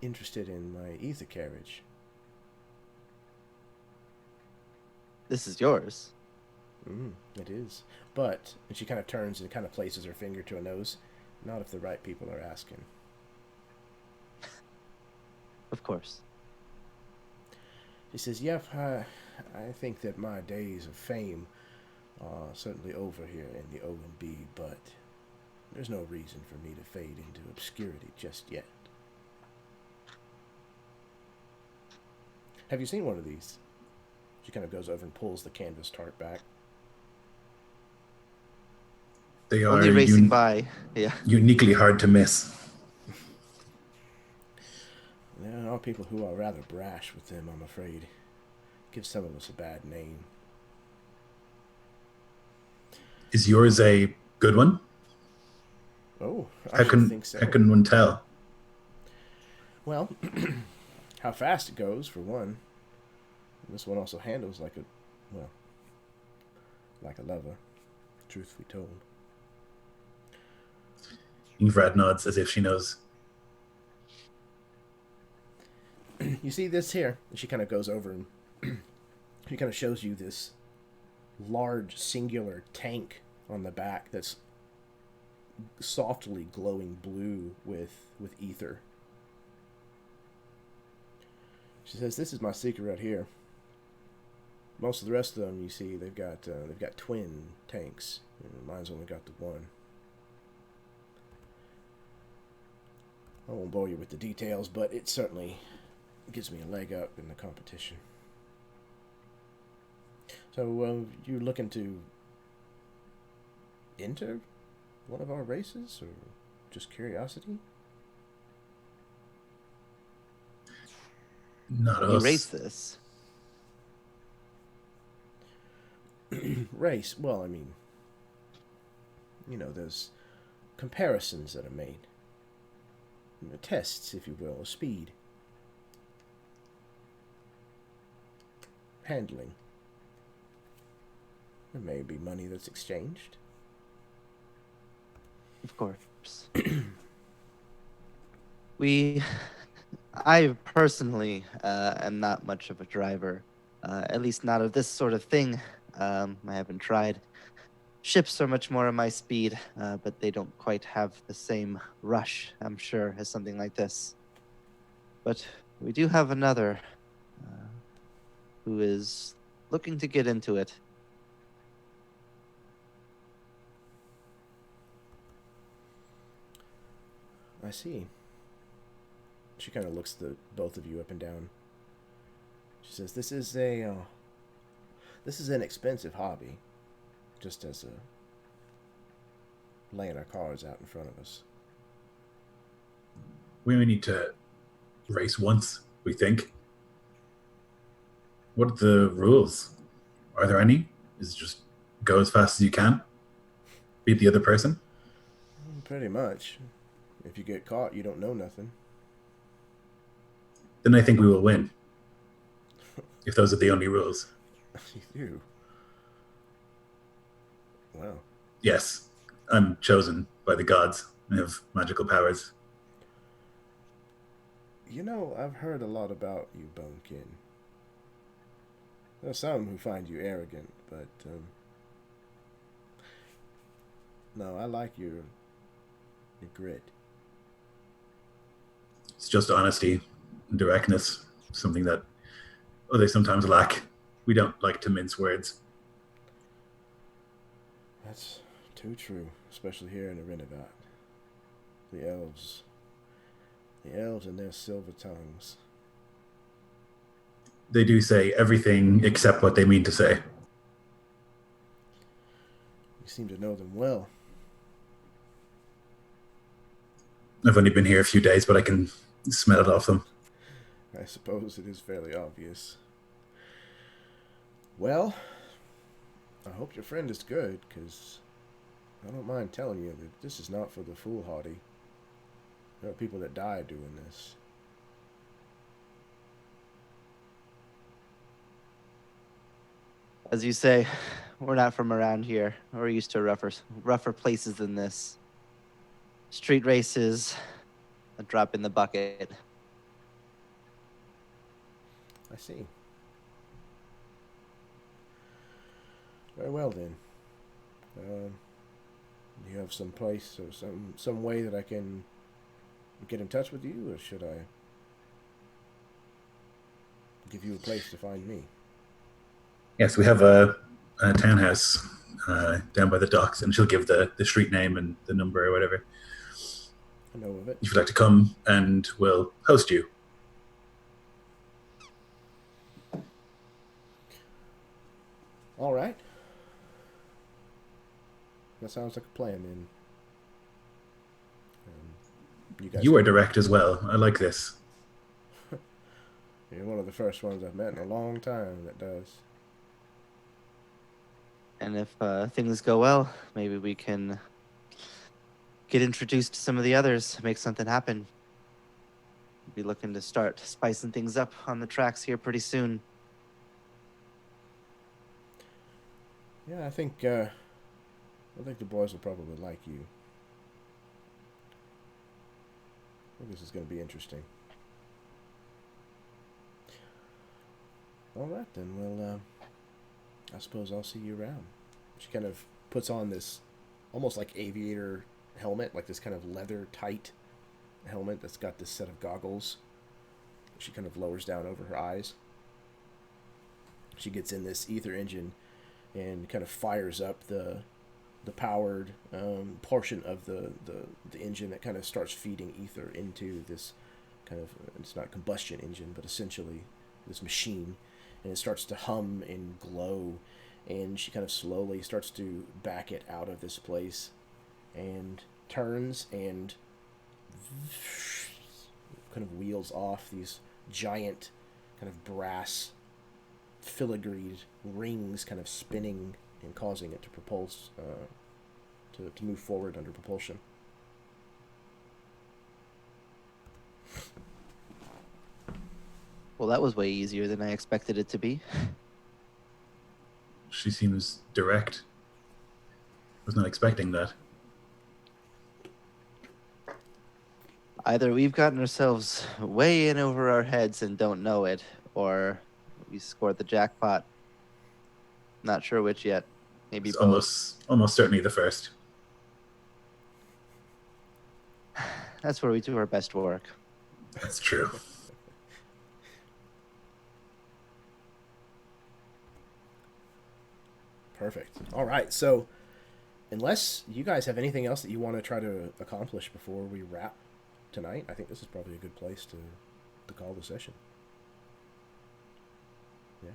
A: interested in my ether carriage?
E: This is yours.
A: It is. But, and she kind of turns and kind of places her finger to her nose, not if the right people are asking.
E: Of course.
A: She says, yep, I think that my days of fame are certainly over here in the O&B, but there's no reason for me to fade into obscurity just yet. Have you seen one of these? She kind of goes over and pulls the canvas tarp back.
C: They are
E: Only racing by. Yeah.
C: uniquely hard to miss.
A: There are people who are rather brash with them, I'm afraid. Gives some of us a bad name.
C: Is yours a good one?
A: Oh, I
C: How
A: should
C: can
A: think so.
C: how can one tell?
A: Well, how fast it goes, for one. This one also handles like a lever, truth be told.
C: Vrad nods as if she knows.
A: You see this here? And she kind of goes over and she kind of shows you this large singular tank on the back that's softly glowing blue with ether. She says, "This is my secret right here. Most of the rest of them, you see, they've got twin tanks. Mine's only got the one. I won't bore you with the details, but it certainly gives me a leg up in the competition." So, you looking to enter one of our races, or just curiosity?
C: Not
E: You
C: us.
E: race this.
A: Race? Well, I mean, there's comparisons that are made. Tests, if you will, of speed. Handling. There may be money that's exchanged.
E: Of course. I personally am not much of a driver, at least not of this sort of thing. I haven't tried. Ships are much more of my speed, but they don't quite have the same rush, I'm sure, as something like this. But we do have another who is looking to get into it.
A: I see. She kind of looks both of you up and down. She says, this is an expensive hobby, just as laying our cards out in front of us.
C: We only need to race once, we think. What are the rules? Are there any? Is it just go as fast as you can? Beat the other person?
A: Pretty much. If you get caught, you don't know nothing.
C: Then I think we will win. If those are the only rules.
A: You do? Wow.
C: Yes, I'm chosen by the gods. I have magical powers.
A: I've heard a lot about you, Bonekin. There are some who find you arrogant, but, no, I like your grit.
C: It's just honesty and directness, something that others sometimes lack. We don't like to mince words.
A: That's too true, especially here in Arinivat. The elves and their silver tongues.
C: They do say everything except what they mean to say.
A: You seem to know them well.
C: I've only been here a few days, but I can smell it off them.
A: I suppose it is fairly obvious. Well, I hope your friend is good, because I don't mind telling you that this is not for the foolhardy. There are people that die doing this.
E: As you say, we're not from around here. We're used to rougher places than this. Street races, a drop in the bucket.
A: I see. Very well then. Do you have some place or some way that I can get in touch with you, or should I give you a place to find me?
C: Yes, we have a townhouse down by the docks, and she'll give the street name and the number or whatever.
A: I know of it.
C: If you'd like to come, and we'll host you.
A: All right. That sounds like a plan, then.
C: You are direct as well. I like this.
A: You're one of the first ones I've met in a long time that does.
E: And if things go well, maybe we can get introduced to some of the others, make something happen. Be looking to start spicing things up on the tracks here pretty soon.
A: Yeah, I think the boys will probably like you. I think this is going to be interesting. All right, then. Well, I suppose I'll see you around. She kind of puts on this almost like aviator helmet, like this kind of leather tight helmet that's got this set of goggles. She kind of lowers down over her eyes. She gets in this ether engine and kind of fires up the powered portion of the engine that kind of starts feeding ether into this kind of, it's not combustion engine, but essentially this machine, and it starts to hum and glow, and she kind of slowly starts to back it out of this place and turns and kind of wheels off these giant kind of brass filigreed rings kind of spinning and causing it to propulse, to move forward under propulsion.
E: Well, that was way easier than I expected it to be.
C: She seems direct. Was not expecting that.
E: Either we've gotten ourselves way in over our heads and don't know it, or we scored the jackpot. Not sure which yet. Maybe
C: It's
E: both.
C: almost certainly the first.
E: That's where we do our best work.
C: That's true.
A: Perfect. All right. So, unless you guys have anything else that you want to try to accomplish before we wrap tonight, I think this is probably a good place to call the session. Yeah.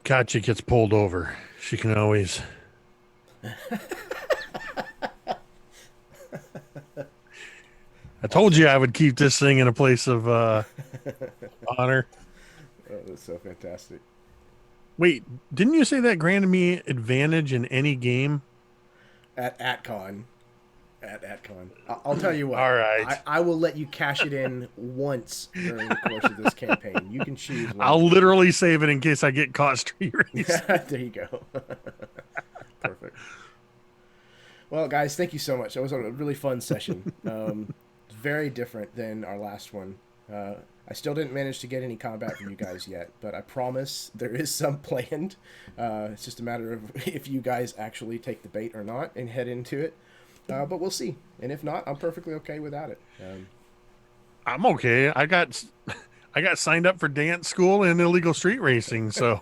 B: Katya gets pulled over. She can always. I told you I would keep this thing in a place of honor.
A: Oh, that's so fantastic.
B: Wait, didn't you say that granted me advantage in any game?
A: At AtCon. I'll tell you what.
B: All right.
A: I will let you cash it in once during the course of this campaign. You can choose one.
B: I'll literally save it in case I get caught street racing.
A: There you go. Perfect. Well, guys, thank you so much. That was a really fun session. Very different than our last one. I still didn't manage to get any combat from you guys yet, but I promise there is some planned. It's just a matter of if you guys actually take the bait or not and head into it. But we'll see. And if not, I'm perfectly okay without it.
B: I'm okay. I got signed up for dance school and illegal street racing, so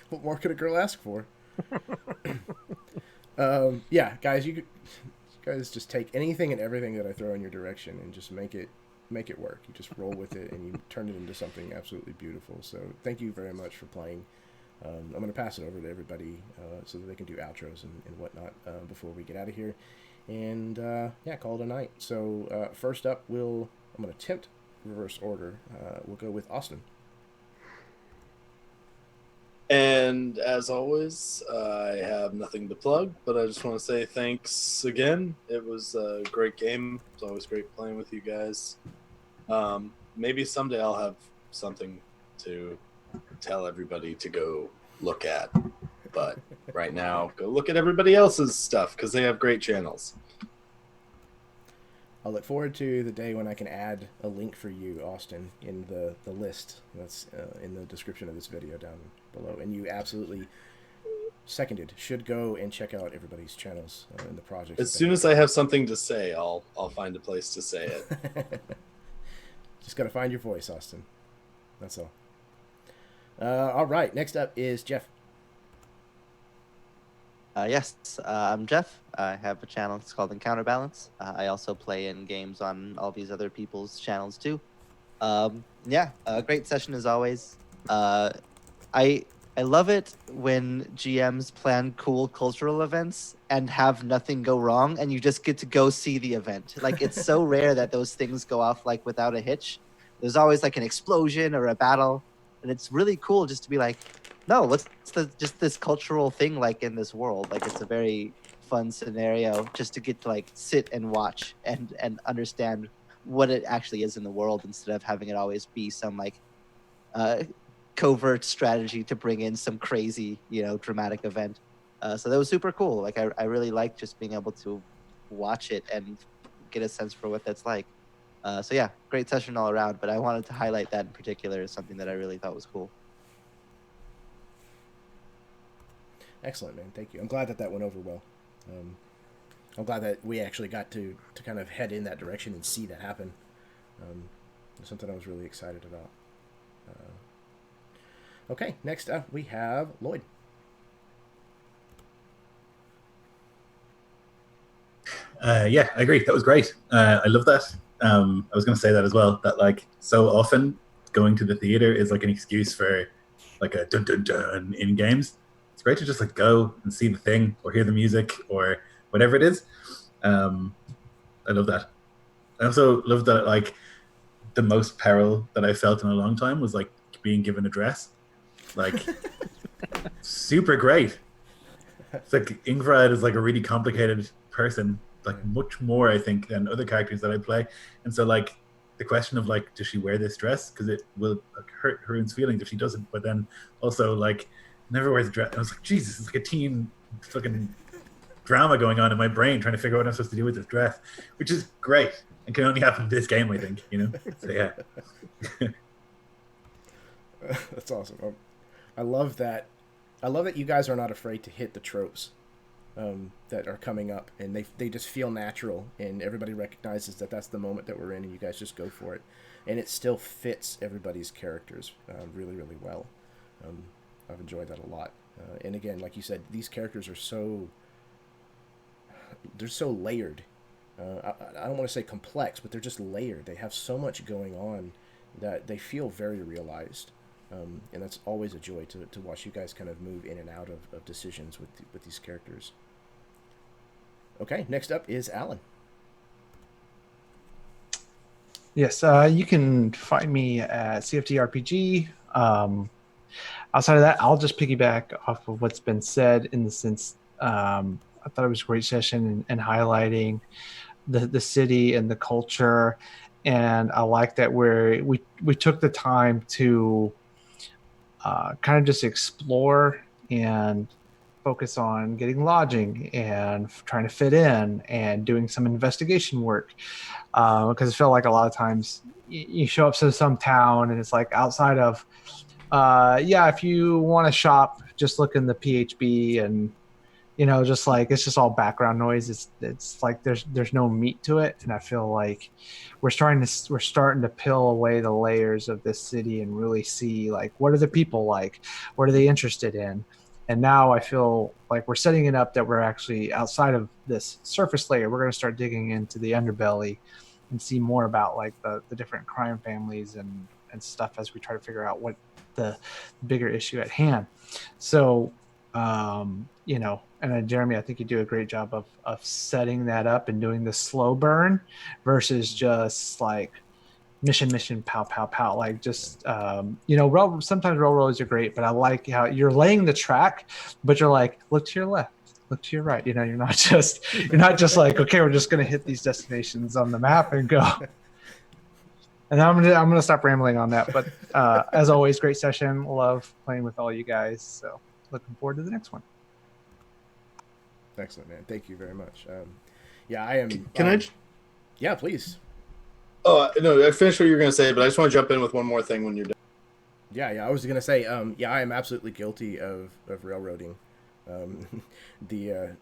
A: what more could a girl ask for? Yeah, guys, you guys just take anything and everything that I throw in your direction and just make it work. You just roll with it and you turn it into something absolutely beautiful. So thank you very much for playing. I'm going to pass it over to everybody so that they can do outros and whatnot before we get out of here. And call it a night. So first up, I'm going to attempt reverse order. We'll go with Austin.
F: And as always, I have nothing to plug, but I just want to say thanks again. It was a great game. It's always great playing with you guys. Maybe someday I'll have something to tell everybody to go look at. But right now, go look at everybody else's stuff because they have great channels.
A: I'll look forward to the day when I can add a link for you, Austin, in the list that's in the description of this video down below. And you absolutely seconded should go and check out everybody's channels in the project.
F: As soon as I have something to say, I'll find a place to say it.
A: Just got to find your voice, Austin. That's all. All right, next up is Jeff.
E: Yes, I'm Jeff. I have a channel. It's called Counterbalance. I also play in games on all these other people's channels too. Yeah, a great session as always. I love it when GMs plan cool cultural events and have nothing go wrong, and you just get to go see the event. Like, it's so rare that those things go off like without a hitch. There's always like an explosion or a battle, and it's really cool just to be like, no, what's just this cultural thing like in this world? Like, it's a very fun scenario just to get to like sit and watch and understand what it actually is in the world instead of having it always be some like covert strategy to bring in some crazy, dramatic event. So that was super cool. Like, I really like just being able to watch it and get a sense for what that's like. So yeah, great session all around, but I wanted to highlight that in particular as something that I really thought was cool.
A: Excellent, man. Thank you. I'm glad that went over well. I'm glad that we actually got to kind of head in that direction and see that happen. It's something I was really excited about. Okay, next up we have Lloyd.
C: Yeah, I agree. That was great. I love that. I was going to say that as well, that like so often going to the theater is like an excuse for like a dun dun dun in games. It's great to just like go and see the thing or hear the music or whatever it is. I love that. I also love that like the most peril that I felt in a long time was like being given a dress. Like super great. It's like Ingrid is like a really complicated person, like much more I think than other characters that I play. And so like the question of like, does she wear this dress? Because it will like, hurt Haroon's feelings if she doesn't. But then also like never wears a dress. I was like, Jesus, it's like a teen fucking drama going on in my brain trying to figure out what I'm supposed to do with this dress, which is great and can only happen in this game, I think, So yeah.
A: That's awesome. I love that. I love that you guys are not afraid to hit the tropes that are coming up, and they just feel natural, and everybody recognizes that that's the moment that we're in, and you guys just go for it, and it still fits everybody's characters really, really well. I've enjoyed that a lot, and again, like you said, these characters are they're so layered. I don't want to say complex, but they're just layered. They have so much going on that they feel very realized. And that's always a joy to watch you guys kind of move in and out of decisions with these characters. Okay, next up is Alan.
D: Yes, you can find me at CFT RPG. Outside of that, I'll just piggyback off of what's been said in the sense I thought it was a great session and highlighting the city and the culture, and I like that we took the time to kind of just explore and focus on getting lodging and trying to fit in and doing some investigation work, because I feel like a lot of times you show up to some town and it's like outside of if you want to shop, just look in the PHB and just like it's just all background noise. It's like there's no meat to it, and I feel like we're starting to peel away the layers of this city and really see like what are the people like, what are they interested in, and now I feel like we're setting it up that we're actually outside of this surface layer. We're going to start digging into the underbelly and see more about like the different crime families and stuff as we try to figure out what the bigger issue at hand. So and then Jeremy, I think you do a great job of setting that up and doing the slow burn versus just like mission, pow, pow, pow. Like just, sometimes railroads are great, but I like how you're laying the track, but you're like, look to your left, look to your right. You're not just like, okay, we're just going to hit these destinations on the map and go. And I'm gonna stop rambling on that. But as always, great session. Love playing with all you guys. So looking forward to the next one.
A: Excellent, man. Thank you very much. I am.
F: Can I?
A: Yeah, please.
F: Oh no, I finished what you were going to say, but I just want to jump in with one more thing when you're done.
A: Yeah. I was gonna say. I am absolutely guilty of railroading. The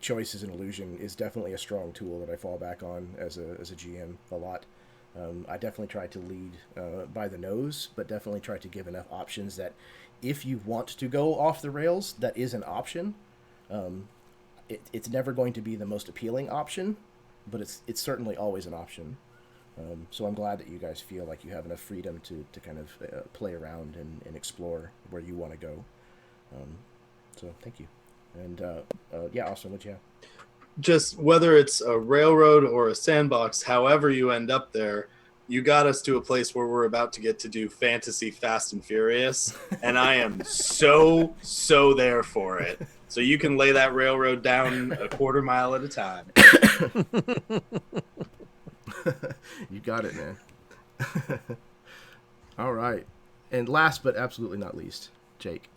A: choice as an illusion is definitely a strong tool that I fall back on as a GM a lot. I definitely try to lead by the nose, but definitely try to give enough options that if you want to go off the rails, that is an option. It's never going to be the most appealing option, but it's certainly always an option. So I'm glad that you guys feel like you have enough freedom to kind of play around and explore where you want to go. So thank you. And Austin, what you have?
F: Just whether it's a railroad or a sandbox, however you end up there, you got us to a place where we're about to get to do fantasy Fast and Furious, and I am so there for it. So you can lay that railroad down a quarter mile at a time.
A: You got it, man. All right. And last but absolutely not least, Jake.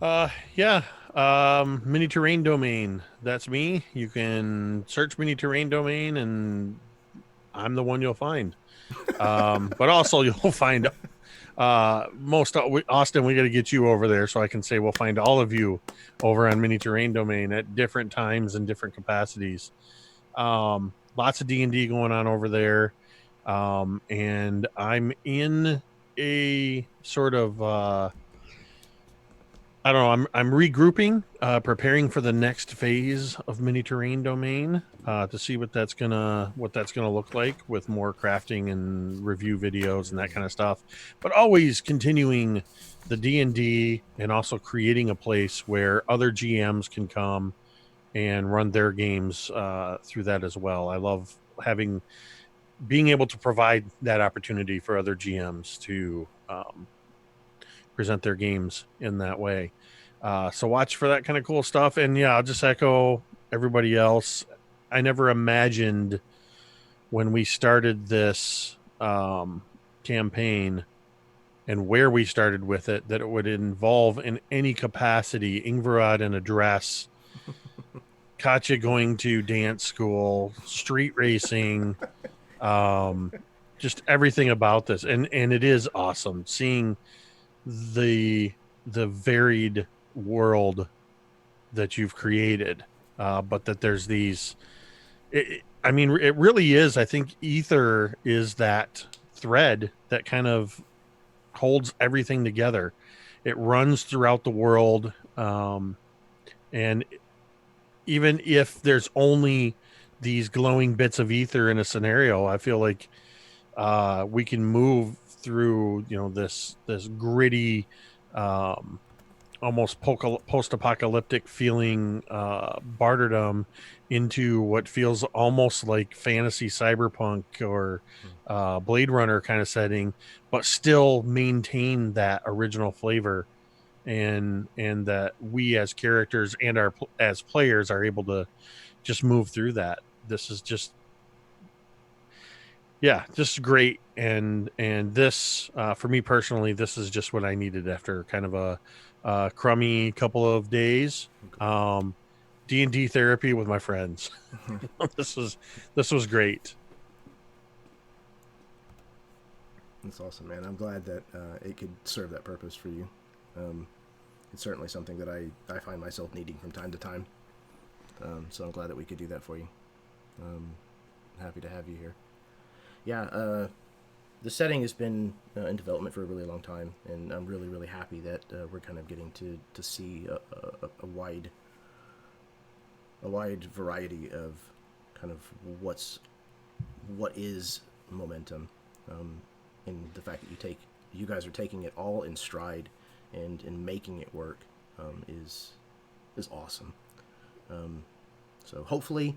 B: Mini terrain domain. That's me. You can search mini terrain domain, and I'm the one you'll find. But also you'll find Austin. We got to get you over there so I can say we'll find all of you over on mini terrain domain at different times and different capacities. Lots of D&D going on over there, and I'm in a sort of. I don't know. I'm regrouping, preparing for the next phase of mini terrain domain to see what that's gonna look like with more crafting and review videos and that kind of stuff. But always continuing the D&D and also creating a place where other GMs can come and run their games through that as well. I love being able to provide that opportunity for other GMs to present their games in that way. So watch for that kind of cool stuff. And yeah, I'll just echo everybody else. I never imagined when we started this campaign and where we started with it that it would involve in any capacity Ingvarad in a dress, Katya going to dance school, street racing, just everything about this. And it is awesome seeing the varied world that you've created, but that there's these it really is. I think ether is that thread that kind of holds everything together. It runs throughout the world, and even if there's only these glowing bits of ether in a scenario, I feel like we can move through this gritty almost post-apocalyptic feeling barterdom into what feels almost like fantasy cyberpunk or Blade Runner kind of setting, but still maintain that original flavor, and that we as characters and as players are able to just move through that. This is just great. And this for me personally, this is just what I needed after kind of a crummy couple of days. D&D therapy with my friends. This was great.
A: That's awesome, man. I'm glad that it could serve that purpose for you. It's certainly something that I find myself needing from time to time. So I'm glad that we could do that for you. Happy to have you here. Yeah, the setting has been in development for a really long time, and I'm really, really happy that we're kind of getting to see a wide variety of kind of what is momentum, and the fact that you guys are taking it all in stride and making it work is awesome. So hopefully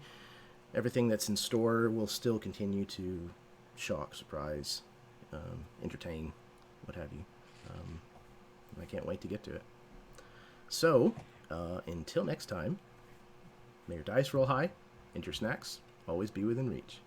A: everything that's in store will still continue to shock, surprise, entertain, what have you. I can't wait to get to it. So, until next time, may your dice roll high, and your snacks always be within reach.